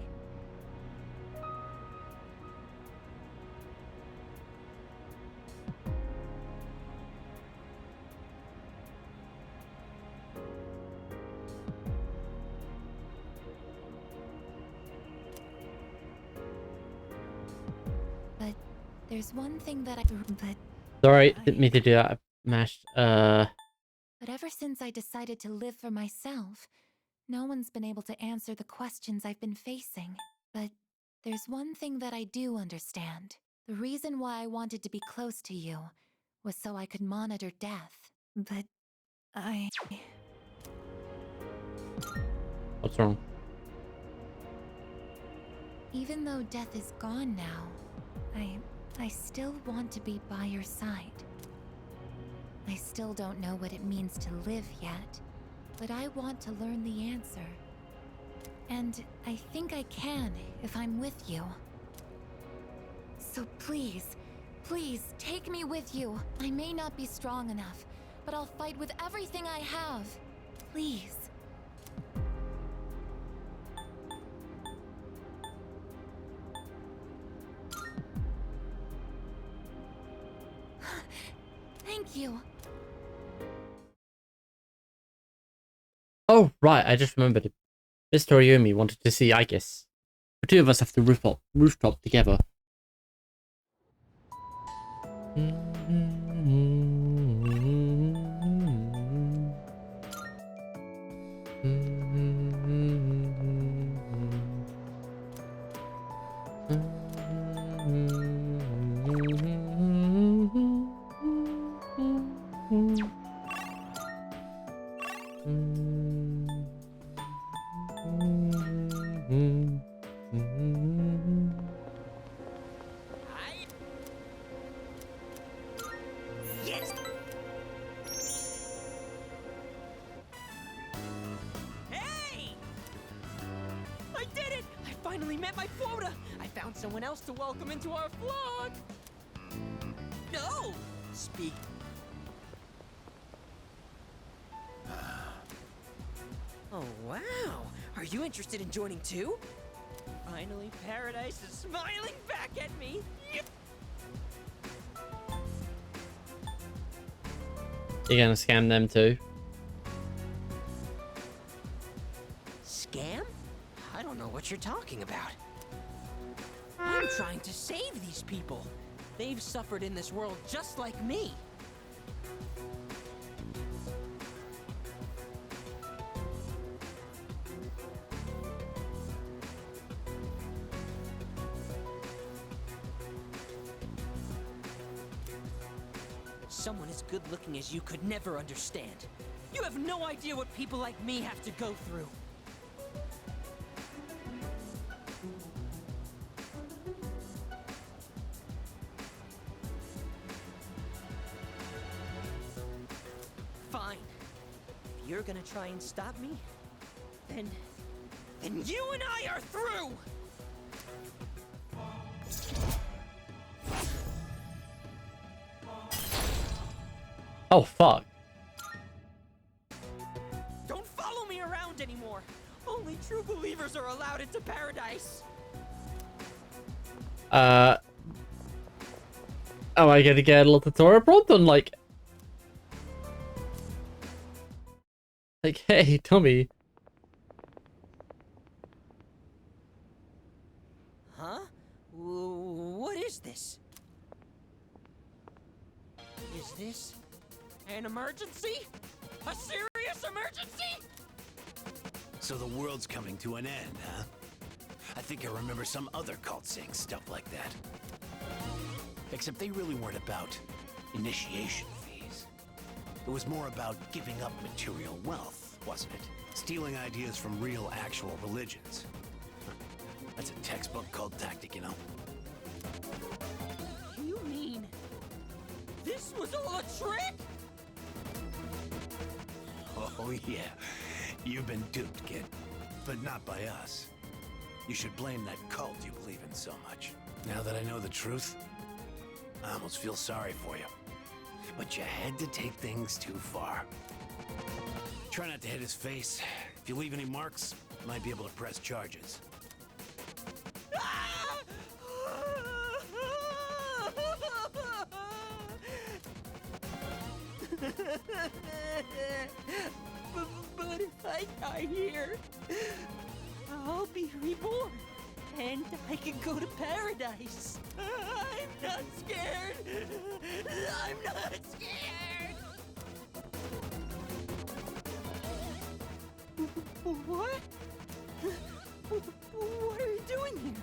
But there's one thing that Sorry, didn't mean to do that. I mashed, But ever since I decided to live for myself, no one's been able to answer the questions I've been facing. But there's one thing that I do understand. The reason why I wanted to be close to you was so I could monitor death. But What's wrong? even though death is gone now, I still want to be by your side. I still don't know what it means to live yet, but I want to learn the answer. And I think I can if I'm with you. So please, please take me with you. I may not be strong enough, but I'll fight with everything I have. Please. Thank you. Oh, right, I just remembered. Mr. Ayumi wanted to see Aigis. The two of us have the rooftop together. Yes. Hey! I did it! I finally met my quota! I found someone else to welcome into our flock! No! Speak. Oh, wow! Are you interested in joining too? Finally, Paradise is smiling back at me! Yep. You're gonna scam them too? Scam? I don't know what you're talking about. I'm trying to save these people. They've suffered in this world just like me. Someone as good looking as you could never understand. You have no idea what people like me have to go through. Fine. If you're gonna try and stop me, then you and I are through! Oh, fuck. Don't follow me around anymore! Only true believers are allowed into Paradise! Oh, I gotta get a little tutorial prompt on like, hey, Tommy. Huh? What is this? Is this an emergency? A serious emergency? So the world's coming to an end, huh? I think I remember some other cult saying stuff like that. Except they really weren't about initiation fees. It was more about giving up material wealth, wasn't it? Stealing ideas from real, actual religions. That's a textbook cult tactic, you know? You mean this was all a trick? Oh, yeah. You've been duped, kid. But not by us. You should blame that cult you believe in so much. Now that I know the truth, I almost feel sorry for you. But you had to take things too far. Try not to hit his face. If you leave any marks, you might be able to press charges. But if I die here, I'll be reborn, and I can go to Paradise. I'm not scared. I'm not scared. What? What are you doing here?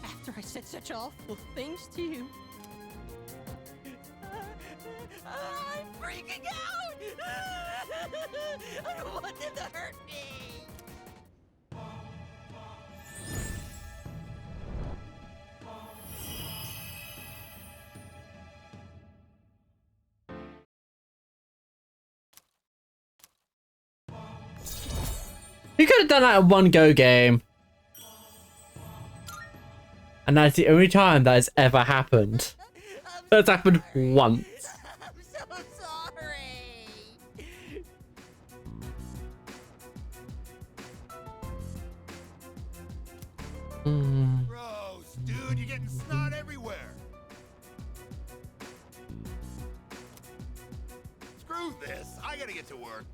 After I said such awful things to you. I'm freaking out! I don't want them to hurt me! You could have done that in one go game. And that's the only time that has ever happened. That's happened once. Gross, dude, you're getting snot everywhere. Screw this. I gotta get to work.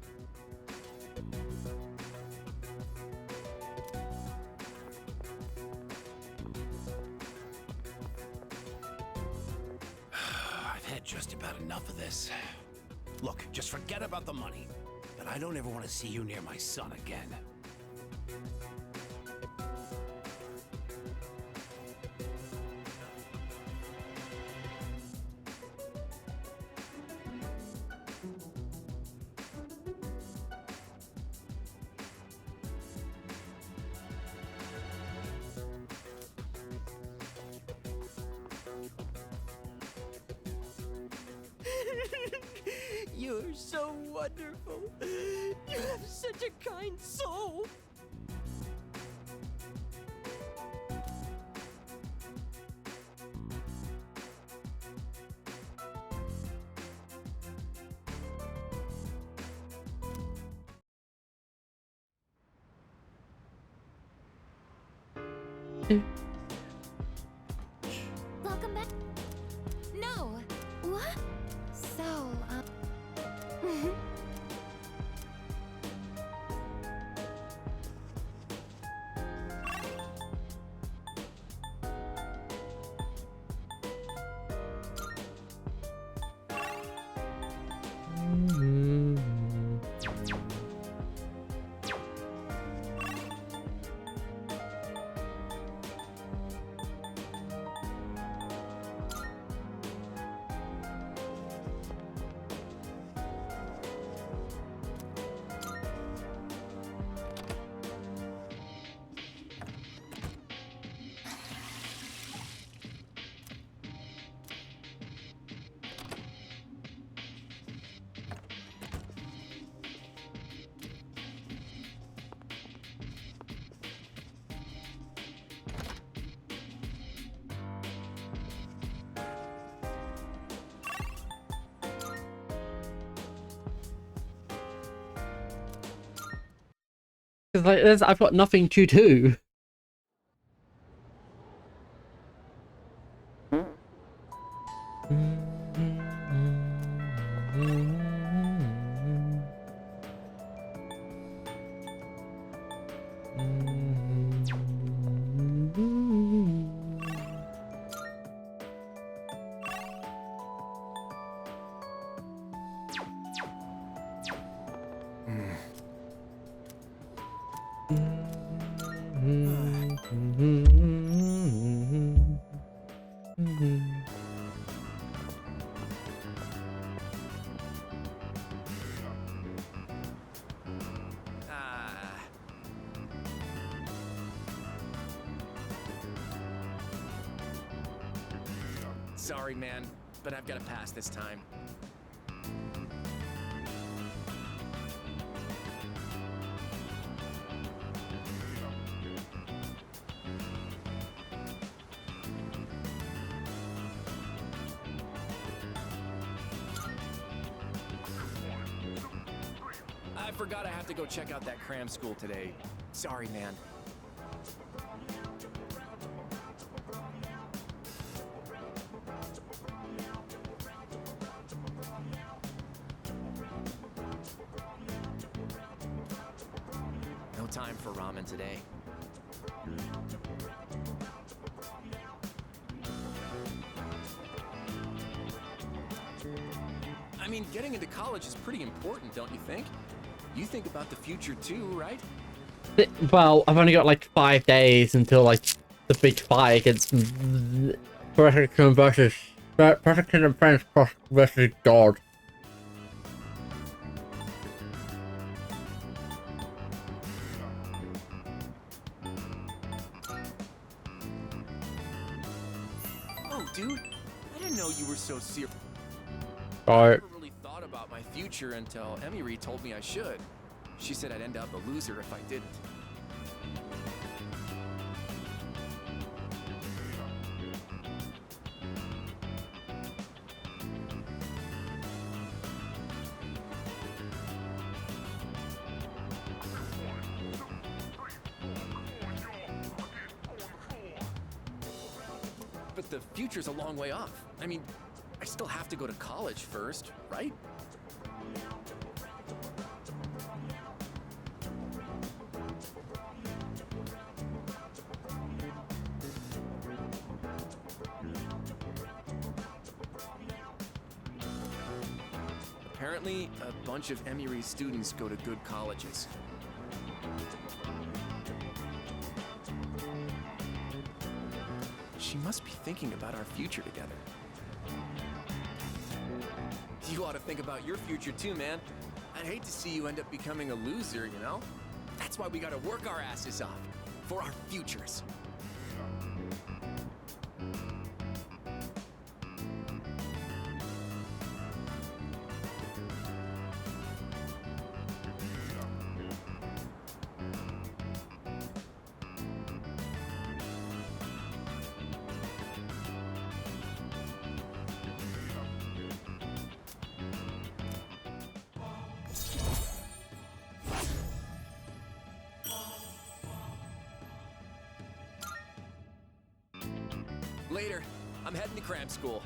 I've had just about enough of this. Look, just forget about the money. But I don't ever want to see you near my son again. You're so wonderful. You have such a kind soul. Welcome back. No. What? So, Because like, I've got nothing to do. Sorry, man, but I've got to pass this time. I forgot I have to go check out that cram school today. Sorry, man. No time for ramen today. I mean, getting into college is pretty important, don't you think? You think about the future too, right? Well, I've only got like 5 days until like the big fight against Predator versus Predator and Friends versus God. Oh, dude, I didn't know you were so serious. Alright. I never really thought about my future until Emily told me I should. She said I'd end up a loser if I didn't. but the future's a long way off. I mean, I still have to go to college first, right? Apparently, a bunch of Emiri students go to good colleges. She must be thinking about our future together. You ought to think about your future too, man. I'd hate to see you end up becoming a loser, you know? That's why we gotta work our asses off. For our futures. Later. I'm heading to cram school.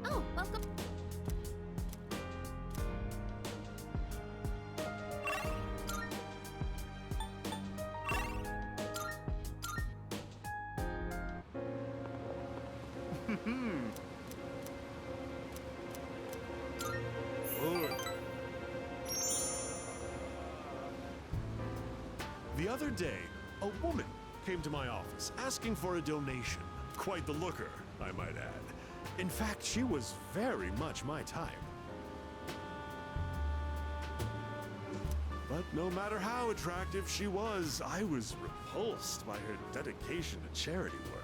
Oh, welcome. The other day, a woman came to my office asking for a donation. Quite the looker, I might add. In fact, she was very much my type. But no matter how attractive she was, I was repulsed by her dedication to charity work.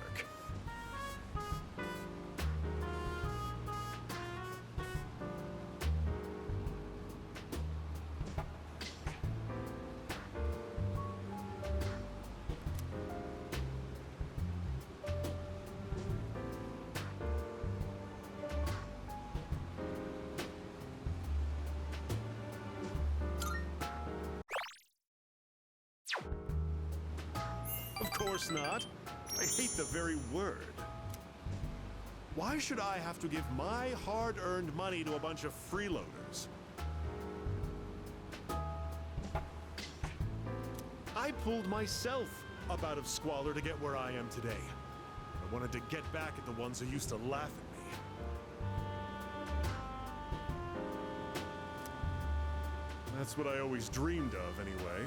Of course not. I hate the very word. Why should I have to give my hard-earned money to a bunch of freeloaders? I pulled myself up out of squalor to get where I am today. I wanted to get back at the ones who used to laugh at me. That's what I always dreamed of, anyway.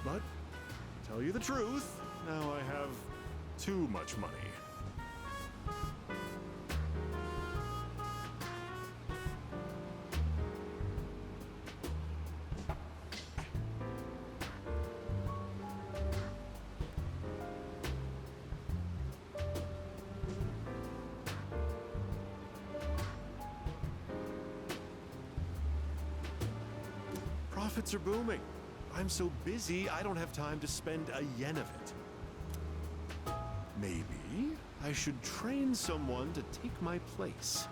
But, to tell you the truth, now I have too much money. Profits are booming. I'm so busy, I don't have time to spend a yen of it. Maybe I should train someone to take my place.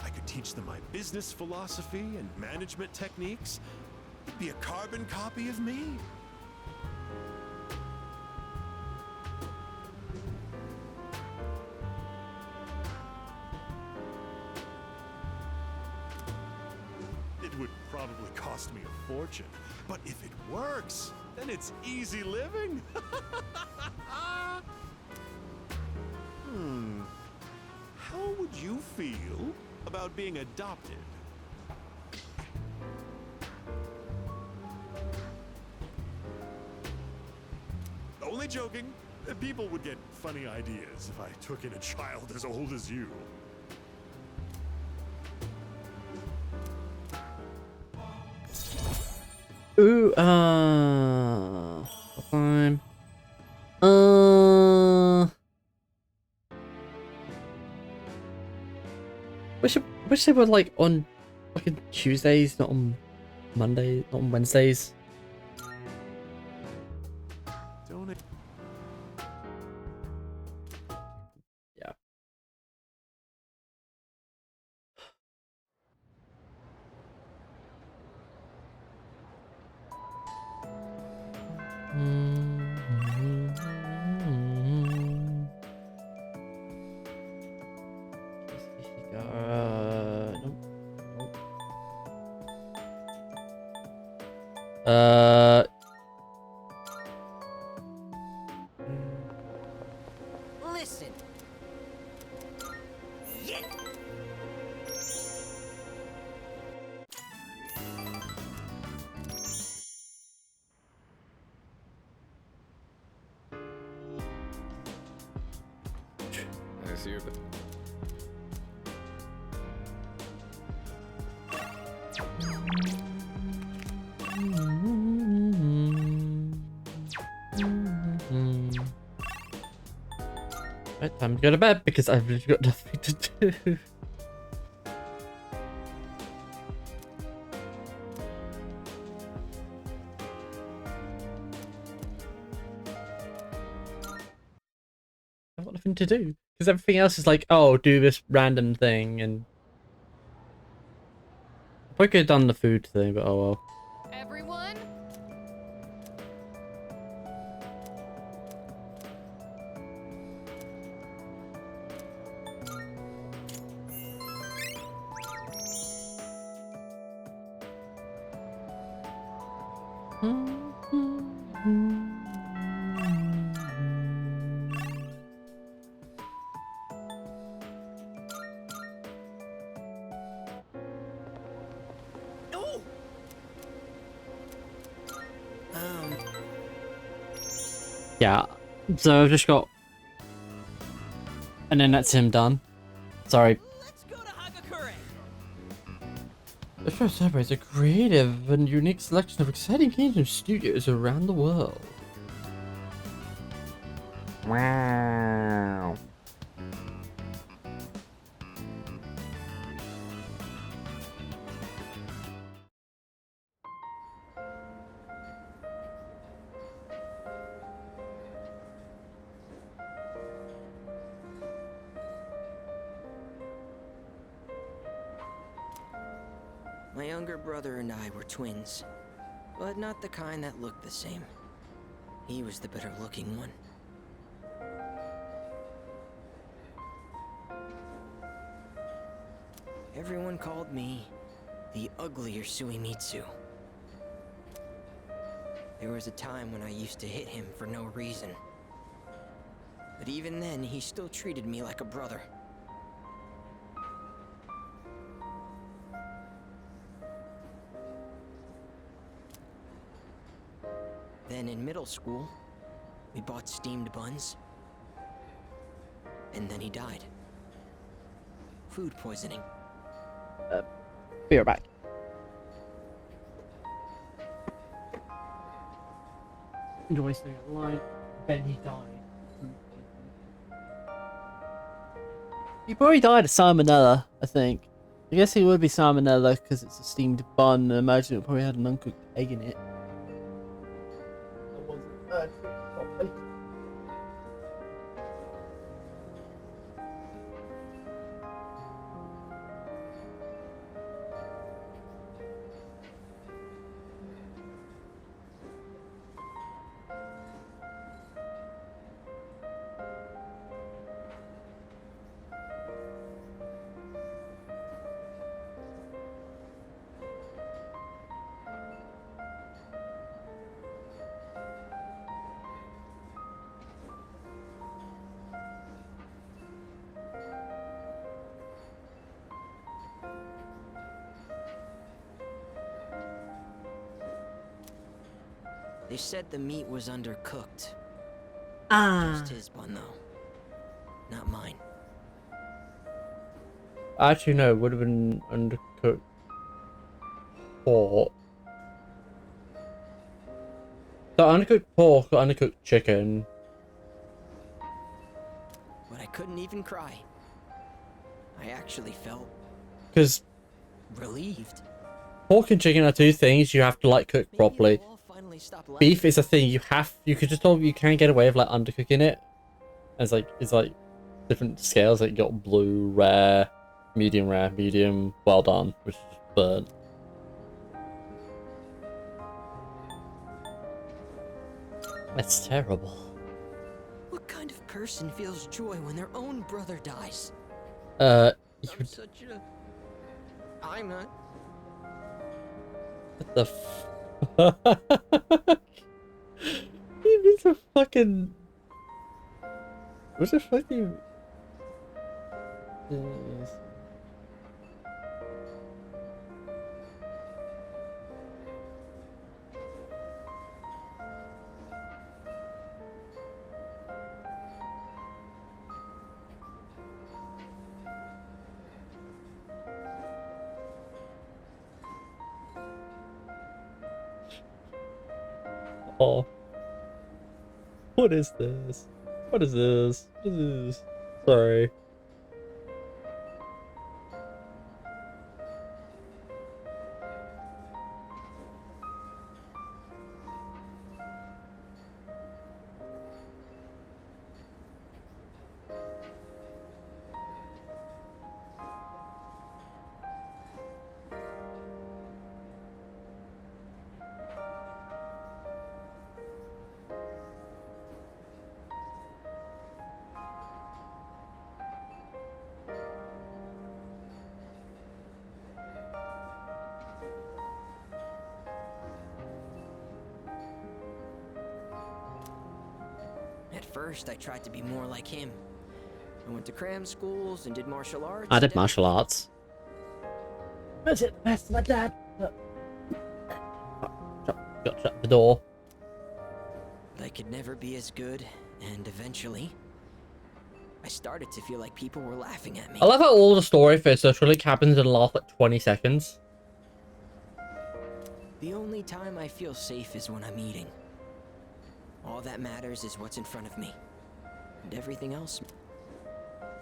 I could teach them my business philosophy and management techniques. It'd be a carbon copy of me. would probably cost me a fortune. But if it works, then it's easy living. How would you feel about being adopted? Only joking. People would get funny ideas if I took in a child as old as you. Ooh, time. Wish they were like on fucking Tuesdays, not on Monday, not on Wednesdays. Don't. Yeah. Listen. Yeah. I see your. Right, time to go to bed because I've literally got nothing to do. I've got nothing to do because everything else is like, oh, do this random thing, and I could have done the food thing, but oh well. Everyone? Yeah, so I've just got, and then that's him done. Sorry. The show celebrates a creative and unique selection of exciting games and studios around the world. Wow. My younger brother and I were twins, but not the kind that looked the same. He was the better looking one. Everyone called me the uglier Suimitsu. There was a time when I used to hit him for no reason. But even then, he still treated me like a brother. Then in middle school, we bought steamed buns. And then he died. Food poisoning. Be right back. Enjoy staying alive. Then he died. He probably died of salmonella, I think. I guess he would be salmonella because it's a steamed bun. I imagine it probably had an uncooked egg in it. They said the meat was undercooked. Ah. Just his bun, though. Not mine. Actually, no, it would have been undercooked pork. So undercooked pork or undercooked chicken. But I couldn't even cry. I actually felt Because relieved. pork and chicken are two things you have to like cook properly. Beef is a thing you could just tell you can't get away with like undercooking it. And it's like different scales. Like you got blue, rare, medium, well done, which is just burnt. That's terrible. What kind of person feels joy when their own brother dies? I'm such a... I'm not... What the fuck? You need to fucking... What the fuck do you... Yes. Oh. What is this? What is this? What is this? Sorry. At first, I tried to be more like him. I went to cram schools and did martial arts. I did martial arts. That's it, that's my dad. Shut the door. I could never be as good, and eventually, I started to feel like people were laughing at me. I love how all the story for Social Link happens in the last like 20 seconds. The only time I feel safe is when I'm eating. All that matters is what's in front of me. And everything else...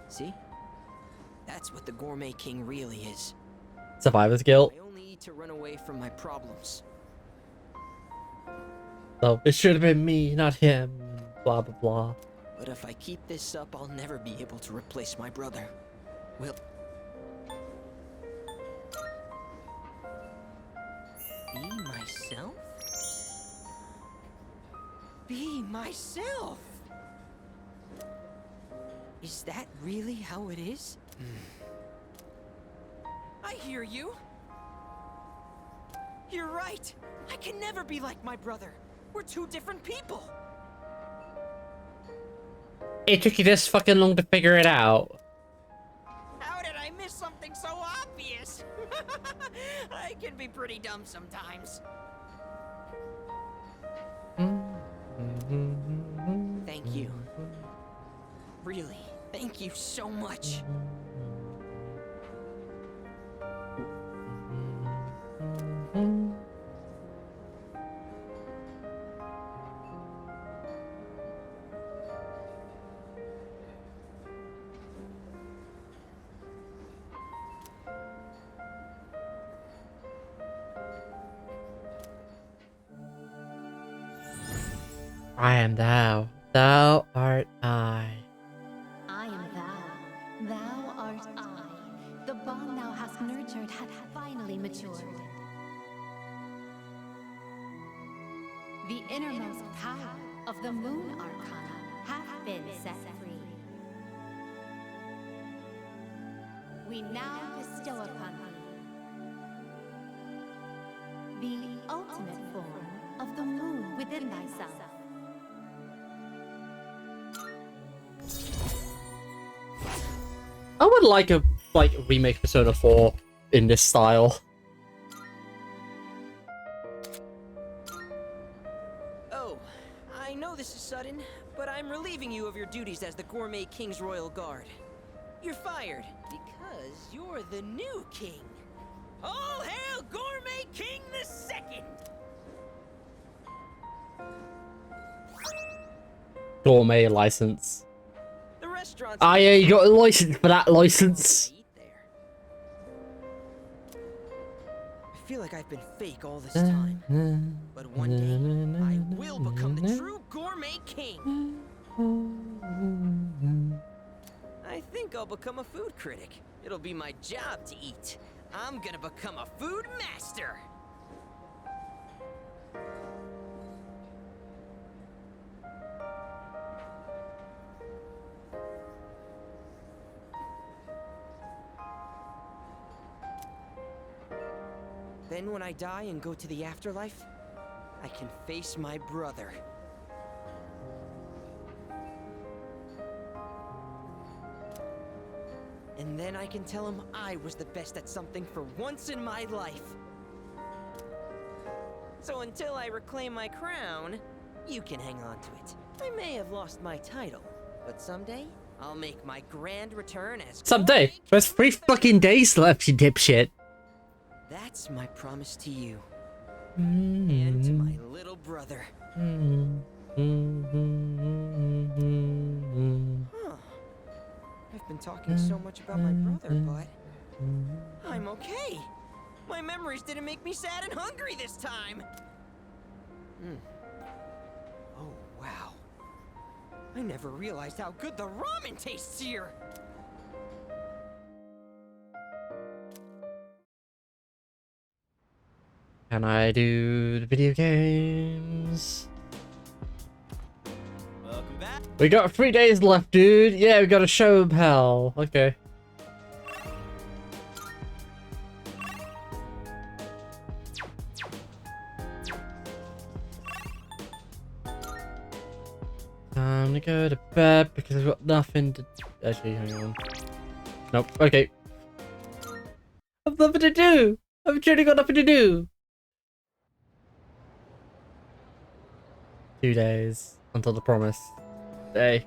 See? That's what the Gourmet King really is. Survivor's guilt. I only eat to run away from my problems. So it should have been me, not him. Blah blah blah. But if I keep this up, I'll never be able to replace my brother. Will... Be myself? Be myself! Is that really how it is? I hear you. You're right. I can never be like my brother. We're two different people. It took you this fucking long to figure it out. How did I miss something so obvious? I can be pretty dumb sometimes. Thank you. Really, thank you so much. I am thou. Thou art I. I am thou. Thou art I. The bond thou hast nurtured hath finally matured. The innermost power of the Moon Arcana hath been set free. We now bestow upon thee the ultimate form of the moon within thyself. I would like a remake Persona 4 in this style. this is sudden, but I'm relieving you of your duties as the Gourmet King's Royal Guard. You're fired because you're the new king. All hail Gourmet King II! Gourmet license. The restaurant's Ah, yeah, you got a license for that license. I feel like I've been fake all this time, but one day I will become the true Gourmet King. I think I'll become a food critic. It'll be my job to eat. I'm gonna become a food master. Then when I die and go to the afterlife, I can face my brother. And then I can tell him I was the best at something for once in my life. So until I reclaim my crown, you can hang on to it. I may have lost my title, but someday I'll make my grand return as Someday. There's 3 fucking days left, you dipshit. That's my promise to you. And to my little brother. Huh. I've been talking so much about my brother, but I'm okay. My memories didn't make me sad and hungry this time. Oh, wow. I never realized how good the ramen tastes here. Can I do the video games? Welcome back. We got 3 days left, dude. Yeah, we got a show, pal. Okay. Time to go to bed because I've got nothing to... Actually, hang on. Nope. Okay. I've nothing to do. I've truly got nothing to do. 2 days until the promised day.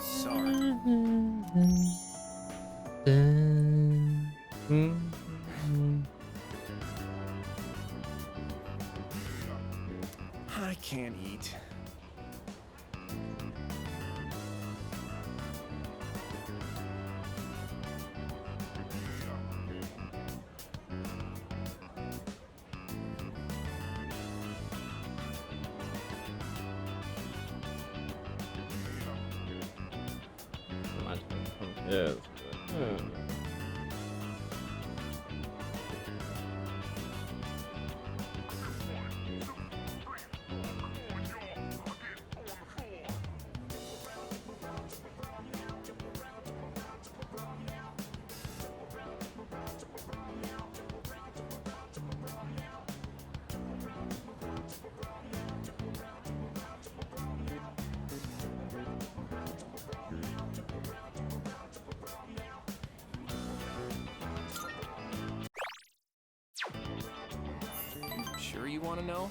Sorry. I can't eat. Yes. Sure you want to know?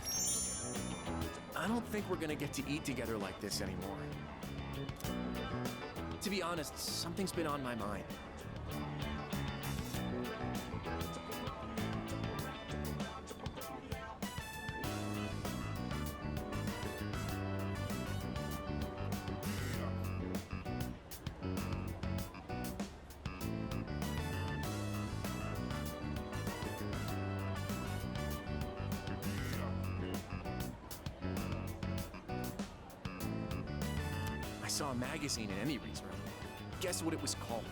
I don't think we're gonna get to eat together like this anymore. To be honest, something's been on my mind. I saw a magazine in Emmy's room. Guess what it was called?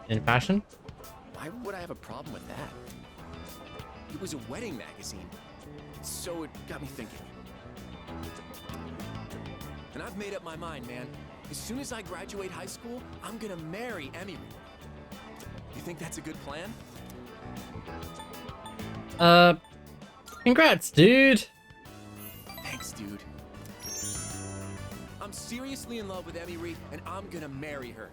in fashion. Why would I have a problem with that? It was a wedding magazine, so it got me thinking. And I've made up my mind, man. As soon as I graduate high school, I'm gonna marry Emily. You think that's a good plan? Congrats, dude. Thanks, dude. I'm seriously in love with Emily, and I'm gonna marry her.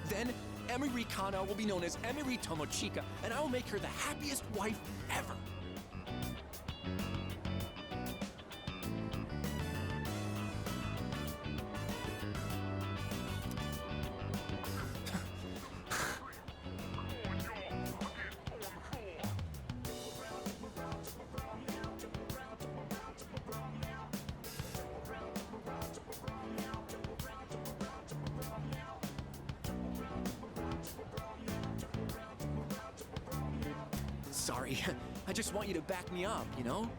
Then, Emily Kana will be known as Emily Tomochika, and I will make her the happiest wife ever. Sorry, I just want you to back me up, you know?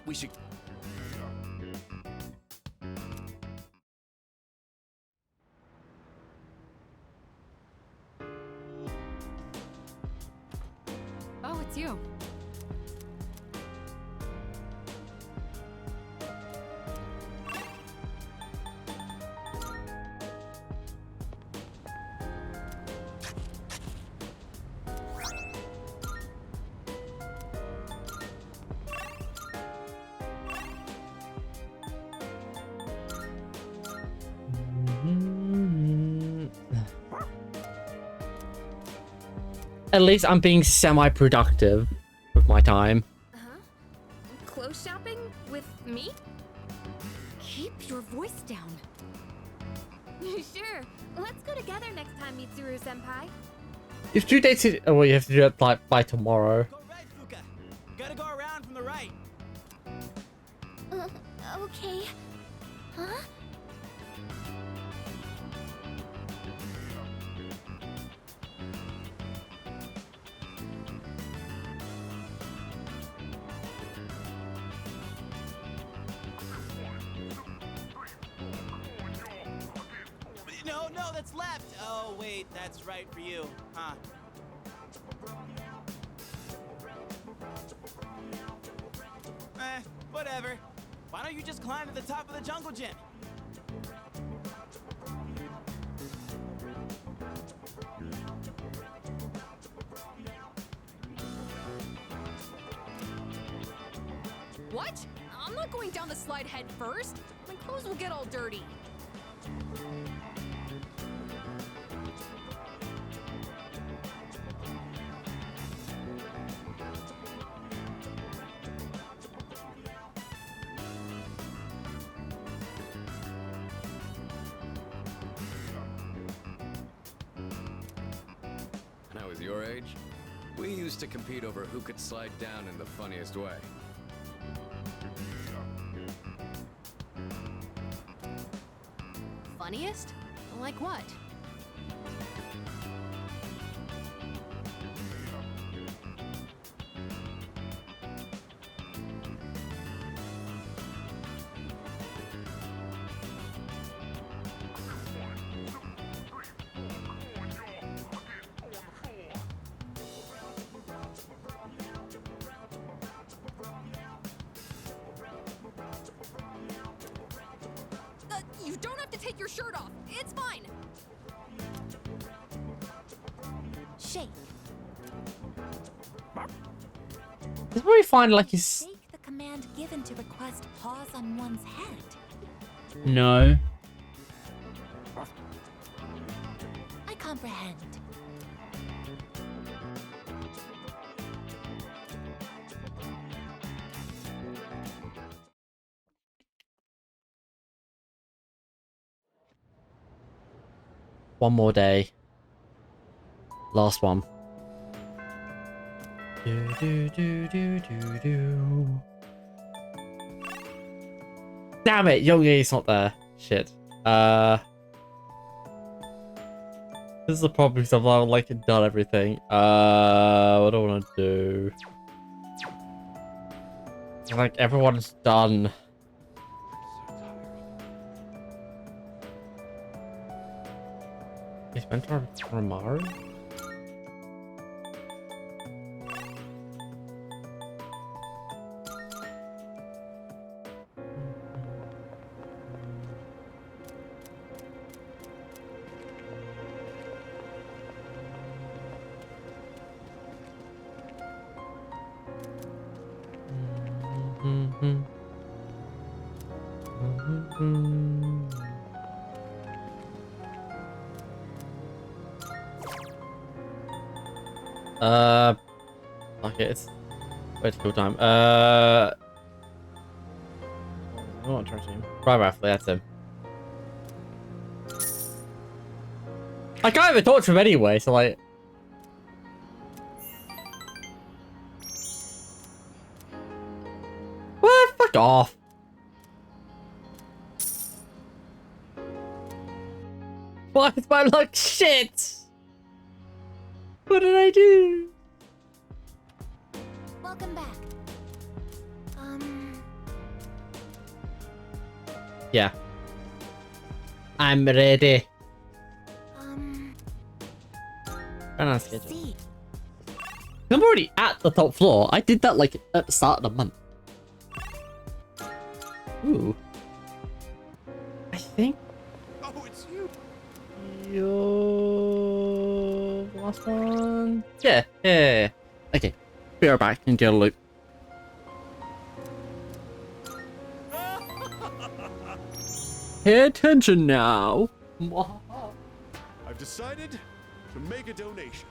We should... Oh, it's you. At least I'm being semi-productive with my time. Clothes shopping with me? Keep your voice down. Sure. Let's go together next time, Mitsuru-senpai. If 2 dates, oh, well, you have to do it like by tomorrow. Gotta go around from the right. Okay. Huh? No, that's left. Oh, wait, that's right for you, huh? Whatever. Why don't you just climb to the top of the jungle gym? What? I'm not going down the slide head first. My clothes will get all dirty. When I was your age, we used to compete over who could slide down in the funniest way. Funniest? Like what? You don't have to take your shirt off. It's fine. Shake. This is where we find like his Shake the command given to on one's head. No. I comprehend. One more day. Last one. Do, do, do, do, do, do. Damn it, Yogi's not there. Shit. This is the problem because I've like done everything. What do I want to do? Like everyone's done. Is Mentor Ramaru? Okay, it's way to kill time. I want to try to. Right, roughly, that's him. I can't even talk to him anyway, so like. What? Fuck off. Why is my luck shit? What did I do? Welcome back. Yeah. I'm ready. Run on schedule. I'm already at the top floor. I did that like at the start of the month. Ooh. I think. Oh, it's you. Your last one. Yeah. Okay. We are back into the loop. Pay attention now. I've decided to make a donation.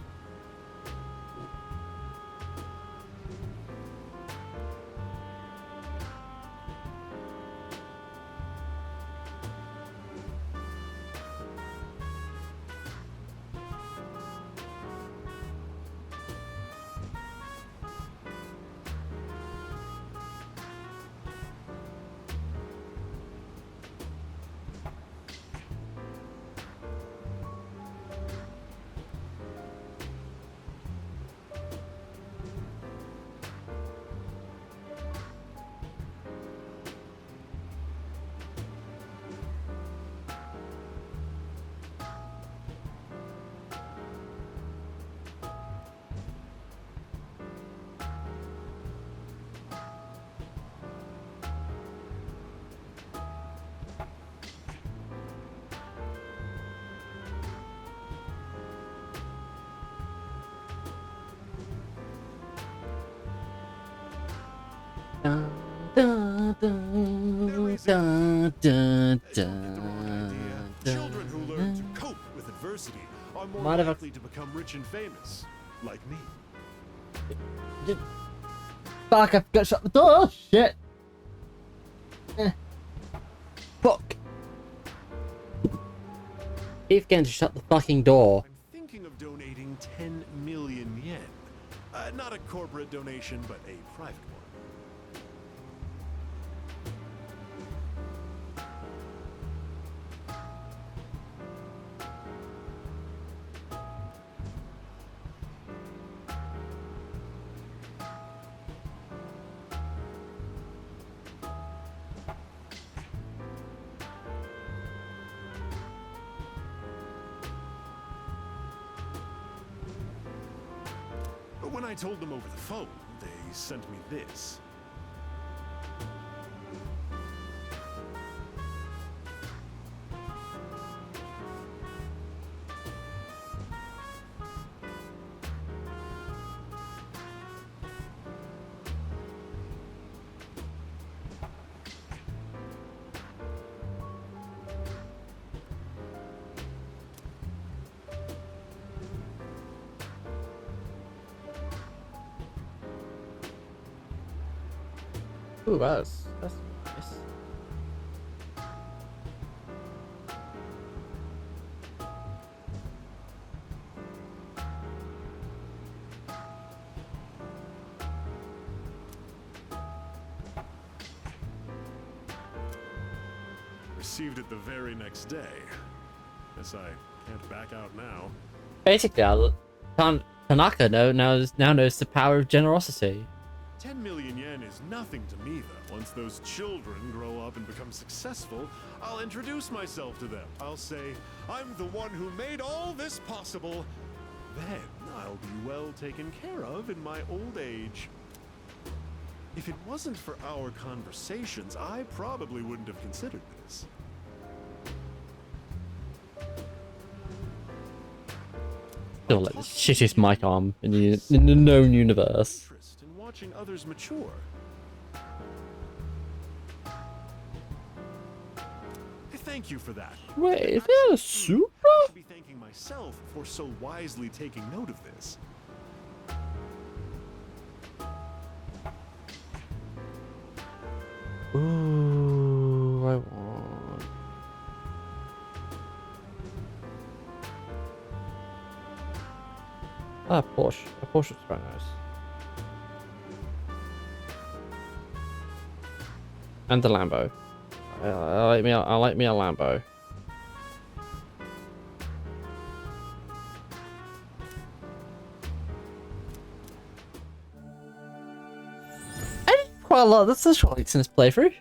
Dun, dun, dun, dun, dun, dun, Children who learn to cope with adversity are more Might have a- likely to become rich and famous, like me. Fuck, I forgot to shut the door. Shit. Fuck. Keep getting to shut the fucking door. I'm thinking of donating 10 million yen. Not a corporate donation, but a private one. When I told them over the phone, they sent me this. Ooh, that's nice. Received it the very next day. Guess I can't back out now. Basically, Tanaka now knows the power of generosity. 10 million yen is nothing to me, though. Once those children grow up and become successful, I'll introduce myself to them. I'll say, I'm the one who made all this possible. Then I'll be well taken care of in my old age. If it wasn't for our conversations, I probably wouldn't have considered this. Feel like the shittiest mic arm in the known universe. Interest in watching others mature. Thank you for that. Wait, is that a Supra? I should be thanking myself for so wisely taking note of this. Ooh, I want. Ah, Porsche. A Porsche is very nice. And the Lambo. I like me a Lambo. I did quite a lot of the social links in this playthrough.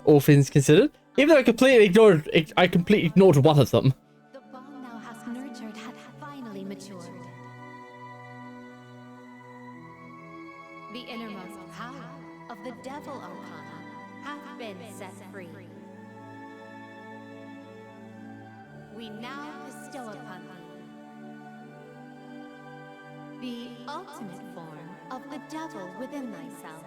All things considered. Even though I completely ignored one of them. The bond thou hast nurtured hath finally matured. The innermost power of the Devil Arcana hath been set free. We now bestow upon thee the ultimate form of the devil within thyself.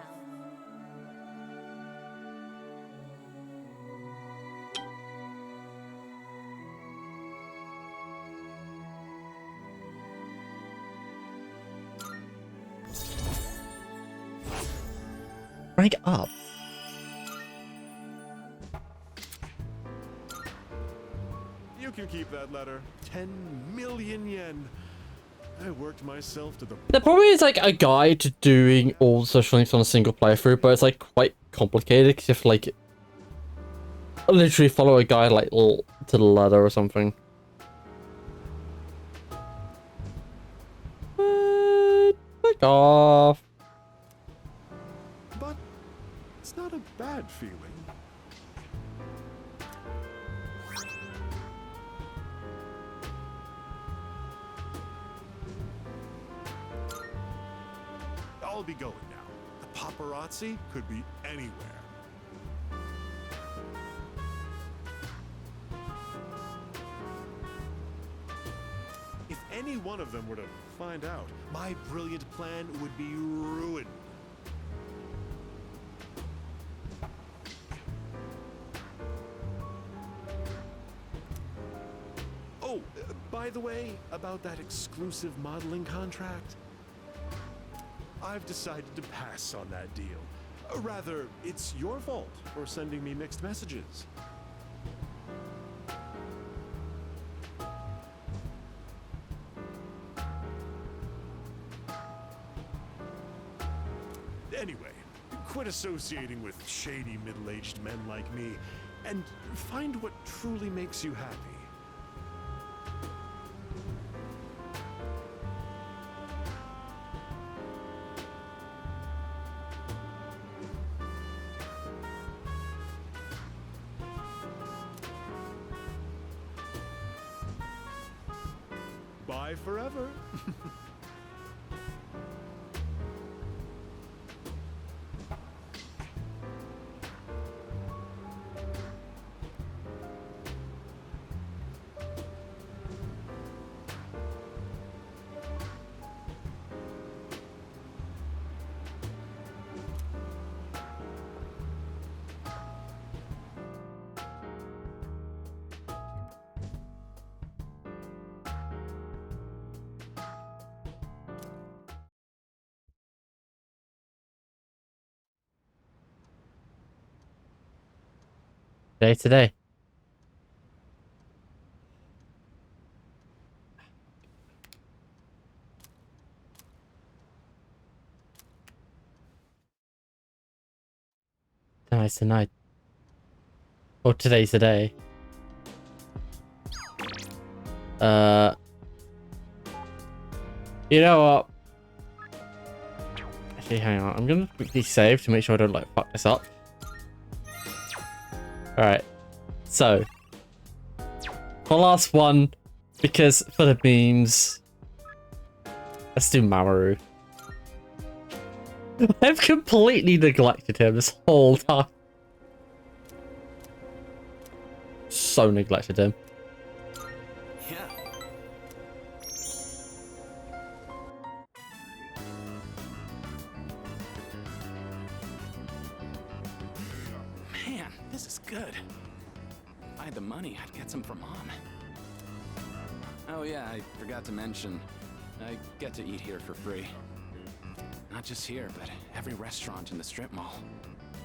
Rank up. You can keep that letter. 10 million yen. I worked myself to the... There probably is like a guide to doing all the social links on a single playthrough, but it's like quite complicated because you have to like literally follow a guide like to the letter or something. Fuck off. But it's not a bad feeling. I'll be going now. The paparazzi could be anywhere. If any one of them were to find out, my brilliant plan would be ruined. Oh, by the way, about that exclusive modeling contract, I've decided to pass on that deal. Rather, it's your fault for sending me mixed messages. Anyway, quit associating with shady middle-aged men like me, and find what truly makes you happy. Bye forever. Day today. Tonight's the night. Or today's the day. You know what? Actually, hang on. I'm gonna quickly save to make sure I don't like fuck this up. Alright. So. For last one, because for the memes, let's do Mamoru. I've completely neglected him this whole time. So neglected him. Yeah. Man, this is good. If I had the money, I'd get some for Mom. Oh yeah, I forgot to mention, I get to eat here for free. Not just here, but every restaurant in the strip mall.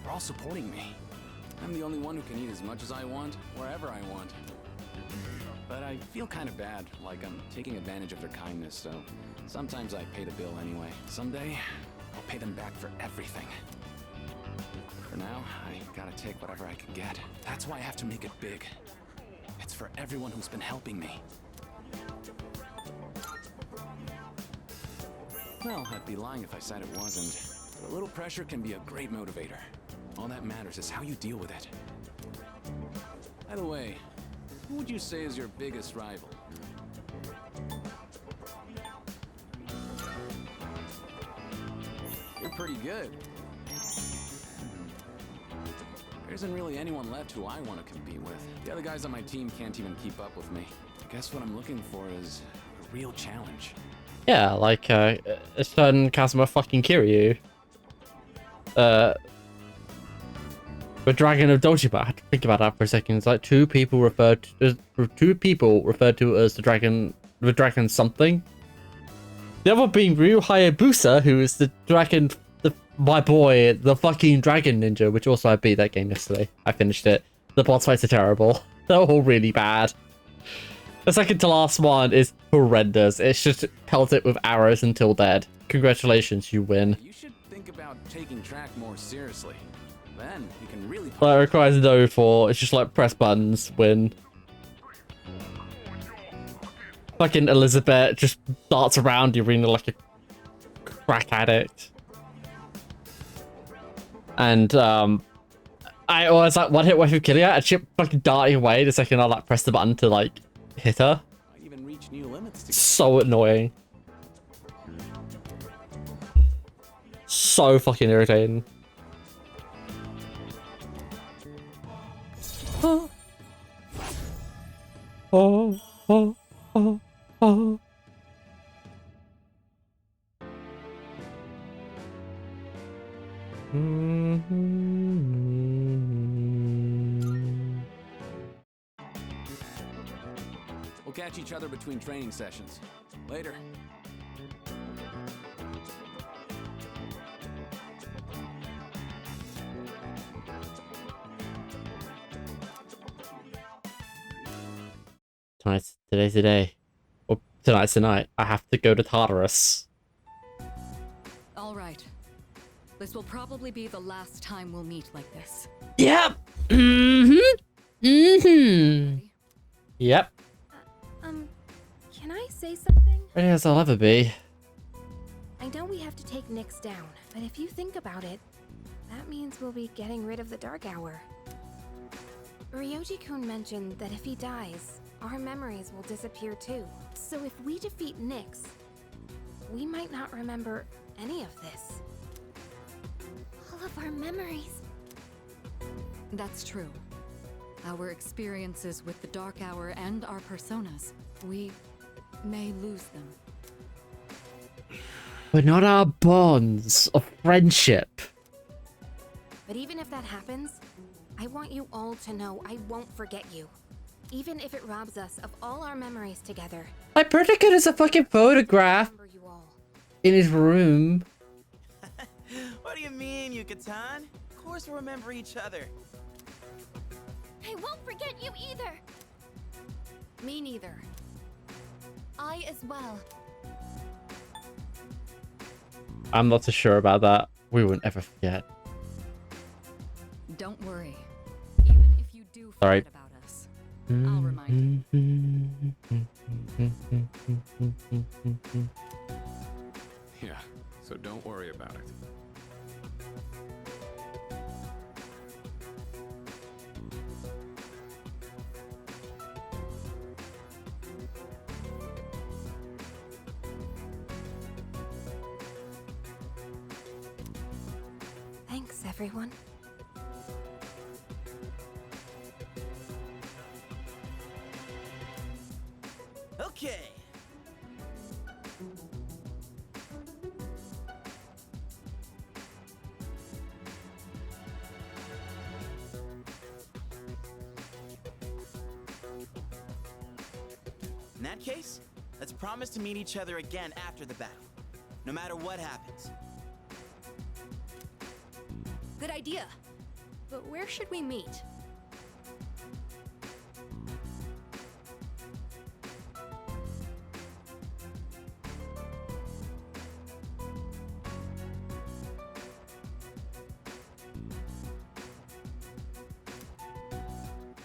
They're all supporting me. I'm the only one who can eat as much as I want, wherever I want. But I feel kind of bad, like I'm taking advantage of their kindness, so sometimes I pay the bill anyway. Someday, I'll pay them back for everything. For now, I gotta take whatever I can get. That's why I have to make it big. It's for everyone who's been helping me. Well, I'd be lying if I said it wasn't. But a little pressure can be a great motivator. All that matters is how you deal with it. By the way, who would you say is your biggest rival? You're pretty good. There isn't really anyone left who I want to compete with. The other guys on my team can't even keep up with me. I guess what I'm looking for is a real challenge. Yeah, like a certain Kazuma fucking Kiryu. The Dragon of Dojima. I had to think about that for a second. It's like two people referred to as the dragon something. The other being Ryu Hayabusa, who is the dragon, my boy, the fucking dragon ninja, which also I beat that game yesterday. I finished it. The boss fights are terrible. They're all really bad. The second to last one is horrendous. It's just pelt it with arrows until dead. Congratulations, you win. You should think about taking track more seriously. Then you can really. That requires no thought. It's just like press buttons, win. Fucking Elizabeth just darts around the arena like a crack addict. And I always like one hit away from killing her and she fucking darting away the second I like press the button to like hit her. Might even reach new limits So annoying. So fucking irritating. Oh. Oh. Oh. Oh. Oh. We'll catch each other between training sessions. Later. Today's the day. Or tonight's the night. I have to go to Tartarus. All right. This will probably be the last time we'll meet like this. Yep. Yep. Can I say something? Ready as I'll ever be. I know we have to take Nyx down, but if you think about it, that means we'll be getting rid of the Dark Hour. Ryoji-kun mentioned that if he dies, our memories will disappear too. So if we defeat Nyx, we might not remember any of this. All of our memories. That's true. Our experiences with the Dark Hour and our personas, we may lose them. But not our bonds of friendship. But even if that happens, I want you all to know I won't forget you. Even if it robs us of all our memories together. My pretty good as a fucking photograph in his room. What do you mean, Yucatan? Of course we'll remember each other. I forget you either. Me neither. I as well. I'm not so sure about that. We won't ever forget. Don't worry. Even if you do Sorry. forget about us, I'll remind you. Yeah, so don't worry about it. Thanks, everyone. Okay. In that case, let's promise to meet each other again after the battle, no matter what happens. Good idea. But where should we meet?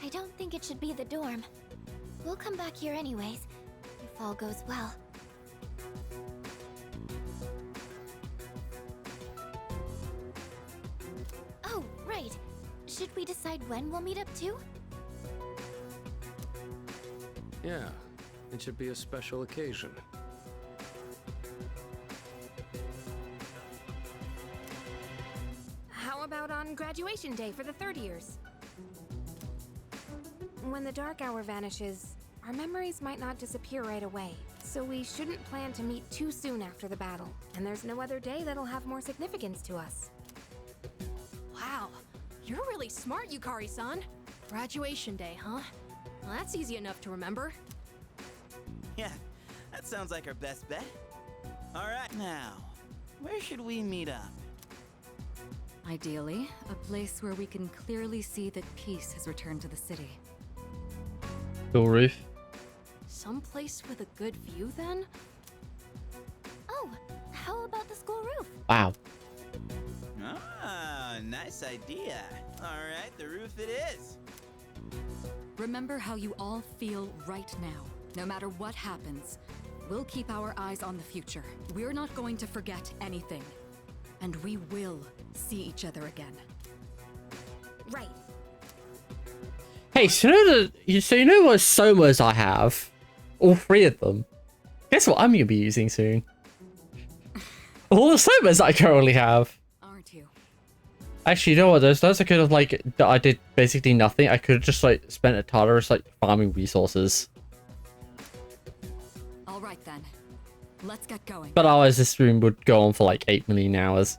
I don't think it should be the dorm. We'll come back here anyways, if all goes well. Oh, right. Should we decide when we'll meet up too? Yeah, it should be a special occasion. How about on graduation day for the third years? When the dark hour vanishes, our memories might not disappear right away. So we shouldn't plan to meet too soon after the battle. And there's no other day that'll have more significance to us. Wow, you're really smart, Yukari-san. Graduation day, huh? Well, that's easy enough to remember. Yeah, that sounds like our best bet. All right, now, where should we meet up? Ideally, a place where we can clearly see that peace has returned to the city. Cool roof. Someplace with a good view, then? Oh, how about the school roof? Wow. Ah, nice idea. All right, the roof it is. Remember how you all feel right now. No matter what happens, we'll keep our eyes on the future. We're not going to forget anything. And we will see each other again. Right. Hey, so you know what somas I have? All three of them. Guess what I'm gonna be using soon? All the somas I currently have. Aren't you? Actually, you know what? Those I could have like I did basically nothing. I could have just like spent a Tartarus like farming resources. All right then. Let's get going. But otherwise, this stream would go on for like 8 million hours.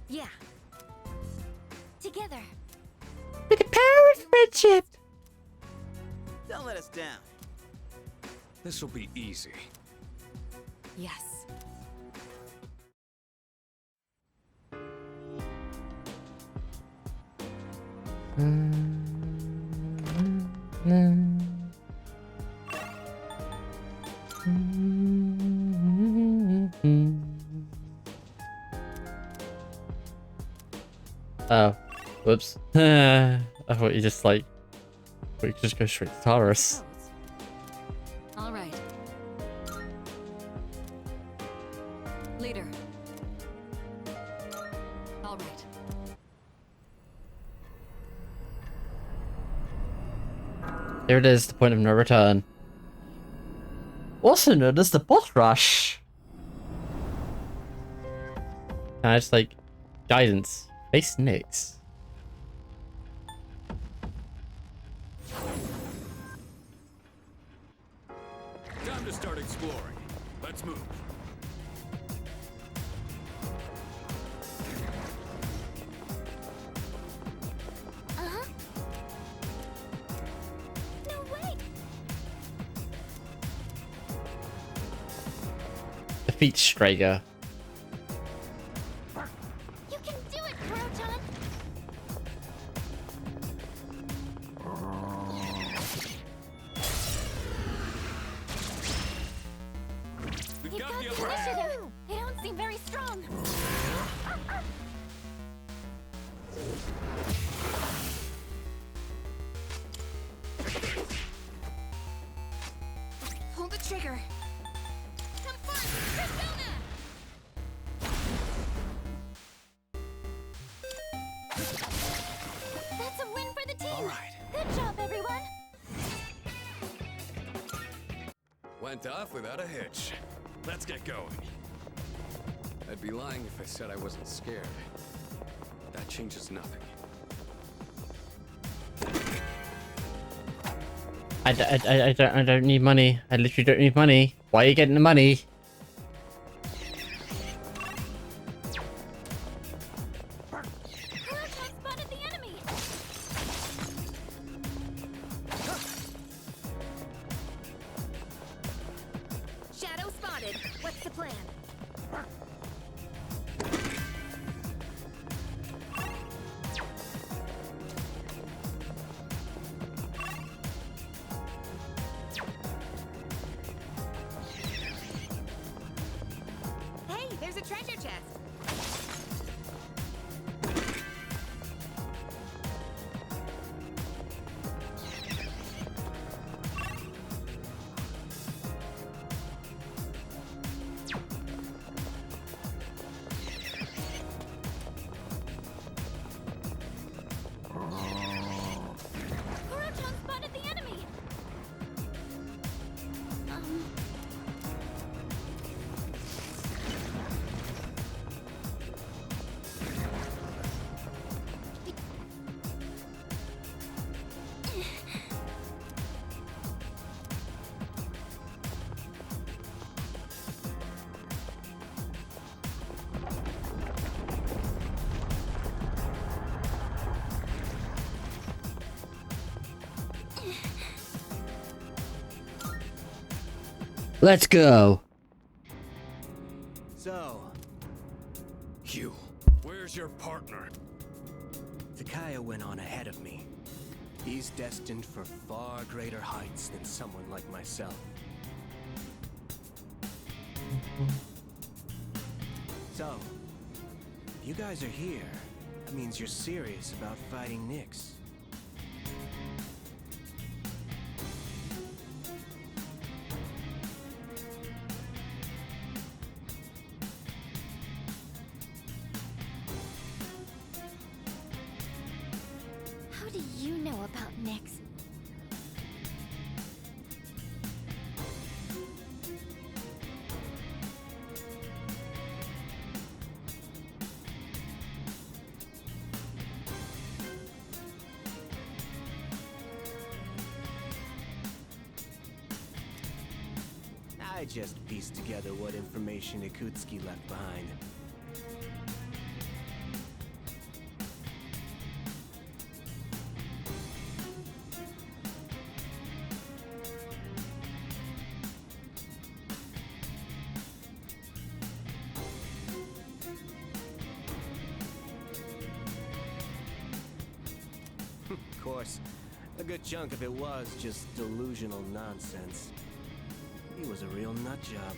Yeah. Together. With the power of friendship. Don't let us down. This'll be easy. Yes. Oh, whoops. I thought you just like we could just go straight to Tartarus. All right. Leader. All right. There it is, the point of no return. Also known as the boss rush. Can I just like guidance? Face Nyx. Time to start exploring. Let's move. Uh-huh. No way. defeat Strager. You can do it, Kuro-chan! We've You've got got the the upper initiative! They don't seem very strong. Pull the trigger. Come first, Persona! That's a win for the team! All right. Good job, everyone! Went off without a hitch. Let's get going. I'd be lying if I said I wasn't scared. That changes nothing. I don't need money. I literally don't need money. Why are you getting the money? Kuro-chan spotted the enemy! Shadow spotted. What's the plan? Hey, there's a treasure chest. Kuro-chan spotted the enemy! Let's go. So, Hugh, where's your partner? Takaya went on ahead of me. He's destined for far greater heights than someone like myself. So, if you guys are here, that means you're serious about fighting Nyx. How do you know about Nyx? I just pieced together what information Ikutsuki left behind. Of course, a good chunk of it was just delusional nonsense. He was a real nut job.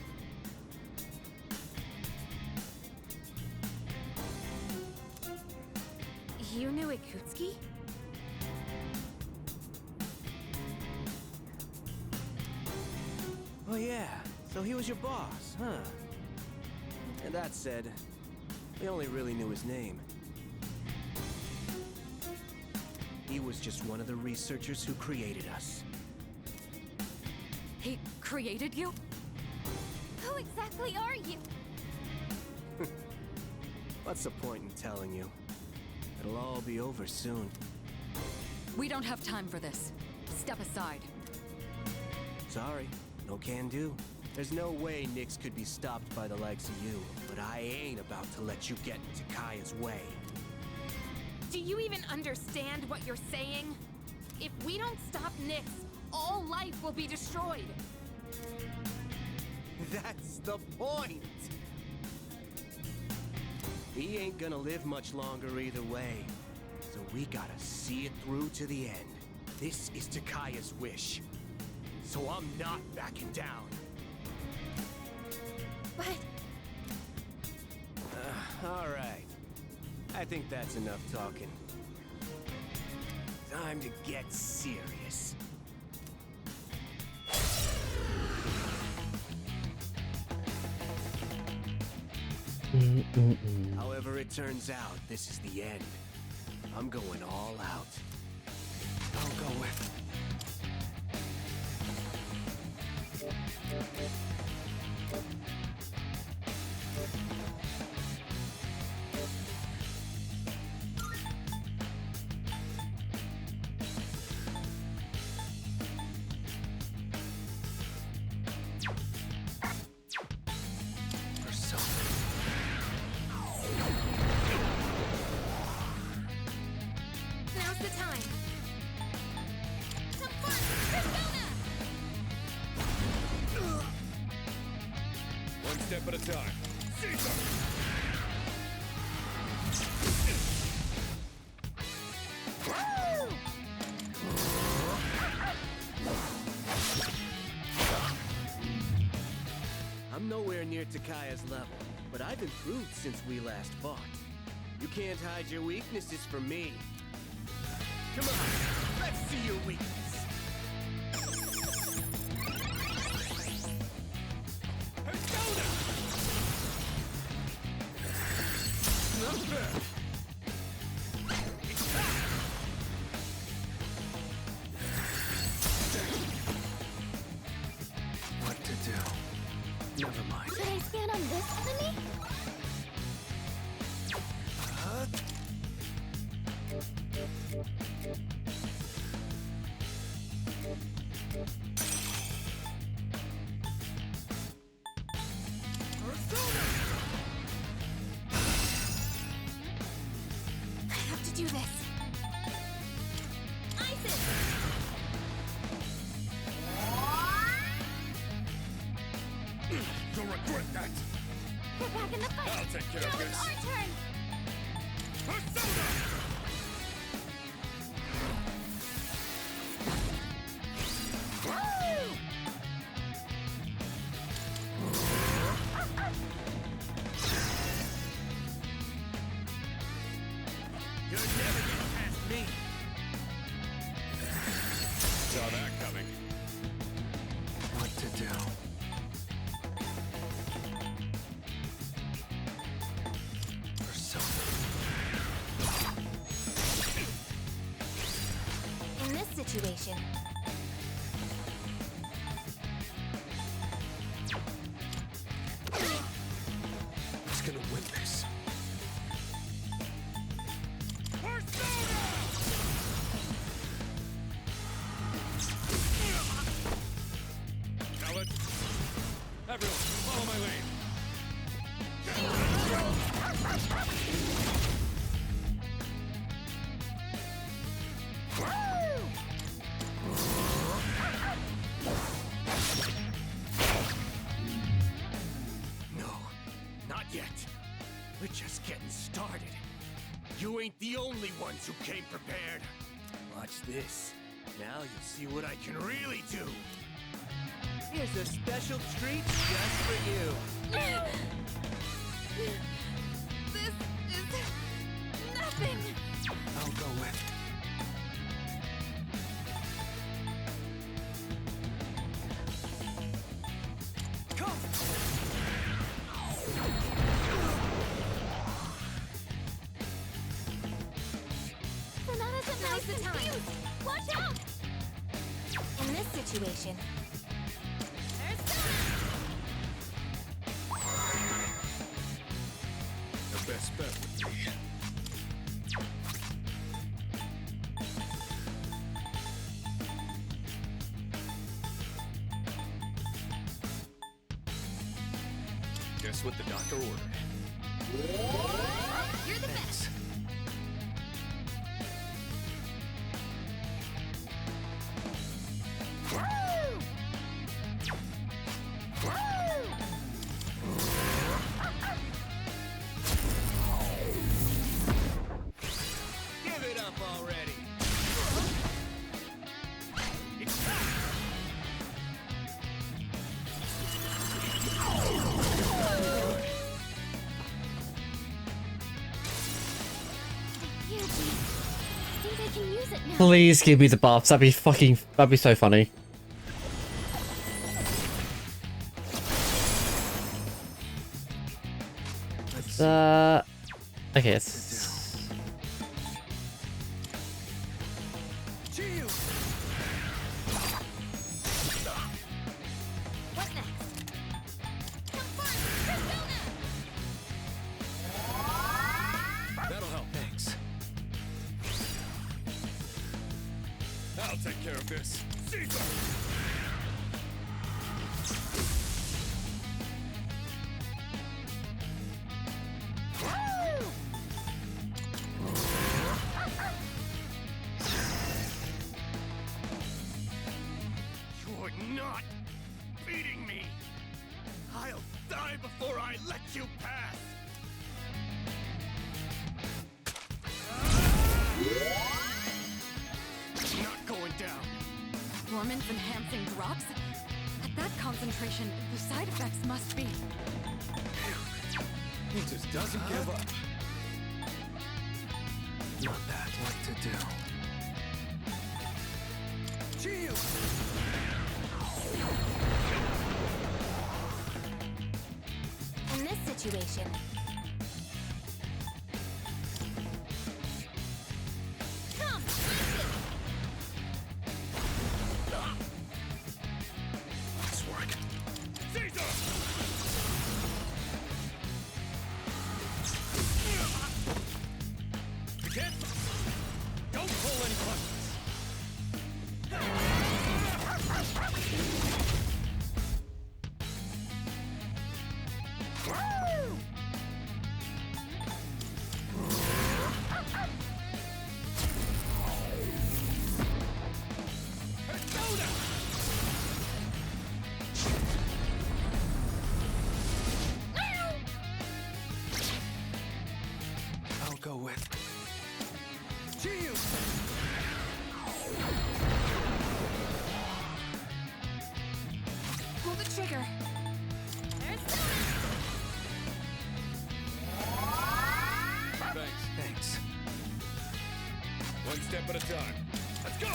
You knew Ikutsuki? Oh yeah, so he was your boss, huh? And that said, we only really knew his name. He was just one of the researchers who created us. He created you? Who exactly are you? What's the point in telling you? It'll all be over soon. We don't have time for this. Step aside. Sorry, no can do. There's no way Nyx could be stopped by the likes of you, but I ain't about to let you get into Kaya's way. Do you even understand what you're saying? If we don't stop Nyx, all life will be destroyed. That's the point! He ain't gonna live much longer either way. So we gotta see it through to the end. This is Takaya's wish. So I'm not backing down. But... Alright. I think that's enough talking. Time to get serious. However it turns out, this is the end. I'm going all out. I'll go with... Now's the time. Some fun! Persona! One step at a time. Caesar! I'm nowhere near Takaya's level, but I've improved since we last fought. You can't hide your weaknesses from me. Come on, let's see your weakness. Persona! Not fair! What to do? Never mind. Should I stand on this enemy? I have to do this. Isis! You'll regret that! Get back in the fight! I'll take care now of this. it's our turn! Persona! You're never getting past me. Saw that coming. What to do? In this situation, Who's gonna win this? Now let's... Everyone, follow my lead. No, not yet. We're just getting started. You ain't the only ones who came prepared. Watch this. Now you'll see what I can really do. Here's a special treat just for you. This is... nothing! I'll go with... Come! Sonata's now's the time. confused! Watch out! In this situation, The best bet would be... Guess what the doctor ordered? you're the best. can use it now. Please give me the buffs. That'd be so funny. Okay, That'll help. Thanks. I'll take care of this. Caesar! You're not beating me! I'll die before I let you pass! Not going down. Gorman's enhancing drugs? At that concentration, the side effects must be... He just doesn't give up. Not that. What to do? Chiyu! In this situation, come. Nice work. Caesar! You can't... Don't pull any punches! I'll go with Chiyu! Pull the trigger. Thanks. One step at a time. Let's go!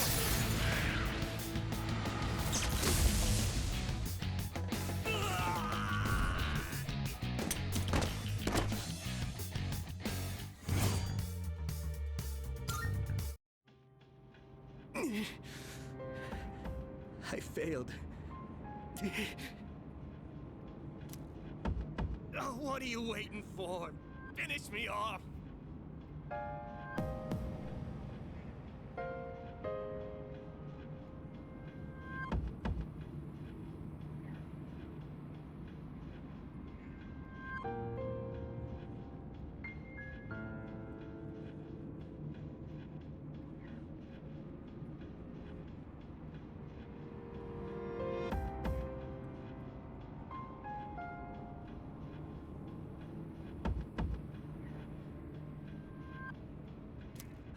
I failed. Oh, what are you waiting for? Finish me off!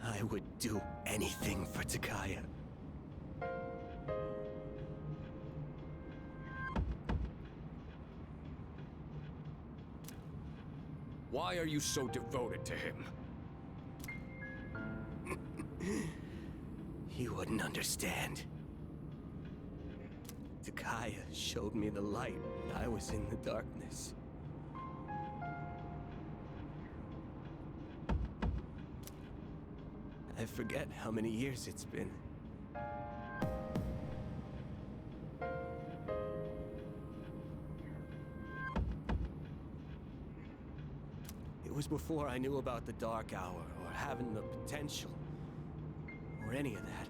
I would do anything for Takaya. Why are you so devoted to him? You wouldn't understand. Takaya showed me the light when I was in the darkness. I forget how many years it's been. It was before I knew about the Dark Hour, or having the potential, or any of that.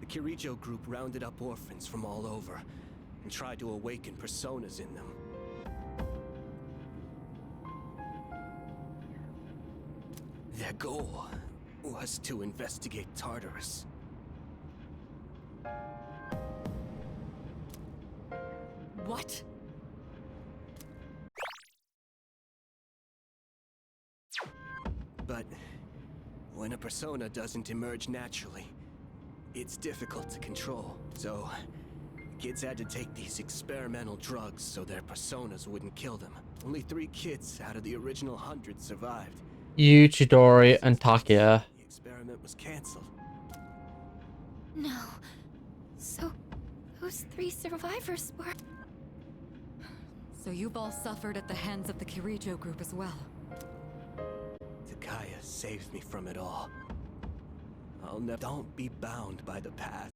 The Kirijo group rounded up orphans from all over, and tried to awaken personas in them. Their goal was to investigate Tartarus. What? But when a persona doesn't emerge naturally, it's difficult to control. So, kids had to take these experimental drugs so their personas wouldn't kill them. Only 3 kids out of the original 100 survived. You, Chidori, and Takia. experiment was canceled. No. So, those 3 survivors were... So you've all suffered at the hands of the Kirijo group as well. Takaya saved me from it all. Don't be bound by the past.